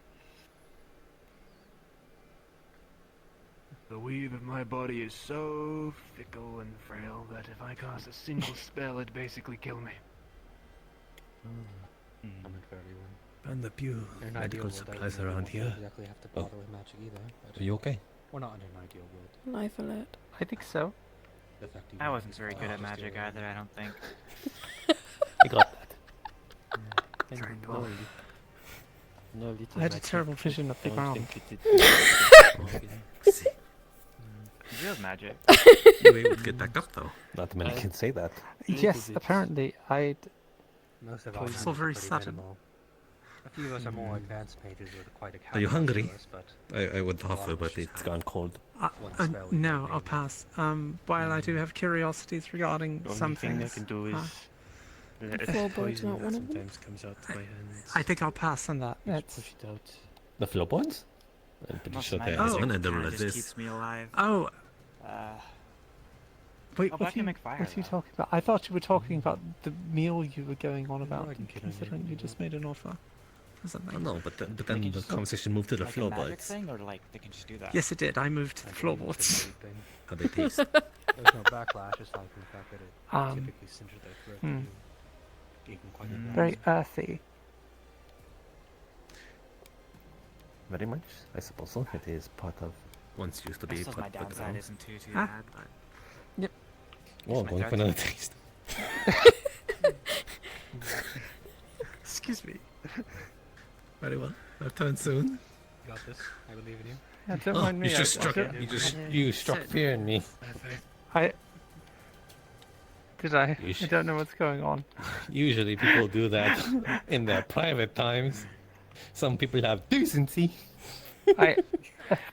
The weave of my body is so fickle and frail that if I cast a single spell, it'd basically kill me. I'm in fairly one. And the few In an medical ideal world, I supplies wouldn't around even here. exactly have to bother with magic either. But Are you okay? we're not in an ideal world. Life alert. I think so. The fact I wasn't very good at magic either, I don't think. I got that. Trained well. I had a terrible vision of the ground. Real magic. You were able to get back up though. Not many can say that. Yes, apparently I'd. Most of But our it's hands all are very pretty sudden. minimal. A few of us are more advanced mages with quite a Are you hungry? calculus, but I would a lot offer, of but it's just it's kind gone cold. one spell we No, can I'll do. pass. While I do have curiosities regarding The some only thing I things, can do is let Floorboard's poison not that one of them? sometimes comes out my hands. I think I'll pass on that. Just That's. push it out. The floorboards? I'm pretty Most sure of they my are magic one and kinda like just this. keeps me alive. Oh, wait, Oh, but I what are can you, make fire, what are you though. talking about? I thought you were talking about the meal you were going on about, I can kill considering anything you you just want. made an offer. Or Oh, something. no, but then They can the just- conversation moved to the Like a magic floorboards. thing, or like they can just do that? Yes, it did. I moved to the I believe it's a floorboards. great thing. How they taste. There's no backlash aside from the fact that it typically singes their throat hmm. and gave them quite a Very earthy. Very much, I suppose so. It is part of once used to I be suppose part my of the downside ground. isn't too Huh? bad, but Yep. Oh, my going for throat another tonight. taste. Excuse me. Very well. Our turn soon. You got this. I believe in you. Yeah, don't Oh, mind me. you just struck. don't- You struck fear in me. I. Did I? You I sh- don't know what's going on. Usually people do that in their private times. Some people have decency. I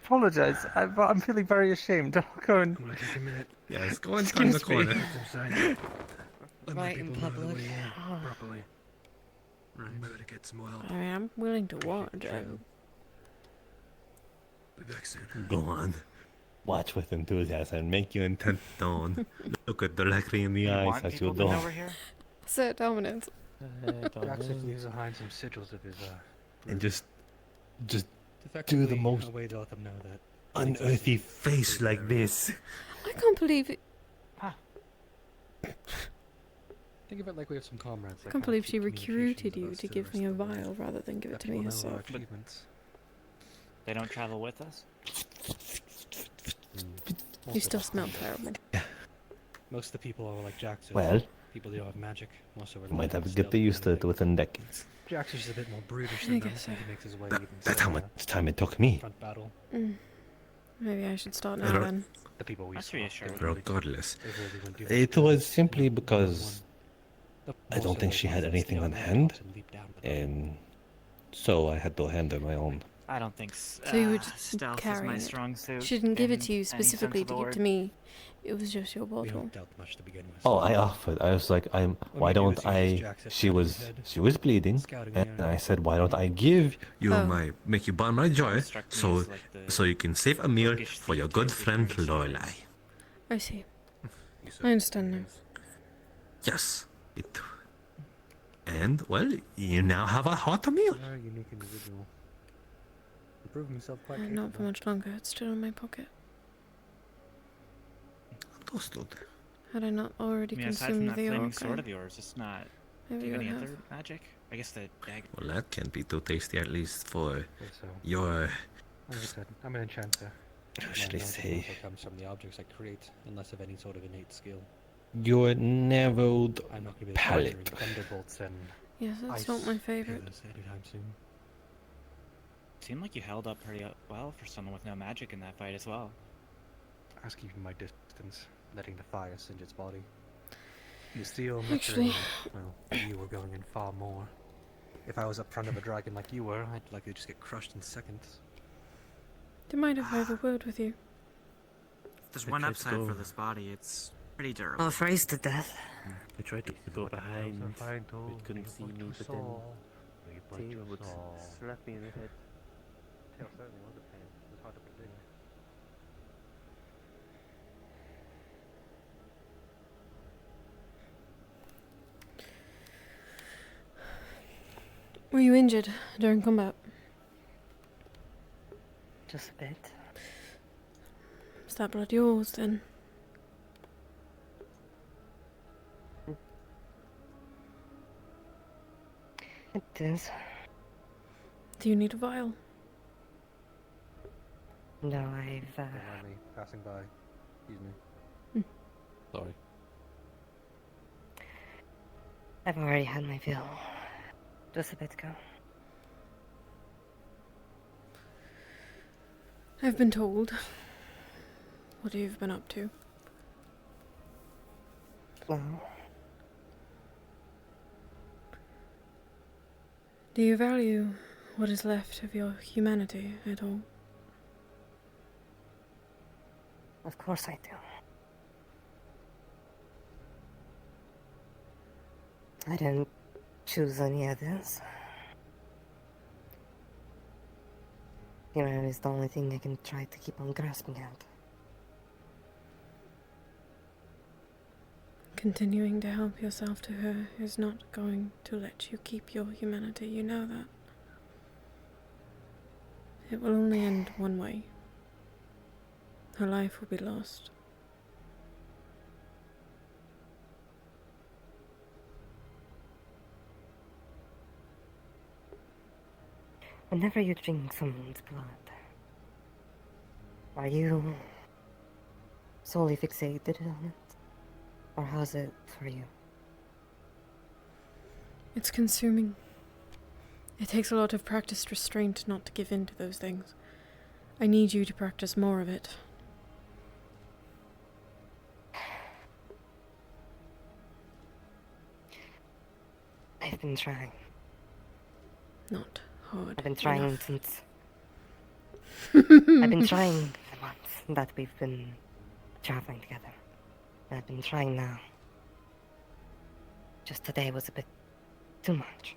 apologize, but I'm feeling very ashamed. I'll go and. I'm gonna take a minute. Yes, go and turn the Excuse me. corner. Inside. Let my Right in people know the public. way in properly. Right, we gotta get some more help. I mean, I'm willing to watch. Be back soon. Go on. Watch with enthusiasm. Make your intent known. Look it directly in the you eyes want as you people to do. know we're here? Assert dominance. Jackson leaves behind some sigils of his And just do effectively the most a way to let them know that unearthly face like this. I can't believe it. think of it like we have some comrades. I can't believe she recruited you to give me a vial rather than give it to me herself. They don't travel with us? You still smell terrible. Most of the people are like Jackson. Well, People who don't have magic, most of You might have to get used to it within decades. Jax is just a bit more brutish I than them. guess so. He makes his way even That's how so, much time it took me. front battle. Maybe I should start now then. The people we That's saw, reassuring. Regardless, they really wouldn't do much it good. was simply You know, because I don't think she had anything on hand, and so I had to handle my own. I don't think So you were just stealth is carrying my it. strong suit. She didn't give it in to you any sense specifically of the to give word. to me. It was just your We bottle. don't doubt much to begin with. Oh, I offered. I was like, why we do don't is use I? Jack's She head was head, bleeding, scouting and the I area. said, why don't I give you Oh. make you buy my jar, Struck me so as like the you can save a meal bookish for your thief good type who friend carries Lorelai. swords. I see. I understand now. Yes, it. And well, you now have a hot meal. Very unique individual. He proved himself quite Not for capable. much longer. It's still in my pocket. Understood. Had I not already I mean, aside from consumed that the flaming orc, sword of yours, it's not. maybe Do you you have would any have. other magic? I guess the dagger. Well, that can't be too tasty, at least for So, your. like I said, I'm an enchanter. How My should I knowledge say? also comes from the objects I create, unless of any sort of innate skill. Your narrowed I'm not going to be palate. conjuring thunderbolts and Yes, that's ice not my favorite. pillars anytime soon. Seemed like you held up pretty well for someone with no magic in that fight as well. I was keeping my distance, letting the fire singe its body. You steal, Actually- well, you were going in far more. If I was up front of a dragon like you were, I'd likely just get crushed in seconds. Do you mind if I have a word with you? There's I one tried to upside go- for this body. It's pretty durable. Oh, freeze to death. I tried to go behind, but it couldn't see me, but then Tail would slap me in the head. Tail certainly was a pain. It was hard to predict. Were you injured during combat? Just a bit. Is that blood yours then? It is. Do you need a vial? No, I've, Remind me, passing by. Excuse me. Sorry. I've already had my fill. Just a bit ago. I've been told what you've been up to. Well, Do you value what is left of your humanity at all? of course I do. I didn't choose any of this. Humanity is the only thing I can try to keep on grasping at. Continuing to help yourself to her is not going to let you keep your humanity, you know that. It will only end one way. Her life will be lost. Whenever you drink someone's blood, are you solely fixated on it? Or how's it for you? It's consuming. It takes a lot of practiced restraint not to give in to those things. I need you to practice more of it. I've been trying. Not hard. I've been trying enough. since... I've been trying the months that we've been traveling together. And I've been trying now. Just today was a bit too much.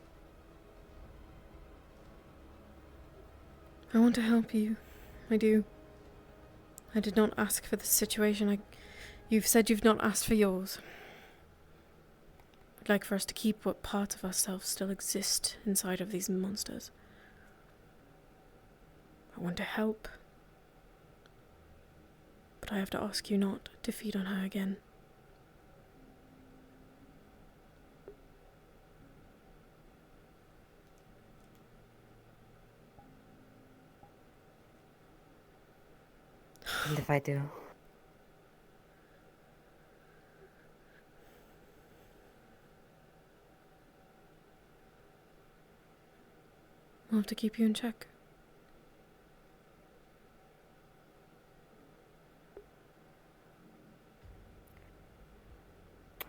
I want to help you. I do. I did not ask for this situation. You've said you've not asked for yours. I'd like for us to keep what parts of ourselves still exist inside of these monsters. I want to help. But I have to ask you not to feed on her again. And if I do, I'll have to keep you in check.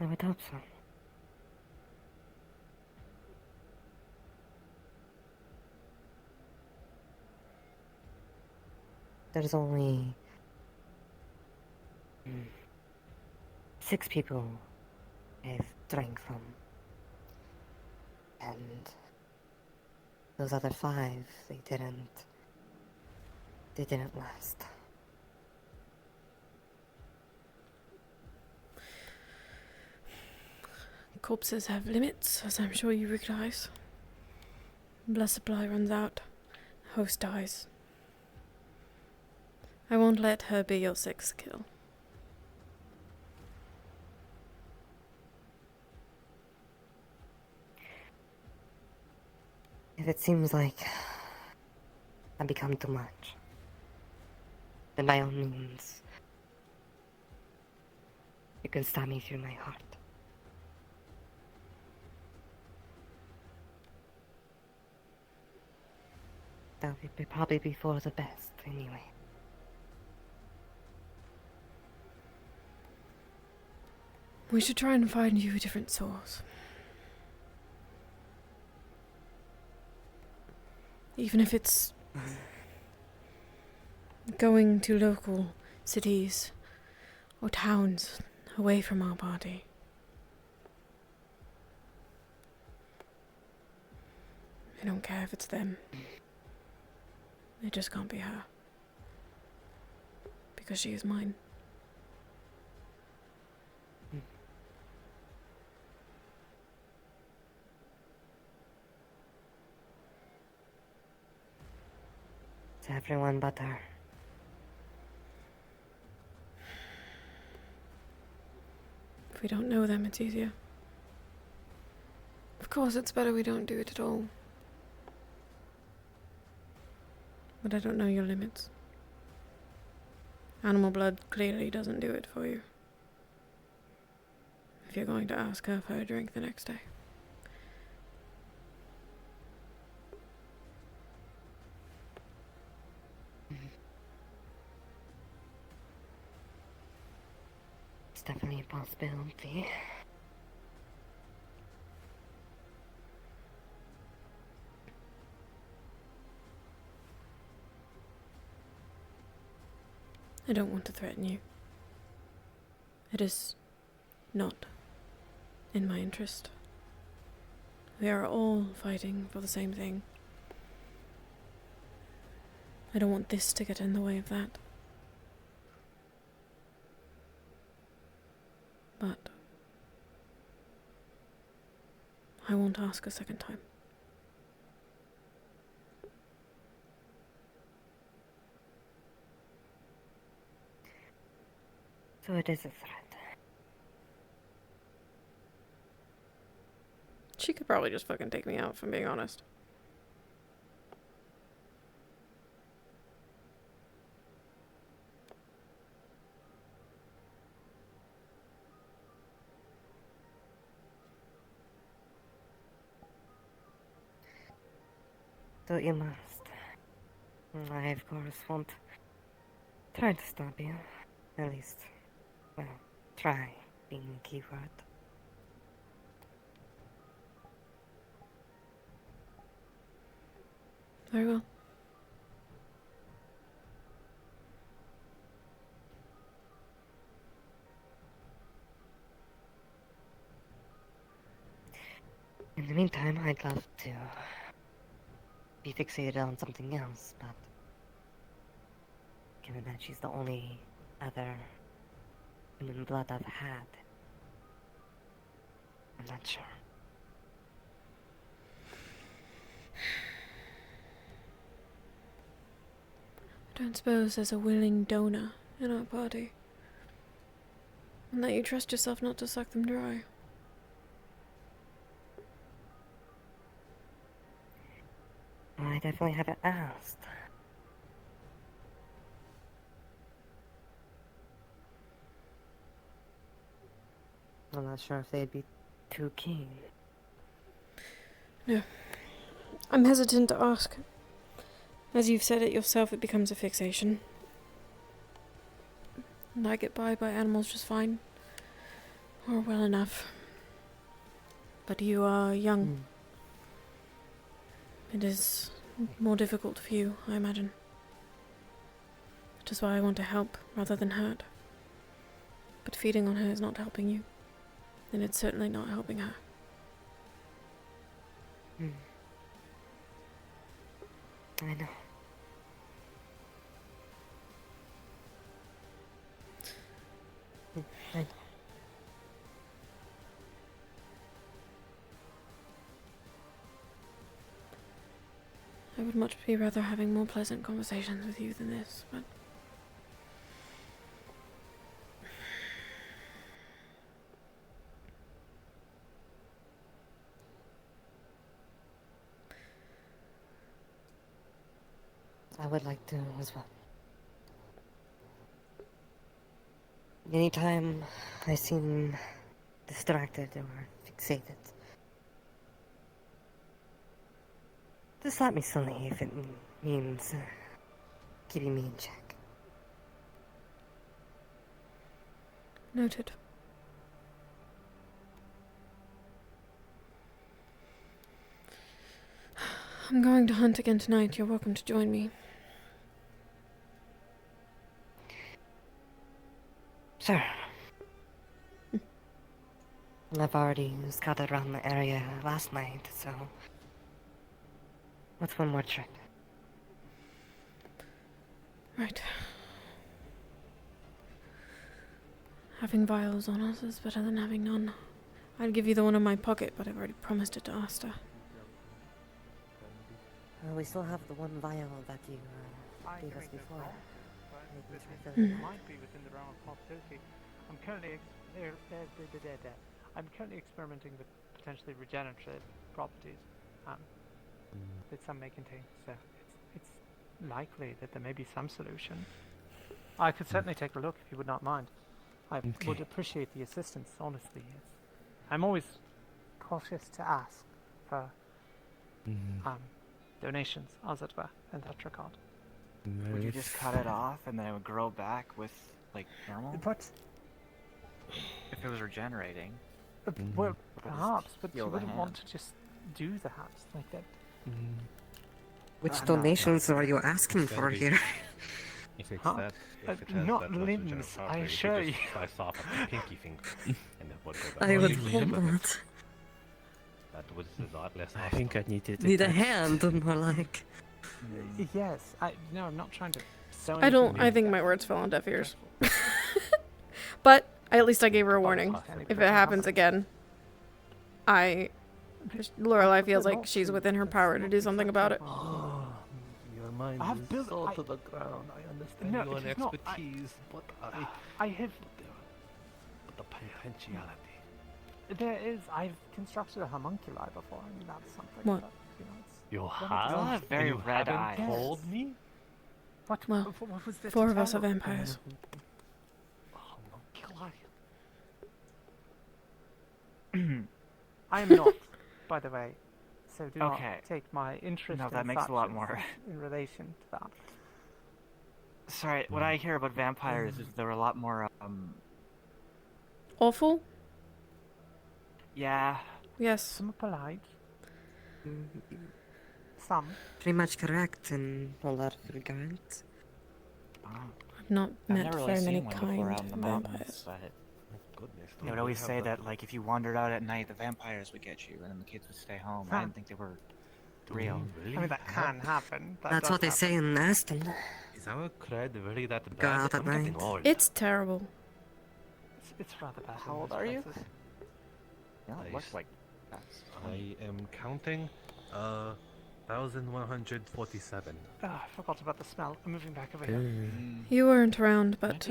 I would hope so. There's only 6 people I've drank from. And those other 5, they didn't last. Corpses have limits, as I'm sure you realize. Blood supply runs out, host dies. I won't let her be your 6th kill. If it seems like I've become too much, then by all means, you can stab me through my heart. That would be probably be for the best, anyway. We should try and find you a different source. Even if it's going to local cities or towns away from our party. I don't care if it's them. It just can't be her. Because she is mine. It's everyone but her. If we don't know them, it's easier. Of course, it's better we don't do it at all. But I don't know your limits. Animal blood clearly doesn't do it for you. If you're going to ask her for a drink the next day. It's definitely a possibility. I don't want to threaten you. It is not in my interest. We are all fighting for the same thing. I don't want this to get in the way of that. But I won't ask a second time. So it is a threat. She could probably just fucking take me out, if I'm being honest. So you must. I, of course, won't try to stop you. At least, well, try being the key word. Very well. In the meantime, I'd love to be fixated on something else, but given that she's the only other human blood I've had, I'm not sure. I don't suppose there's a willing donor in our party. And that you trust yourself not to suck them dry. I definitely haven't asked. I'm not sure if they'd be too keen. No. I'm hesitant to ask. As you've said it yourself, it becomes a fixation. And I get by animals just fine. Or well enough. But you are young. It is more difficult for you, I imagine. That is why I want to help rather than hurt. But feeding on her is not helping you. And it's certainly not helping her. I know. I know. I would much be rather having more pleasant conversations with you than this, but... I would like to as well. Anytime I seem distracted or fixated, just let me slowly if it means keeping me in check. Noted. I'm going to hunt again tonight. You're welcome to join me. Sure. I've already scouted around the area last night, so... what's one more trick? Right. Having vials on us is better than having none. I'd give you the one in my pocket, but I've already promised it to Asta. We still have the one vial that you gave us before. It might be within the realm of possibility. I'm currently experimenting with potentially regenerative properties that some may contain. So it's likely that there may be some solution. I could certainly take a look if you would not mind. I would appreciate the assistance, honestly. I'm always cautious to ask for donations, as it were, in that regard. Would you just cut it off and then it would grow back with, like, normal? But if it was regenerating. Well, perhaps, but you heal the wouldn't want hand. to just do that like that. Which donations are you asking for here? If it's Huh? that, if it has Not that much limbs, regenerative I property, assure you you. could just slice off at the pinky finger, and it would go back. I would Only hope limb. not. That was a lot less I think I need to... Need a hand, more like. Yes, I'm not trying to. I think my words fell on deaf ears. But at least I gave her a warning. If it happens again, Lorelei feels like she's within her power to do something about it. Your mind I have is built- so I- to the ground. I understand No, your it is not. expertise, but I have. but the potentiality. There is. I've constructed a homunculi before. I mean, that's something. What? That, it's You one have? You have very and you red haven't eyes. told me? What? Well, What was this? 4 of us are vampires. Homunculi. I am not, by the way. So do Okay. not take my interest. No, in that makes a lot such more. in relation to that. Sorry, what I hear about vampires is they're a lot more, Awful? yeah. Yes. Some are polite. Some. Pretty much correct in a lot of regards. I've not I've met never really very many seen one before kind out in the mountains, vampires. but Goodness. they would always say that, like, if you wandered out at night, the vampires would get you, and then the kids would stay home. I didn't think they were real. I mean, that can happen. That's does what they happen. say in Aston. Is our cred really that bad? Go out at I'm getting night. old. It's terrible. It's rather bad. How in old most are you? places. Yeah, it looks like I am counting 1,147. I forgot about the smell. I'm moving back over here. You weren't around, but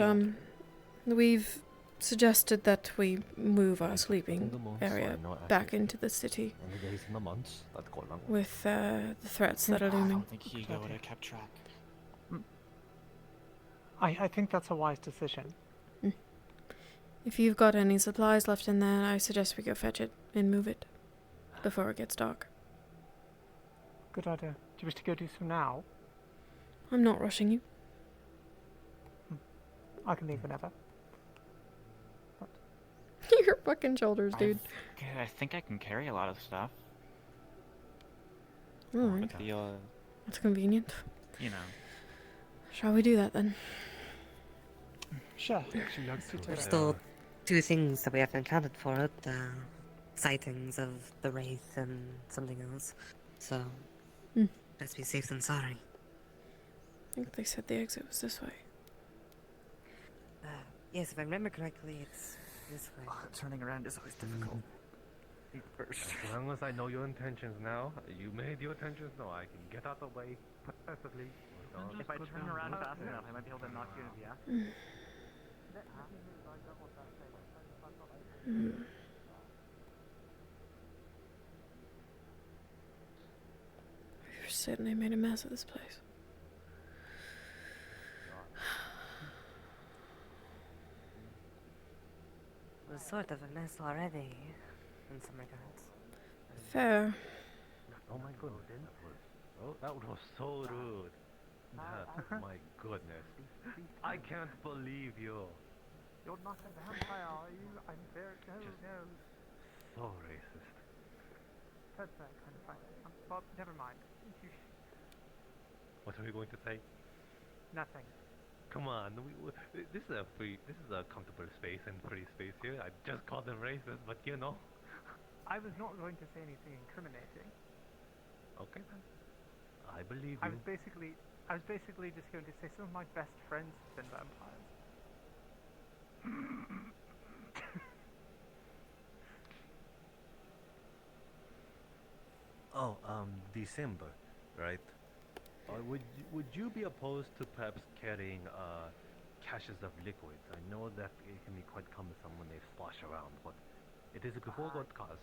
we've suggested that we move our In the sleeping months, area I know back accurately. into the city And the days and the months that go along. with the threats that are I looming. don't think Hugo would have kept track. I think that's a wise decision. If you've got any supplies left in there, I suggest we go fetch it and move it before it gets dark. Good idea. Do you wish to go do so now? I'm not rushing you. I can leave whenever. Your fucking shoulders, dude. I think I can carry a lot of stuff. Alright. But the, That's convenient. you know. Shall we do that then? Sure. There's still two things that we haven't accounted for. The sightings of the Wraith and something else. So, let's be safe than sorry. I think they said the exit was this way. Yes, if I remember correctly, it's this way. Turning around is always difficult. As long as I know your intentions now, you made your intentions known. I can get out the way perfectly. If I turn around fast enough, I might be able to knock you into the acid. You're certain they made a mess of this place. It was sort of a mess already, in some regards. Fair. Oh my goodness. Oh, that was so rude. My goodness. I can't believe you. You're not a vampire, are you? I'm very... No. So racist. That's kind of fine. But never mind. What are we going to say? Nothing. Come on, this is a comfortable space and free space here. I just called them racist, but you know. I was not going to say anything incriminating. Okay then. I believe you. I was basically just going to say some of my best friends have been vampires. Oh, December, right? Would you be opposed to perhaps carrying caches of liquids? I know that it can be quite cumbersome when they slosh around, but it is a good for good cause.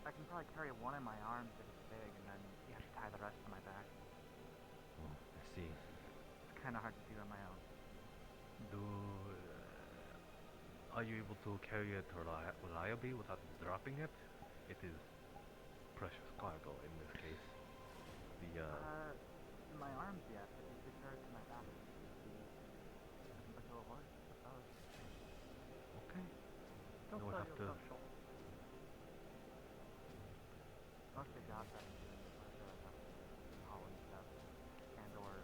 I can probably carry one in my arms if it's big, and then you have to tie the rest to my back. Oh, I see. It's kind of hard to do on my own. Are you able to carry it reliably without dropping it? It is precious cargo in this case. My arms, yes. I can secure it to my back. Like a horse, I suppose. Okay. Don't We'll sell have to. yourself short. Most of the jobs I've been doing are hauling stuff and or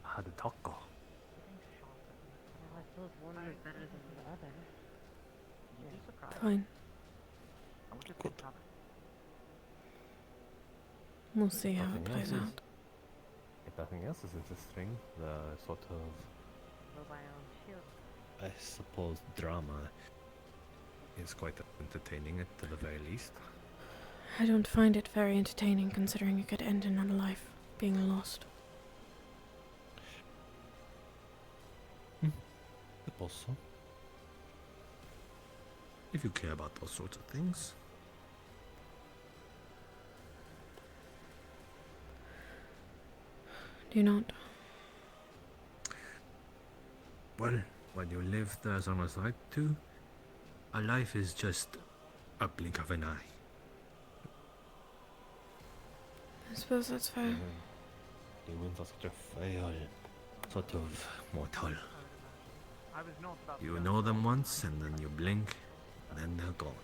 How'd the talk go? Well, I suppose one is better than the other. You'd be surprised. Fine. I wish it could cover. We'll see how it plays out. If nothing else is interesting, the sort of, I suppose, drama is quite entertaining, to the very least. I don't find it very entertaining considering it could end in a life being lost. Suppose so. If you care about those sorts of things. Do you not? Well, when you live as long as I do, a life is just a blink of an eye. I suppose that's fair. Humans are such a frail, sort of mortal. I was not about You know them once, and then you blink, and then they're gone.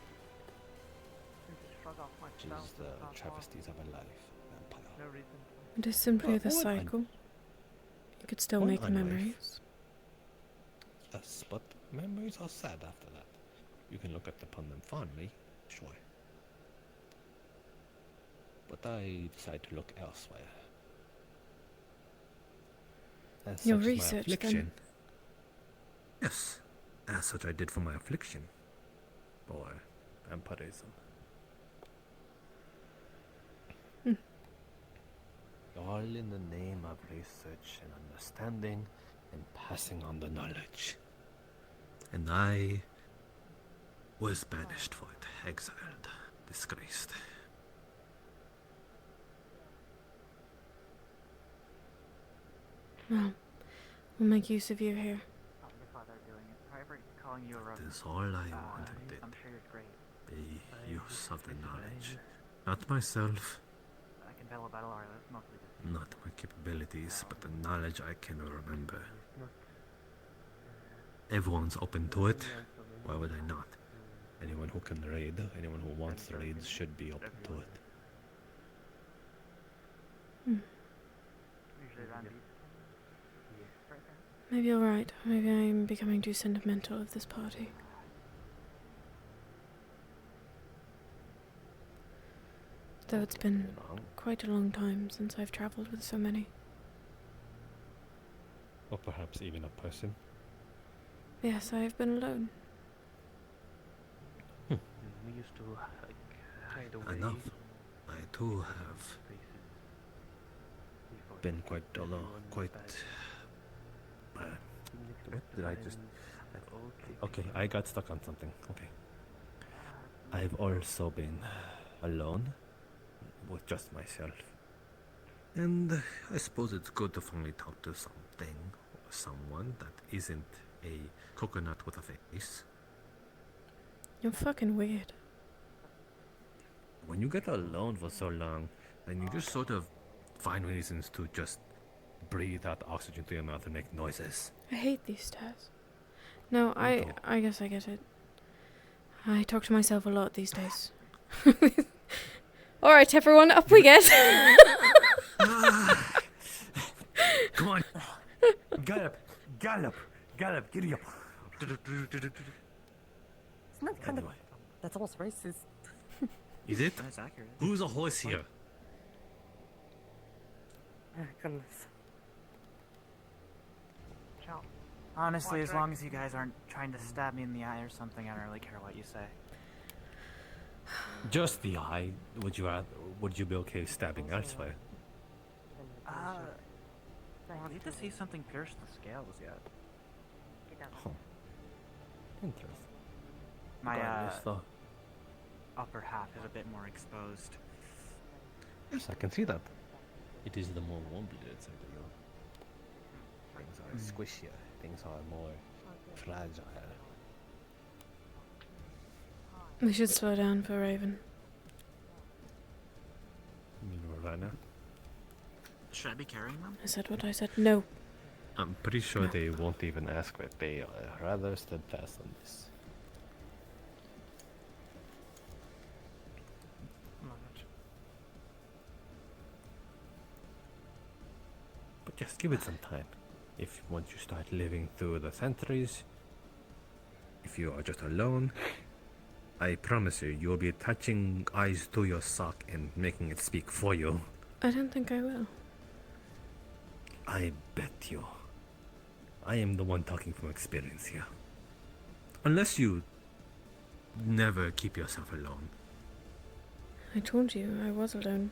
Which is the travesties of a life, vampire. No reason. It is simply the cycle. You could still make memories. Yes, but memories are sad after that. You can look upon them fondly, sure. But I decide to look elsewhere. As Your such is my research, affliction. then? Yes, as such I did for my affliction. Or vampirism. All in the name of research and understanding and passing on the knowledge. And I was banished for it, exiled, disgraced. Well, we'll make use of you here. Your father doing it. However, calling you a That is all I wanted. I'm sure you're great. The use of the knowledge. Not myself, I can battle armor, that's mostly just... not my capabilities, but the knowledge I can remember. Everyone's open to it. Why would I not? Anyone who can raid, anyone who wants to raid should be open to it. Usually around these. Maybe you're right. Maybe I'm becoming too sentimental of this party. Though it's been quite a long time since I've travelled with so many. Or perhaps even a person. Yes, I have been alone. We used to hide away. Enough. I too have been quite alone, quite... what did I just... Okay, I got stuck on something. Okay. I've also been alone with just myself. And I suppose it's good to finally talk to something or someone that isn't a coconut with a face. You're fucking weird. When you get alone for so long, then you just sort of find reasons to just breathe out oxygen through your mouth and make noises. I hate these stairs. No, I guess I get it. I talk to myself a lot these days. Alright, everyone, up we get. Come on. Gallop, gallop, gallop, giddy up. Isn't that kind of... That's almost racist. Is it? That's accurate. Who's a horse here? Oh, goodness. Honestly, as long as you guys aren't trying to stab me in the eye or something, I don't really care what you say. Just the eye. Would you be okay stabbing elsewhere? Well, I'd need to see something pierce the scales yet. Huh. Interesting. My Regardless, though. upper half is a bit more exposed. Yes, I can see that. It is the more warm-blooded side of you. Things are squishier. Things are more fragile. We should slow down for Raven. You mean Ravana? Should I be carrying them? I said what I said. No. I'm pretty sure they won't even ask, but they are rather steadfast on this. But just give it some time. If once you start living through the centuries, if you are just alone, I promise you, you'll be touching eyes to your sock and making it speak for you. I don't think I will. I bet you. I am the one talking from experience here. Unless you never keep yourself alone. I told you I was alone.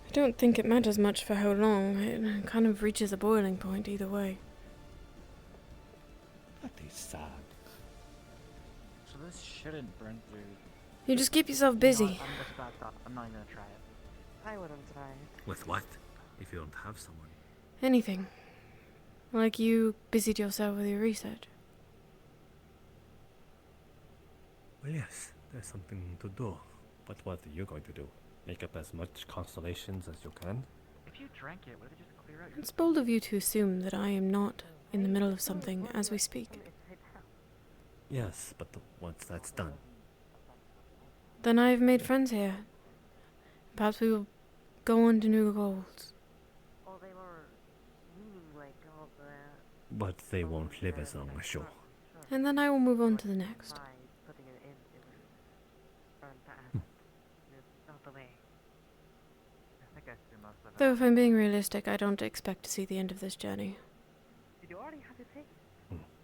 I don't think it matters much for how long. It kind of reaches a boiling point either way. That is sad. So this shouldn't burn through. You just keep yourself busy. You know what? I'm just about to stop. I'm not even gonna try it. I wouldn't try it. With what? If you don't have someone. Anything. Like you busied yourself with your research. Well, yes, there's something to do. But what are you going to do? Make up as much constellations as you can? If you drank it, would it just clear out your... It's bold of you to assume that I am not in the middle of something as we speak. Yes, but once that's done. Then I've made friends here. Perhaps we will go on to new goals. Oh, they were meaning like all the... But they won't live as long as you. And then I will move on to the next. Putting it in, it would burn fast. It's not the way. I think I threw most of it. Though if I'm being realistic, I don't expect to see the end of this journey. Did you already have your pick?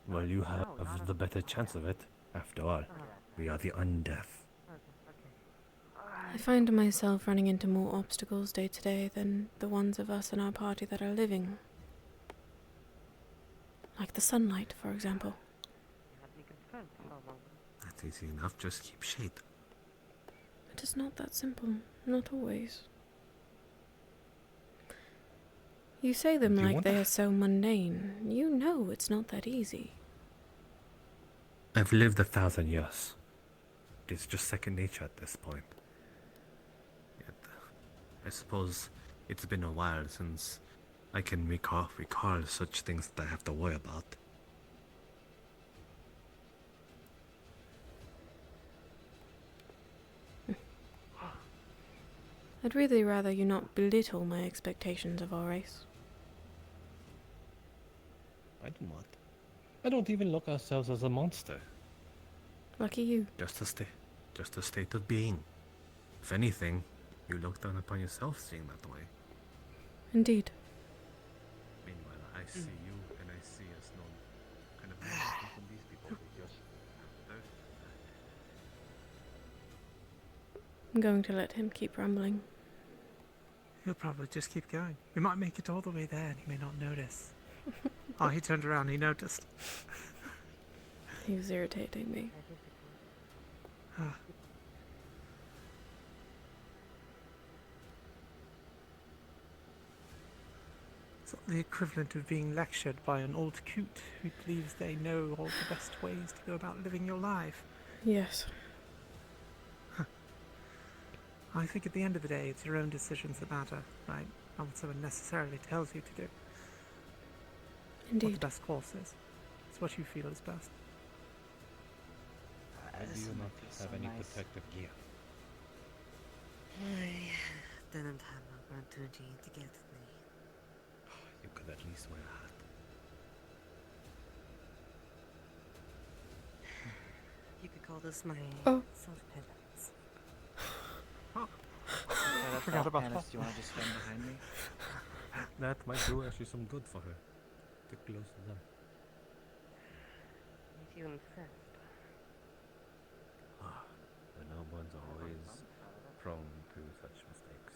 Well, you have the better chance of it. After all, we are the undeaf. I find myself running into more obstacles day to day than the ones of us in our party that are living. Like the sunlight, for example. That's easy enough, just keep shade. It is not that simple. Not always. You say them Do you like want they that? are so mundane. You know it's not that easy. I've lived 1,000 years. It's just second nature at this point. I suppose it's been a while since I can recall such things that I have to worry about. I'd really rather you not belittle my expectations of our race. I do not. I don't even look at ourselves as a monster. Lucky you. Just a state of being. If anything, you look down upon yourself seeing that way. Indeed. Meanwhile, I see you and I see us known kind of different from these people. I'm going to let him keep rambling. He'll probably just keep going. We might make it all the way there and he may not notice. Oh, he turned around, he noticed. He was irritating me. It's the equivalent of being lectured by an old coot who believes they know all the best ways to go about living your life. Yes. I think at the end of the day, it's your own decisions that matter, right? Not what someone necessarily tells you to do. Indeed. What the best course is. It's what you feel is best. Why do you not have any protective gear? I didn't have an opportunity to get me. You could at least wear a hat. You could call this my Oh. self-penance. Forgot about that. Do you want to just stand behind me? That might do actually some good for her. Get close to them. If you insist. The noble's always prone to such mistakes.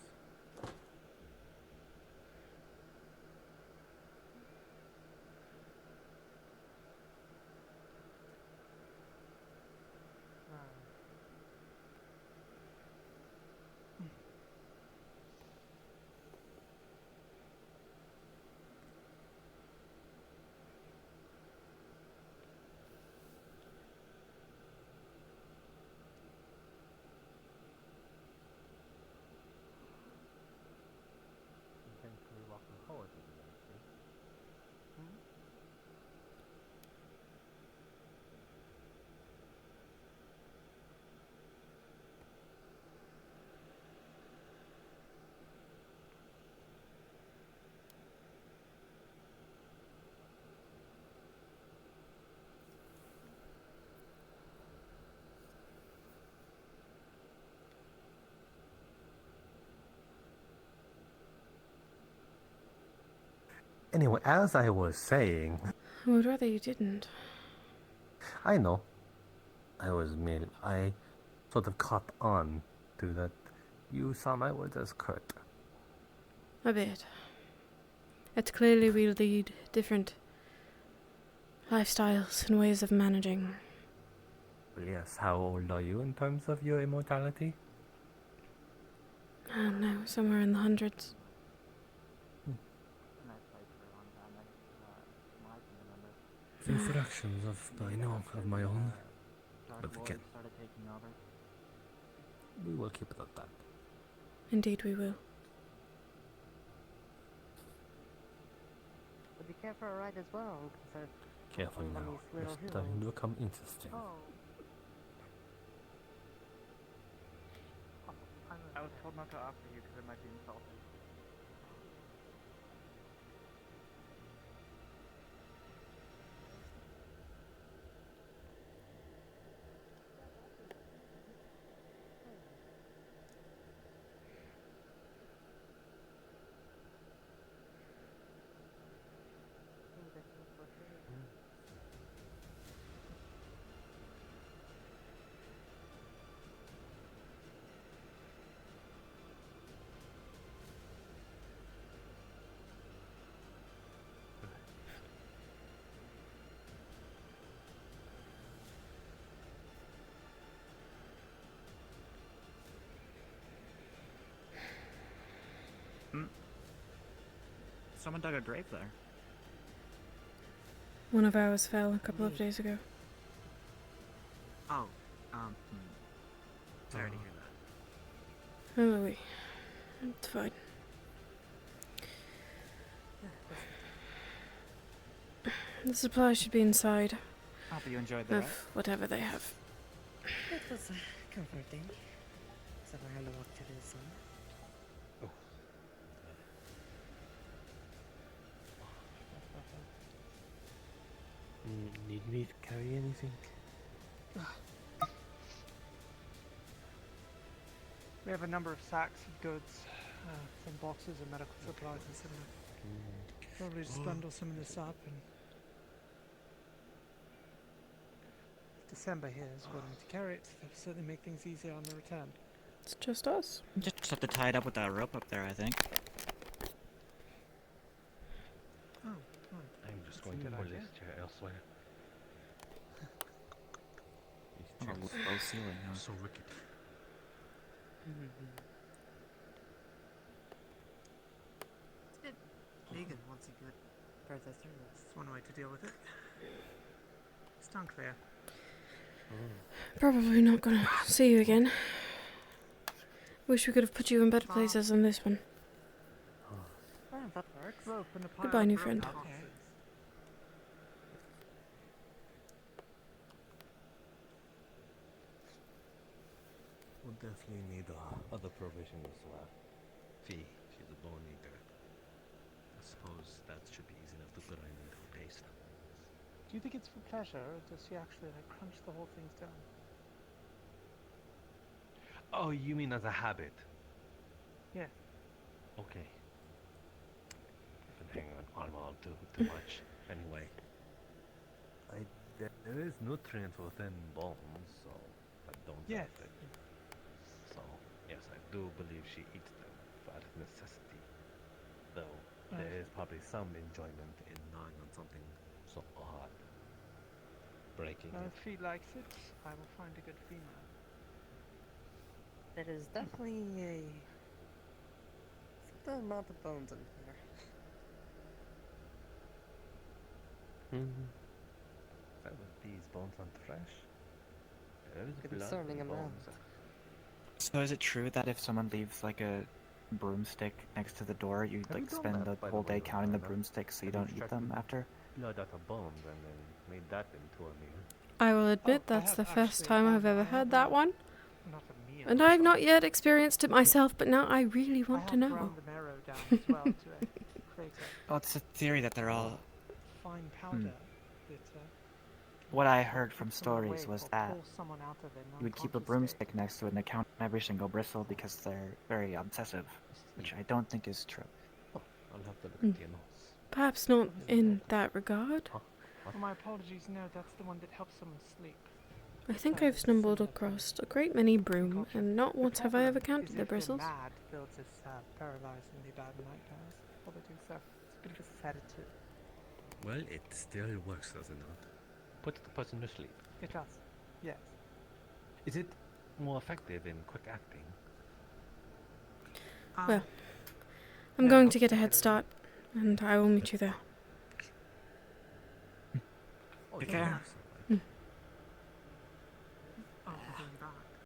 Anyway, as I was saying, I would rather you didn't. I know. I sort of caught on to that. You saw my words as curt. A bit. It's clearly we lead different lifestyles and ways of managing. Well, yes, how old are you in terms of your immortality? I don't know, somewhere in the hundreds. In fractions of, I know, of my own. But again, we will keep it at that. Indeed we will. But be careful a ride as well, because Careful now, it's starting to become interesting. I was told not to offer you because it might be insulting. Someone dug a grave there. One of ours fell a couple of days ago. Oh, sorry to hear that. Oh, Louis. It's fine. The supplies should be inside. Hope you enjoyed the Of ride. whatever they have. It was comforting. Except I had to walk through the sun. Need me to carry anything? We have a number of sacks of goods, some boxes of medical supplies and similar. Probably just bundle some of this up, and if December here is willing to carry it, that'll certainly make things easier on the return. It's just us. Just have to tie it up with that rope up there, I think. Oh, I'm just going to pull this chair elsewhere. Oh, low ceiling, huh? So wicked. Vegan once a good further through. That's one way to deal with it. It's unclear. Probably not gonna see you again. Wish we could have put you in better places than this one. Well, that works. Rope and a pile Goodbye, of new broken friend. boxes. We'll definitely need other provisions. Fee, she's a bone eater. I suppose that should be easy enough to put in into a paste. Do you think it's for pleasure, or does she actually crunch the whole thing down? Oh, you mean as a habit? Yeah. Okay. I've been hanging on all too much. Anyway. There is nutrients within bones, so I don't Yes. doubt it. So, yes, I do believe she eats them out of necessity. Though, there is probably some enjoyment in gnawing on something so hard. Breaking it. If she likes it, I will find a good female. It is definitely a certain amount of bones in here. These bones aren't fresh. There is blood Concerning in amount. bones. So is it true that if someone leaves like a broomstick next to the door, you Have like you done spend that, the by whole the way, day counting the Lorna? broomsticks so you Have you don't eat extracted them after? blood out of bones and then made that into a meal? I will admit I that's have the first actually time I've done ever that. heard that one. Not a meal. And I've not yet experienced it myself, but now I really want to I have know. ground the marrow down as well to create Oh, it's a theory that they're all. a fine powder that What I heard from keep someone stories awake was or that pull someone out of an you would keep a unconscious broomstick next to it and count every single bristle because they're very obsessive, which I don't think is true. I'll have to look Mm. at your notes. Perhaps not in that regard. Well, my apologies. No, that's the one that helps someone sleep. I think I've stumbled across a great many broom, and not once have I ever counted Is the if they're bristles. mad, they'll just paralyze and be bad nightmares. While they do so, it's a bit of a sedative. Well, it still works, does it not? Puts the person to sleep. It does. Yes. Is it more effective in quick acting? Well, I'm going to get a head start, and I will meet you there. Oh, Take yeah, care. yes.